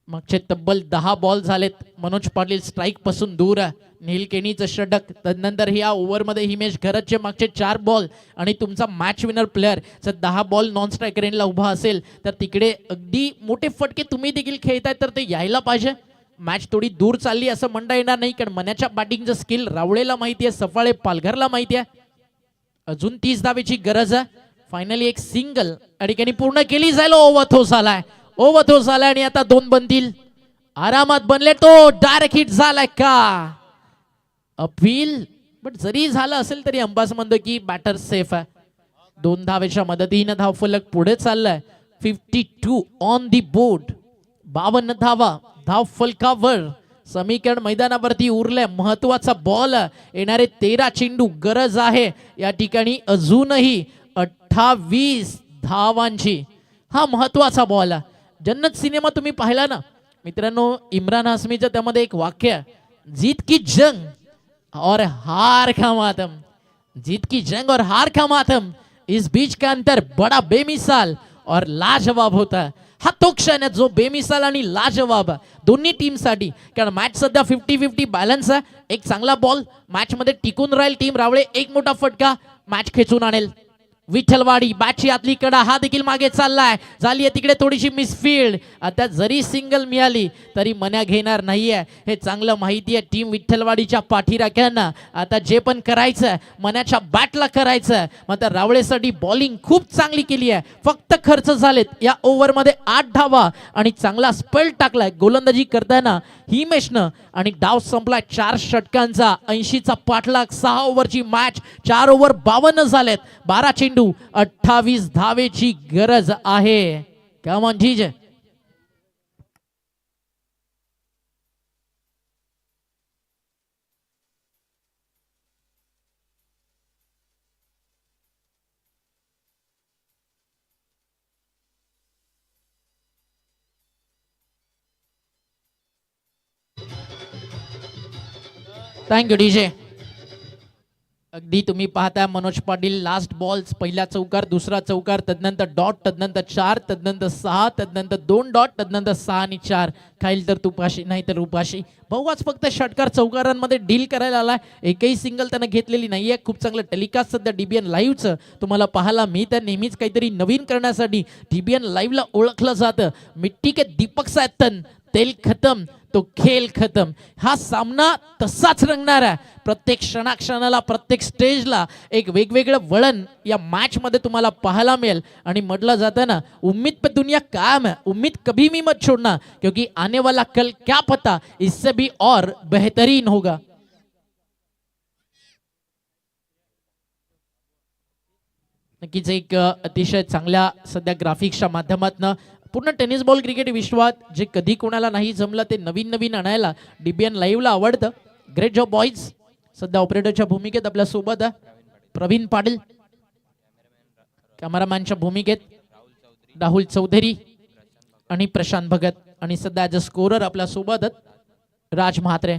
मागचे तब्बल 10 बॉल झालेत. मनोज पाटील स्ट्राईक पासून दूर आहे. नील केनीचं षटक, तदनंतर या ओव्हरमध्ये हिमेश घरतचे मागचे 4 बॉल आणि तुमचा मॅच विनर प्लेअर जर 10 बॉल नॉन स्ट्राईक रेंजला उभा असेल तर तिकडे अगदी मोठे फटके तुम्ही देखील खेळताय तर ते यायला पाहिजे. मॅच थोडी दूर चालली असं म्हणता येणार नाही, कारण मनाच्या बॅटिंगचं स्किल रावळेला माहिती आहे, सफाळे पालघरला माहिती आहे. अजून 30 धावेची गरज आहे. फायनली एक सिंगल या ठिकाणी पूर्ण केली जाईल. ओव्हरथ्रो झालाय आणि आता 2 बनतील. आरामात बनले, तो डायरेक्ट हिट झालाय का अपील, बट जरी झालं असेल तरी अंपास म्हणतो की बॅटर सेफ आहे. 2 धावेच्या मदतीनं धावफलक पुढे चाललाय. 52 ऑन दी बोर्ड. 52 धावा धाव फलकावर. समीकरण मैदानावरती उरले. महत्वाचा बॉल, येणारे 13 चेंडू गरज आहे या ठिकाणी अजूनही 28 धावांची. हा महत्वाचा बॉल. जन्नत सिनेमा तुम्ही पाहिला ना मित्रांनो, इम्रान हाशमीचं त्यामध्ये एक वाक्य, जीत की जंग और हार का मातम, जीत की जंग और हार का मातम, इस बीच का अंतर बड़ा बेमिसाल और लाजवाब होता है. हा तो क्षण आहे जो बेमिसाल आणि लाजवाब दोन्ही टीमसाठी, कारण मॅच सध्या 50-50 बॅलन्स आहे. एक चांगला बॉल, मॅच मध्ये टिकून राहील टीम रावळे, एक मोठा फटका मॅच खेचून आणेल विठ्ठलवाडी. बॅटची आतली कडा, हा देखील मागे चाललाय. झाली आहे तिकडे थोडीशी मिसफील्ड. आता जरी सिंगल मिळाली तरी मन्या घेणार नाहीये, हे चांगलं माहिती आहे टीम विठ्ठलवाडीच्या पाठीराख्यांना. आता जे पण करायचं मन्याच्या बॅटला करायचं. मात्र रावळेसाठी बॉलिंग खूप चांगली केली आहे. फक्त खर्च झालेत या ओव्हरमध्ये 8 धावा आणि चांगला स्पेल टाकलाय गोलंदाजी करताना हिमेशनं आणि डाव संपलाय 4 षटकांचा. 80चा पाठलाग. 6 ओव्हरची मॅच, 4 ओव्हर 52 झालेत. 12 चेंडू, 28 धावेची गरज आहे. Come on guys. Thank you DJ. अगदी तुम्ही पाहताय मनोज पाटील लास्ट बॉल्स, पहिला चौकार, दुसरा चौकार, तदनंतर डॉट, तदनंतर 4, तदनंतर 6, तदनंतर 2 डॉट, तदनंतर 6 आणि 4. खाईल तर तुपाशी नाही तर उपाशी. भाऊच फक्त षटकार चौकारांमध्ये डील करायला आलाय. एकही सिंगल त्यानं घेतलेली नाहीये. खूप चांगलं टेलिकास्ट सध्या डीबीएन लाईव्हचं तुम्हाला पाहायला मिळतं. नेहमीच काहीतरी नवीन करण्यासाठी डीबीएन लाईव्हला ओळखलं जातं. मिट्टी के दीपक सायतन, तेल खतम तो खेल खतम. हा सामना तसाच रंगणार आहे. प्रत्येक क्षणाक्षणाला, प्रत्येक स्टेजला एक वेगवेगळं वळण या मॅच मध्ये तुम्हाला पाहायला मिळेल. आणि म्हटलं जातं ना, उम्मीद पे दुनिया कायम है, उम्मीद कभी भी मत छोड़ना, क्योंकि आने वाला कल क्या पता इससे भी और बेहतरीन होगा. नक्कीच एक अतिशय चांगल्या सध्या ग्राफिक्सच्या माध्यमातून पूर्ण टेनिस बॉल क्रिकेट विश्वात जे कधी कोणाला नाही जमलं ते नवीन नवीन आणायला डीबीएन लाईव्हला आवडतं. Great job boys. सध्या ऑपरेटरच्या भूमिकेत आपल्या सोबत आहे प्रवीण पाटील, कॅमेरामॅनच्या भूमिकेत राहुल चौधरी आणि प्रशांत भगत, आणि सध्या ॲज अ स्कोरर आपल्या सोबत राज म्हात्रे.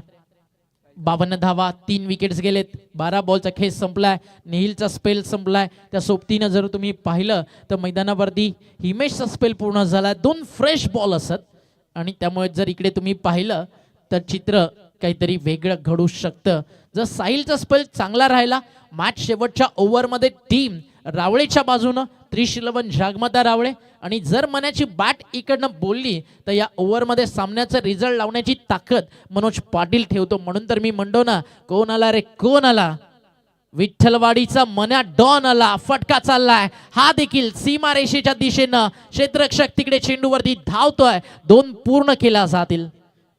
52 धावा, 3 विकेट्स गेलेत. 12 बॉलचा खेळ संपलाय. निहिलचा स्पेल संपलाय. त्या सोबतीनं जर तुम्ही पाहिलं तर मैदानावरती हिमेशचा स्पेल पूर्ण झालाय. 2 फ्रेश बॉल असत आणि त्यामुळे जर इकडे तुम्ही पाहिलं तर चित्र काहीतरी वेगळं घडू शकतं. जर साहिलचा स्पेल चांगला राहिला, मॅच शेवटच्या ओव्हरमध्ये टीम रावळेच्या बाजूनं 311 जागमाता रावळे, आणि जर मनाची बॅट इकडनं बोलली तर या ओव्हरमध्ये सामन्याचा रिझल्ट लावण्याची ताकद मनोज पाटील ठेवतो. म्हणून तर मी म्हणतो ना, कोण आला रे कोण आला, विठ्ठलवाडीचा मन्या डॉन आला. फटका चाललाय, हा देखील सीमारेषेच्या दिशेनं क्षेत्ररक्षक तिकडे चेंडूवरती धावतोय. 2 पूर्ण केल्या जातील,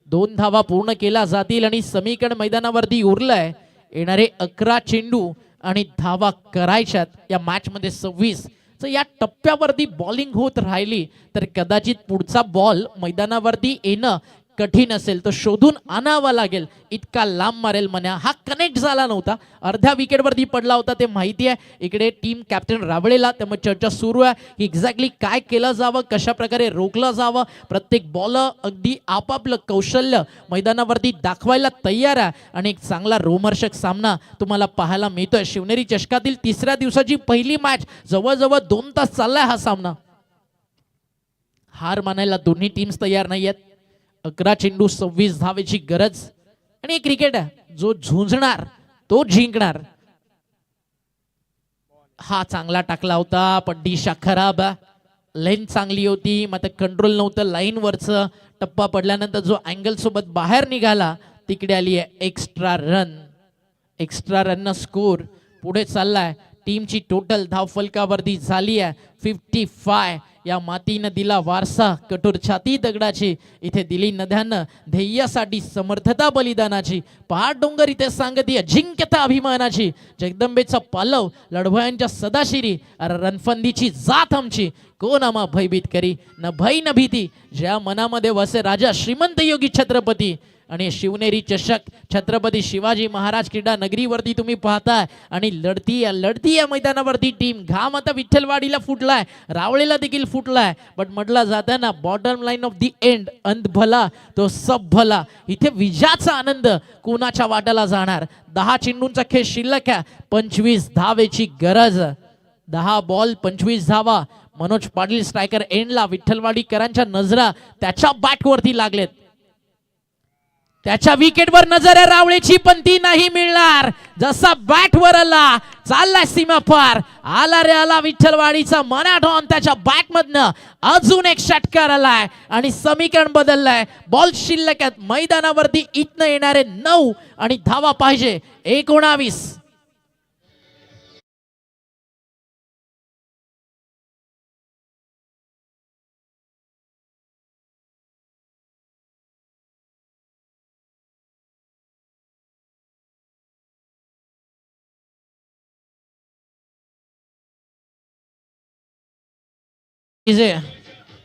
2 धावा पूर्ण केल्या जातील आणि समीकरण मैदानावरती उरलंय. येणारे 11 चेंडू आणि धावा करायच्यात या मॅच मध्ये 26. तर या टप्प्यावरती बॉलिंग होत राहिली तर कदाचित पुढचा बॉल मैदानावरती येणं कठीण असेल, तर शोधून आणावा लागेल. इतका लांब मारेल मन्या, हा कनेक्ट झाला नव्हता, अर्ध्या विकेटवरती पडला होता ते माहिती आहे इकडे टीम कॅप्टन रावळेला. त्यामुळे चर्चा सुरू आहे की एक्झॅक्टली काय केलं जावं, कशा प्रकारे रोखलं जावं. प्रत्येक बॉलर अगदी आपापलं कौशल्य मैदानावरती दाखवायला तयार आहे आणि एक चांगला रोमहर्षक सामना तुम्हाला पाहायला मिळतोय. शिवनेरी चषकातील 3ऱ्या दिवसाची पहिली मॅच, जवळजवळ 2 तास चाललाय हा सामना. हार मानायला दोन्ही टीम्स तयार नाही आहेत. 11 चेंडू 26 धावेची गरज, आणि एक क्रिकेट आहे जो झुंजणार तो जिंकणार. हा चांगला टाकला होता पण दिशा खराब, लाईन चांगली होती मात्र कंट्रोल नव्हतं लाईनवरचं. टप्पा पडल्यानंतर जो अँगल सोबत बाहेर निघाला तिकडे आली आहे extra run. Extra run score पुढे चाललाय. टीमची टोटल धाव फलकावरती झाली आहे 55. या मातीनं दिला वारसा कठोर छाती दगडाची, इथे दिली नद्यानं ध्येयासाठी समर्थता बलिदानाची. पहाड डोंगर इथे सांगती अजिंक्यता अभिमानाची. जगदंबेचा पालव लढवयांच्या सदाशिरी, रणफंदीची जात आमची. कोण आम्हा भयभीत करी, न भय न भीती, ज्या मनामध्ये वसे राजा श्रीमंत योगी छत्रपती. आणि शिवनेरी चषक छत्रपती शिवाजी महाराज क्रीडा नगरीवरती तुम्ही पाहताय आणि लढती या मैदानावरती टीम. घाम आता विठ्ठलवाडीला फुटलाय, रावळेला देखील फुटलाय, बट म्हटलं जातं ना bottom line of the end, अंत भला तो सब भला. इथे विजयाचा आनंद कोणाच्या वाट्याला जाणार. 10 चेंडूंचा खेळ शिल्लक आहे, 25 धावेची गरज. 10 बॉल 25 धावा. मनोज पाटील स्ट्रायकर एंडला. विठ्ठलवाडीकरांच्या नजरा त्याच्या बॅटवरती लागलेत, त्याच्या विकेटवर नजर आहे रावळेची, पण ती नाही मिळणार. जसा बॅटवर आला चाललाय सीमा पार, आला रे आला विठ्ठलवाडीचा मनाठॉन. त्याच्या बॅटमधनं अजून एक षटकार आलाय आणि समीकरण बदललंय. बॉल शिल्लक आहेत मैदानावरती, इथनं येणारे 9 आणि धावा पाहिजे 19.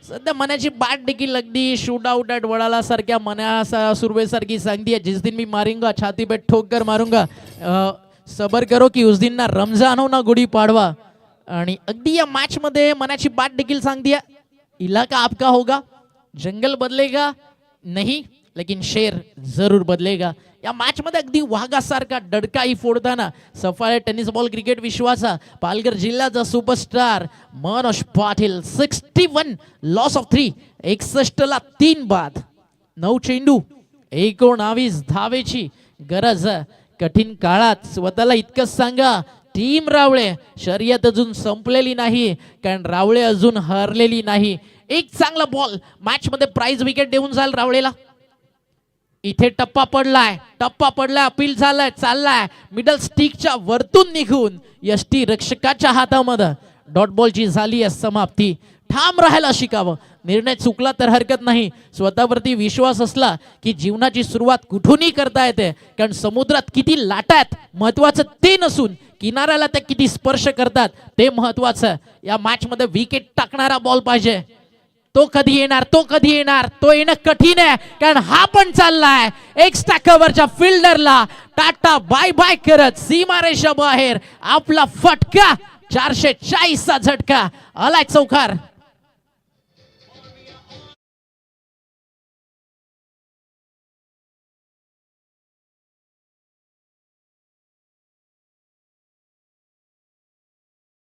सध्या मनाची बाट देखील अगदी शूट आउट ॲट वडाला सारख्या मना सुरवेसारखी सांगती, जिस दिन मी मारूंगा छाती पे ठोक कर मारूंगा, सबर करो की उस दिन ना रमजान हो ना गुढी पाडवा. आणि अगदी या मॅच मध्ये मनाची बाट देखील सांगते, इलाका आपका होगा, जंगल बदलेगा नहीं लेकिन शेर जरूर बदलेगा. या मॅच मध्ये अगदी वाघासारखा डडकाई फोडताना सफाळे टेनिस बॉल क्रिकेट विश्वाचा पालघर जिल्ह्याचा superstar Manoj Patil. 61 loss of 3, 61 ला 3 बाद. 9 चेंडू 19 धावेची गरज. कठीण काळात स्वतःला इतकंच सांगा, टीम रावळे शर्यत अजून संपलेली नाही, कारण रावळे अजून हरलेली नाही. एक चांगला बॉल मॅच मध्ये प्राइज विकेट देऊन जाईल रावळेला. इथे टप्पा पडलाय, अपील झालाय, चाललाय मिडल स्टिकच्या वरतून निघून यष्टी रक्षकाच्या हातामध्ये. डॉट बॉलची झाली आहे समाप्ती. ठाम राहायला शिकावं, निर्णय चुकला तर हरकत नाही. स्वतःवरती विश्वास असला की जीवनाची सुरुवात कुठूनही करता येते, कारण समुद्रात किती लाटा आहेत महत्वाचं ते नसून किनाऱ्याला त्या किती स्पर्श करतात ते महत्वाचं. या मॅच मध्ये विकेट टाकणारा बॉल पाहिजे. तो कधी येणार, तो येणं कठीण आहे, कारण हा पण चाललाय एक्स्ट्रा कव्हरच्या फिल्डरला टाटा बाय बाय करत सीमारेषा बाहेर. आपला फटका 440 चा झटका आलाय चौकार.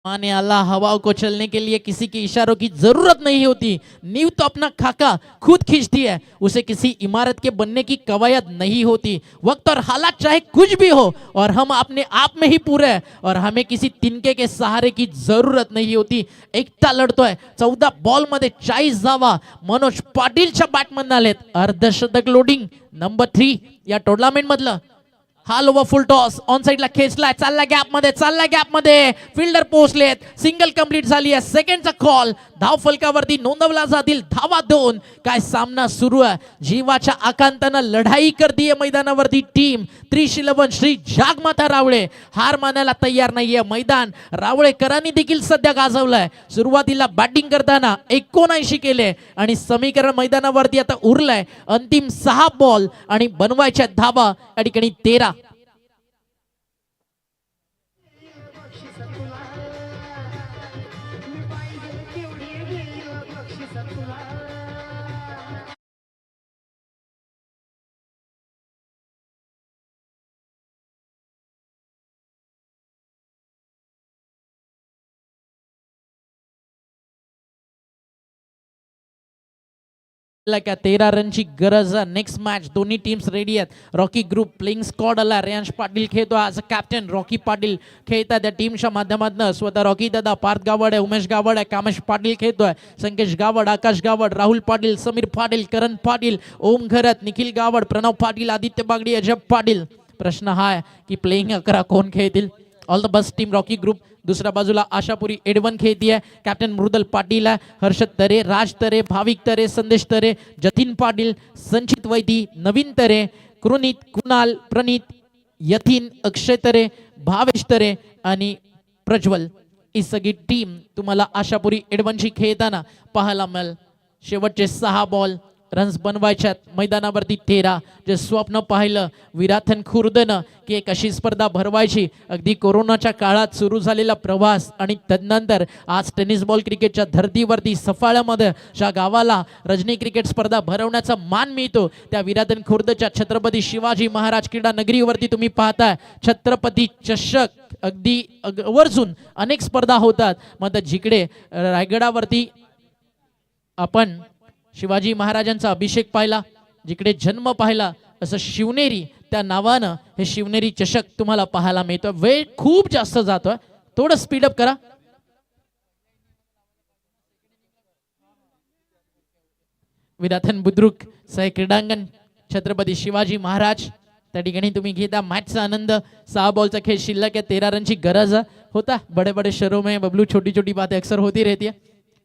माने अल्लाह हवाओं को चलने के लिए किसी के इशारों की जरूरत नहीं होती। नींव तो अपना खाका खुद खींचती है, उसे किसी इमारत के बनने की कवायद नहीं होती। वक्त और हालात चाहे कुछ भी हो और हम अपने आप में ही पूरे हैं और हमें किसी तिनके के सहारे की जरूरत नहीं होती। एकटा लढतोय 14 बॉल मध्ये 40 धावा मनोज पाटीलच्या बॅटमधून आलेत। अर्धशतक लोडिंग नंबर 3 या टुर्नामेंट मधलं। हाल ओव्हर फुल टॉस ऑन साइडला खेचलाय, चालला गॅप मध्ये फिल्डर पोहोचलेत, सिंगल कंप्लीट झाली आहे। सेकंडचा कॉल धाव फलकावरती नोंदवला जातील धावा 2। काय सामना सुरू आहे, जीवाच्या आकांतानं लढाई करतीये मैदानावरती टीम 311 श्री जागमाता रावळे। हार मानायला तयार नाहीये मैदान। रावळेकरांनी देखील सध्या गाजवलंय। सुरुवातीला बॅटिंग करताना 79 केले आणि समीकरण मैदानावरती आता उरलंय अंतिम 6 बॉल आणि बनवायच्या धावा या ठिकाणी 13। का 13 रनची गरज। नेक्स्ट मॅच दोन्ही टीम्स रेडी आहेत। रॉकी ग्रुप प्लेइंग स्क्वॉड आला। रेयांश पाटील खेळतो आज कॅप्टन। रॉकी पाटील खेळतात त्या टीमच्या माध्यमातून। स्वतः रॉकी दादा, पार्थ गावड आहे, उमेश गावड आहे, कामेश पाटील खेळतोय, संकेश गावड, आकाश गावड, राहुल पाटील, समीर पाटील, करण पाटील, ओम घरत, निखिल गावड, प्रणव पाटील, आदित्य बागडी, अजब पाटील। प्रश्न हा आहे की प्लेइंग 11 कोण खेळतील। All the best team Rocky group. दुसऱ्या बाजूला आशापुरी एडवन खेळतीये। कॅप्टन मृदल पाटील आहे, हर्षद तरे, राज तरे, भाविक तरे, संदेश तरे, जतीन पाटील, संचित वैदी, नवीन तरे, कृणित, कुणाल, प्रणित, यतीन, अक्षय तरे, भावेश तरे आणि प्रज्वल। ही सगळी टीम तुम्हाला आशापुरी एडवनची खेळताना पाहायला मिळेल। शेवटचे 6 बॉल रन्स बनवायच्यात मैदानावरती 13। जे स्वप्न पाहिलं विराथन खुर्दनं की एक अशी स्पर्धा भरवायची, अगदी कोरोनाच्या काळात सुरू झालेला प्रवास आणि तदनंतर आज टेनिस बॉल क्रिकेटच्या धर्तीवरती सफाळ्यामध्ये ज्या गावाला रजनी क्रिकेट स्पर्धा भरवण्याचा मान मिळतो त्या विराथन खुर्दच्या छत्रपती शिवाजी महाराज क्रीडा नगरीवरती तुम्ही पाहताय छत्रपती चषक अगदी वर्जून अनेक स्पर्धा होतात। मग जिकडे रायगडावरती आपण शिवाजी महाराजांचा अभिषेक पाहिला, जिकडे जन्म पाहिला, असं शिवनेरी त्या नावानं हे शिवनेरी चषक तुम्हाला पाहायला मिळतो। वेळ खूप जास्त जातोय, थोडं स्पीडअप करा। विराथन बुद्रुक सह क्रीडांगण छत्रपती शिवाजी महाराज त्या ठिकाणी तुम्ही घेता मॅचचा आनंद। 6 बॉलचा खेळ शिल्लक आहे, 13 रनची गरज होता। बड़े बड़े शहरों में बबलू छोटी छोटी बातें अक्सर होती रहती है,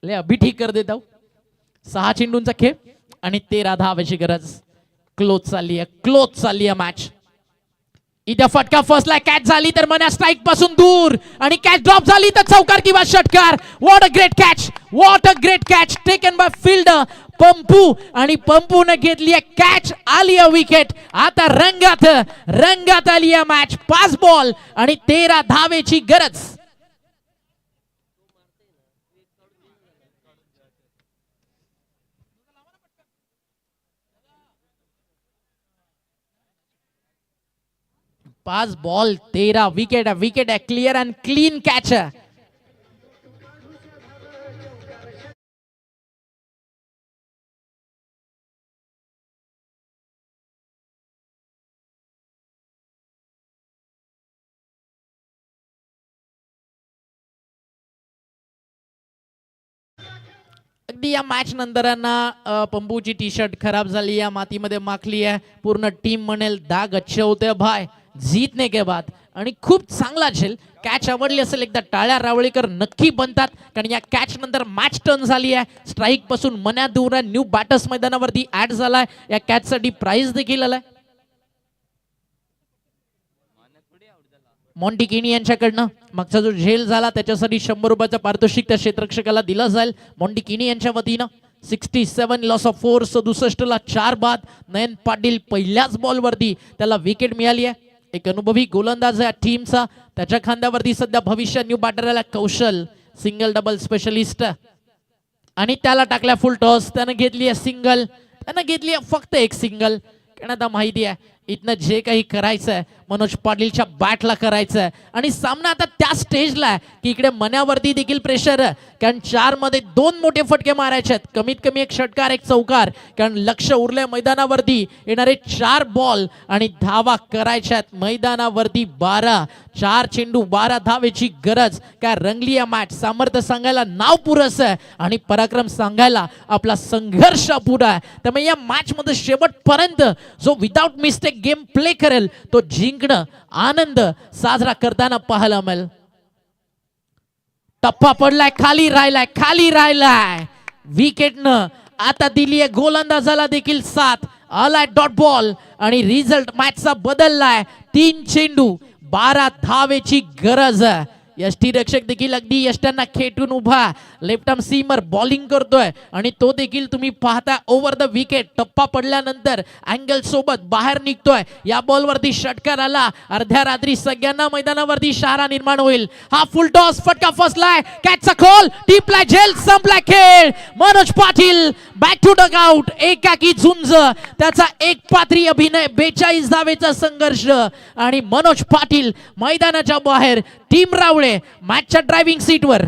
ले अभी ठीक कर देता हूं। 6 चेंडूंचा खेळ आणि 13 धावांची गरज। क्लोज चालली आहे मॅच। इथे फटका फसला, कॅच झाली तर मना स्ट्राइक पासून दूर आणि कॅच ड्रॉप झाली तर चौकार किंवा षटकार। What a great catch taken by fielder Pampu आणि पंपूने घेतली आहे कॅच, आली आहे विकेट। आता रंगात आली आहे मॅच। 5 बॉल आणि 13 धावेची गरज। पाच बॉल 13 विकेट आहे, क्लियर अँड क्लीन कॅच आहे। अगदी या मॅच नंतर पंपूची टी शर्ट खराब झाली, या मातीमध्ये माखली आहे। पूर्ण टीम म्हणेल दाग अच्छे होते भाई जीतने के बाद। आणि खूप चांगला झेल। कॅच आवडली असेल एकदा टाळ्या रावळेकर नक्की बनतात, कारण या कॅच नंतर मॅच टर्न झाली आहे। स्ट्राइक पासून मन्या दूर न्यू बॅटर्स मैदानावरती ऍड झालाय। या कॅच साठी प्राइज देखील आलाय मॉन्टी किनी यांच्याकडनं। मागचा जो झेल झाला त्याच्यासाठी 100 रुपयाचा पारितोषिक त्या क्षेत्ररक्षकाला दिला जाईल मॉन्टी किनी यांच्या वतीनं। 67 लॉस ऑफ 4, 67 ला 4 बाद। नयन पाटील पहिल्याच बॉल वरती त्याला विकेट मिळाली आहे। एक अनुभवी गोलंदाज आहे टीमचा, त्याच्या खांद्यावरती सध्या भविष्य न्यू बॅटरला कौशल, सिंगल डबल स्पेशलिस्ट आणि त्याला टाकल्या फुल टॉस। त्याने घेतली आहे सिंगल, त्याने घेतली आहे फक्त एक सिंगल। कारण आता माहिती आहे इथनं जे काही करायचं आहे मनोज पाटीलच्या बॅटला करायचं आहे आणि सामना आता त्या स्टेजला आहे की इकडे मन्यावरती देखील प्रेशर आहे, कारण 4 मध्ये 2 मोठे फटके मारायचे आहेत, कमीत कमी एक षटकार एक चौकार, कारण लक्ष उरलंय मैदानावरती येणारे 4 बॉल आणि धावा करायच्या आहेत मैदानावरती 12, 4 चेंडू 12 धावेची गरज. काय रंगली या मॅच, सामर्थ्य सांगायला नाव पुरस आहे आणि पराक्रम सांगायला आपला संघर्ष पुरा आहे. त्यामुळे या मॅच मध्ये शेवटपर्यंत जो विदाउट मिस्टेक गेम प्ले करेल तो जिंकणं आनंद साजरा करताना पाहायला मिळेल. टप्पा पडलाय, खाली राहिलाय विकेटनं आता दिली आहे गोलंदाजाला देखील साथ. आलाय डॉट बॉल आणि रिझल्ट मॅचचा बदललाय. 3 चेंडू 12 धावेची गरज. यष्टीरक्षक देखील अगदी यष्ट्यांना खेटून उभा, लेफ्ट आर्म सीमर बॉलिंग करतोय आणि तो देखील तुम्ही पाहता ओव्हर द विकेट. टप्पा पडल्यानंतर अँगल सोबत बाहेर निघतोय. या बॉलवरती षटकार आला, अर्ध्या रात्री सगळ्यांना मैदानावरती शहारा निर्माण होईल. हा फुल टॉस फटका फसलाय, कॅचचा खोल टिपलाय, झेल संपलाय खेळ. Manoj Patil back to dugout. एकाकी झुंज, त्याचा एक पात्री अभिनय, 42 धावेचा संघर्ष आणि मनोज पाटील मैदानाच्या बाहेर. टीम रावळे मॅचच्या ड्रायव्हिंग सीटवर.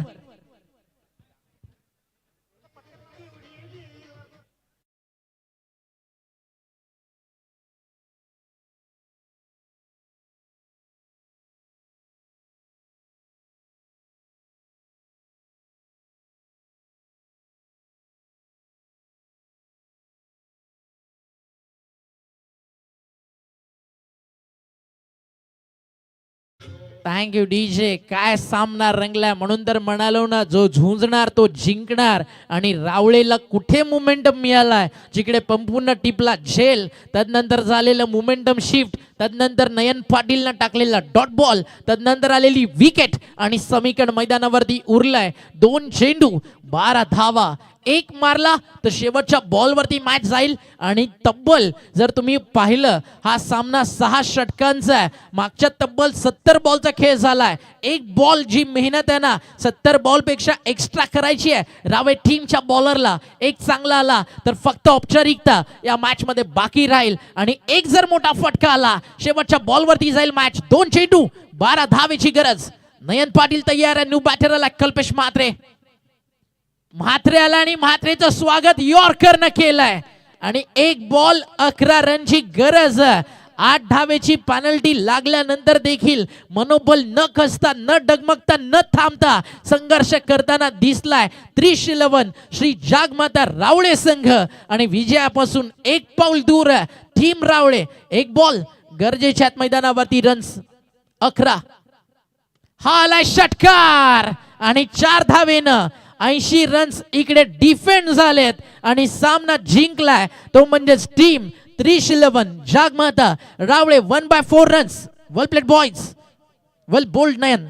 Thank you DJ. काय सामना रंगलाय, म्हणून तर म्हणालो ना, जो झुंजणार तो जिंकणार. आणि रावळेला कुठे मोमेंटम मिळालाय, जिकडे पंपूर्ण टिपला झेल, तदनंतर झालेलं मोमेंटम शिफ्ट, तदनंतर नयन पाटीलनं टाकलेला डॉट बॉल, तदनंतर आलेली विकेट आणि समीकरण मैदानावरती उरलाय. 2 चेंडू 12 धावा, एक मारला तर शेवटच्या बॉलवरती मॅच जाईल. आणि तब्बल जर तुम्ही पाहिलं हा सामना 6 षटकांचा आहे. मागच्या तब्बल 70 बॉलचा खेळ झालाय. एक बॉल जी मेहनत आहे ना, 70 बॉल पेक्षा एक्स्ट्रा करायची आहे रावे टीमच्या बॉलरला. एक चांगला आला तर फक्त औपचारिकता या मॅच मध्ये बाकी राहील आणि एक जर मोठा फटका आला शेवटच्या बॉलवरती जाईल मॅच. 2 चेंडू 12 धावेची गरज. नयन पाटील तयार आहे. न्यू बॅटर आला कल्पेश म्हात्रे आला आणि म्हात्रेचं स्वागत यॉर्करनं केलंय आणि एक बॉल 11 रनची गरज. 8 धावेची पेनल्टी लागल्यानंतर देखील मनोबल न खचता, न डगमगता, न थांबता संघर्ष करताना दिसलाय 30-11 श्री जागमाता रावळे संघ. आणि विजयापासून एक पाऊल दूर टीम रावळे. एक बॉल गरजेच्या आहेत मैदानावरती. रन्स 11. हा आलाय षटकार आणि 4 धावेनं 80 रन्स इकडे डिफेंड झालेत आणि सामना जिंकलाय तो म्हणजेच टीम 30-11 जागमाता रावळे. 1/4 रन्स. वेल प्लेड बॉयज, वेल बोल्ड नयन.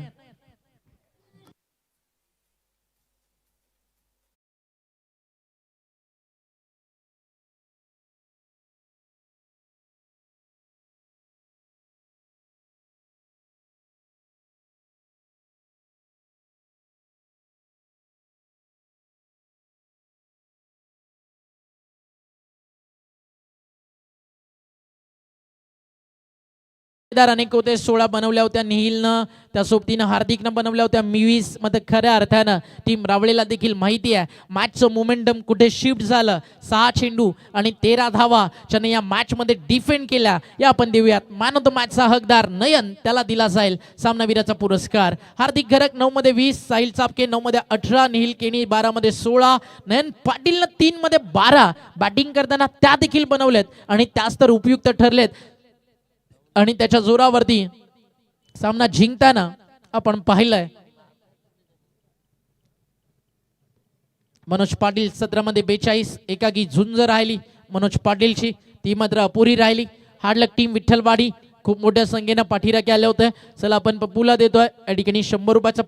अनेक होते. 16 बनवल्या होत्या निहिलनं, त्या सोबतीनं हार्दिकनं बनवल्या होत्या 20 मध्ये. खऱ्या अर्थानं टीम रावळेला देखील माहिती आहे मॅचचं मोमेंटम कुठे शिफ्ट झालं. 6 चेंडू आणि 13 धावा ज्याने या मॅच मध्ये डिफेंड केल्या. या आपण देऊयात मॅन ऑफ द मॅचचा हकदार नयन, त्याला दिला जाईल सामनावीराचा पुरस्कार. हार्दिक घरक 9 मध्ये 20, साहिल चापके 9 मध्ये 18, निहिल केनी 12 मध्ये 16, नयन पाटीलनं 3 मध्ये 12 बॅटिंग करताना त्या देखील बनवलेत आणि त्याच तर उपयुक्त ठरलेत. आणि त्याच्या जोरावरती सामना जिंकताना आपण पाहिलंय. मनोज पाटील 17 मध्ये 42, एकाकी झुंज राहिली मनोज पाटीलची, ती मात्र अपुरी राहिली. हार्डलक टीम विठ्ठलवाडी खूप मोठ्या संख्येनं पाठीराखे आले होते. चला आपण पप्पूला देतोय या ठिकाणी 100 रुपयाचा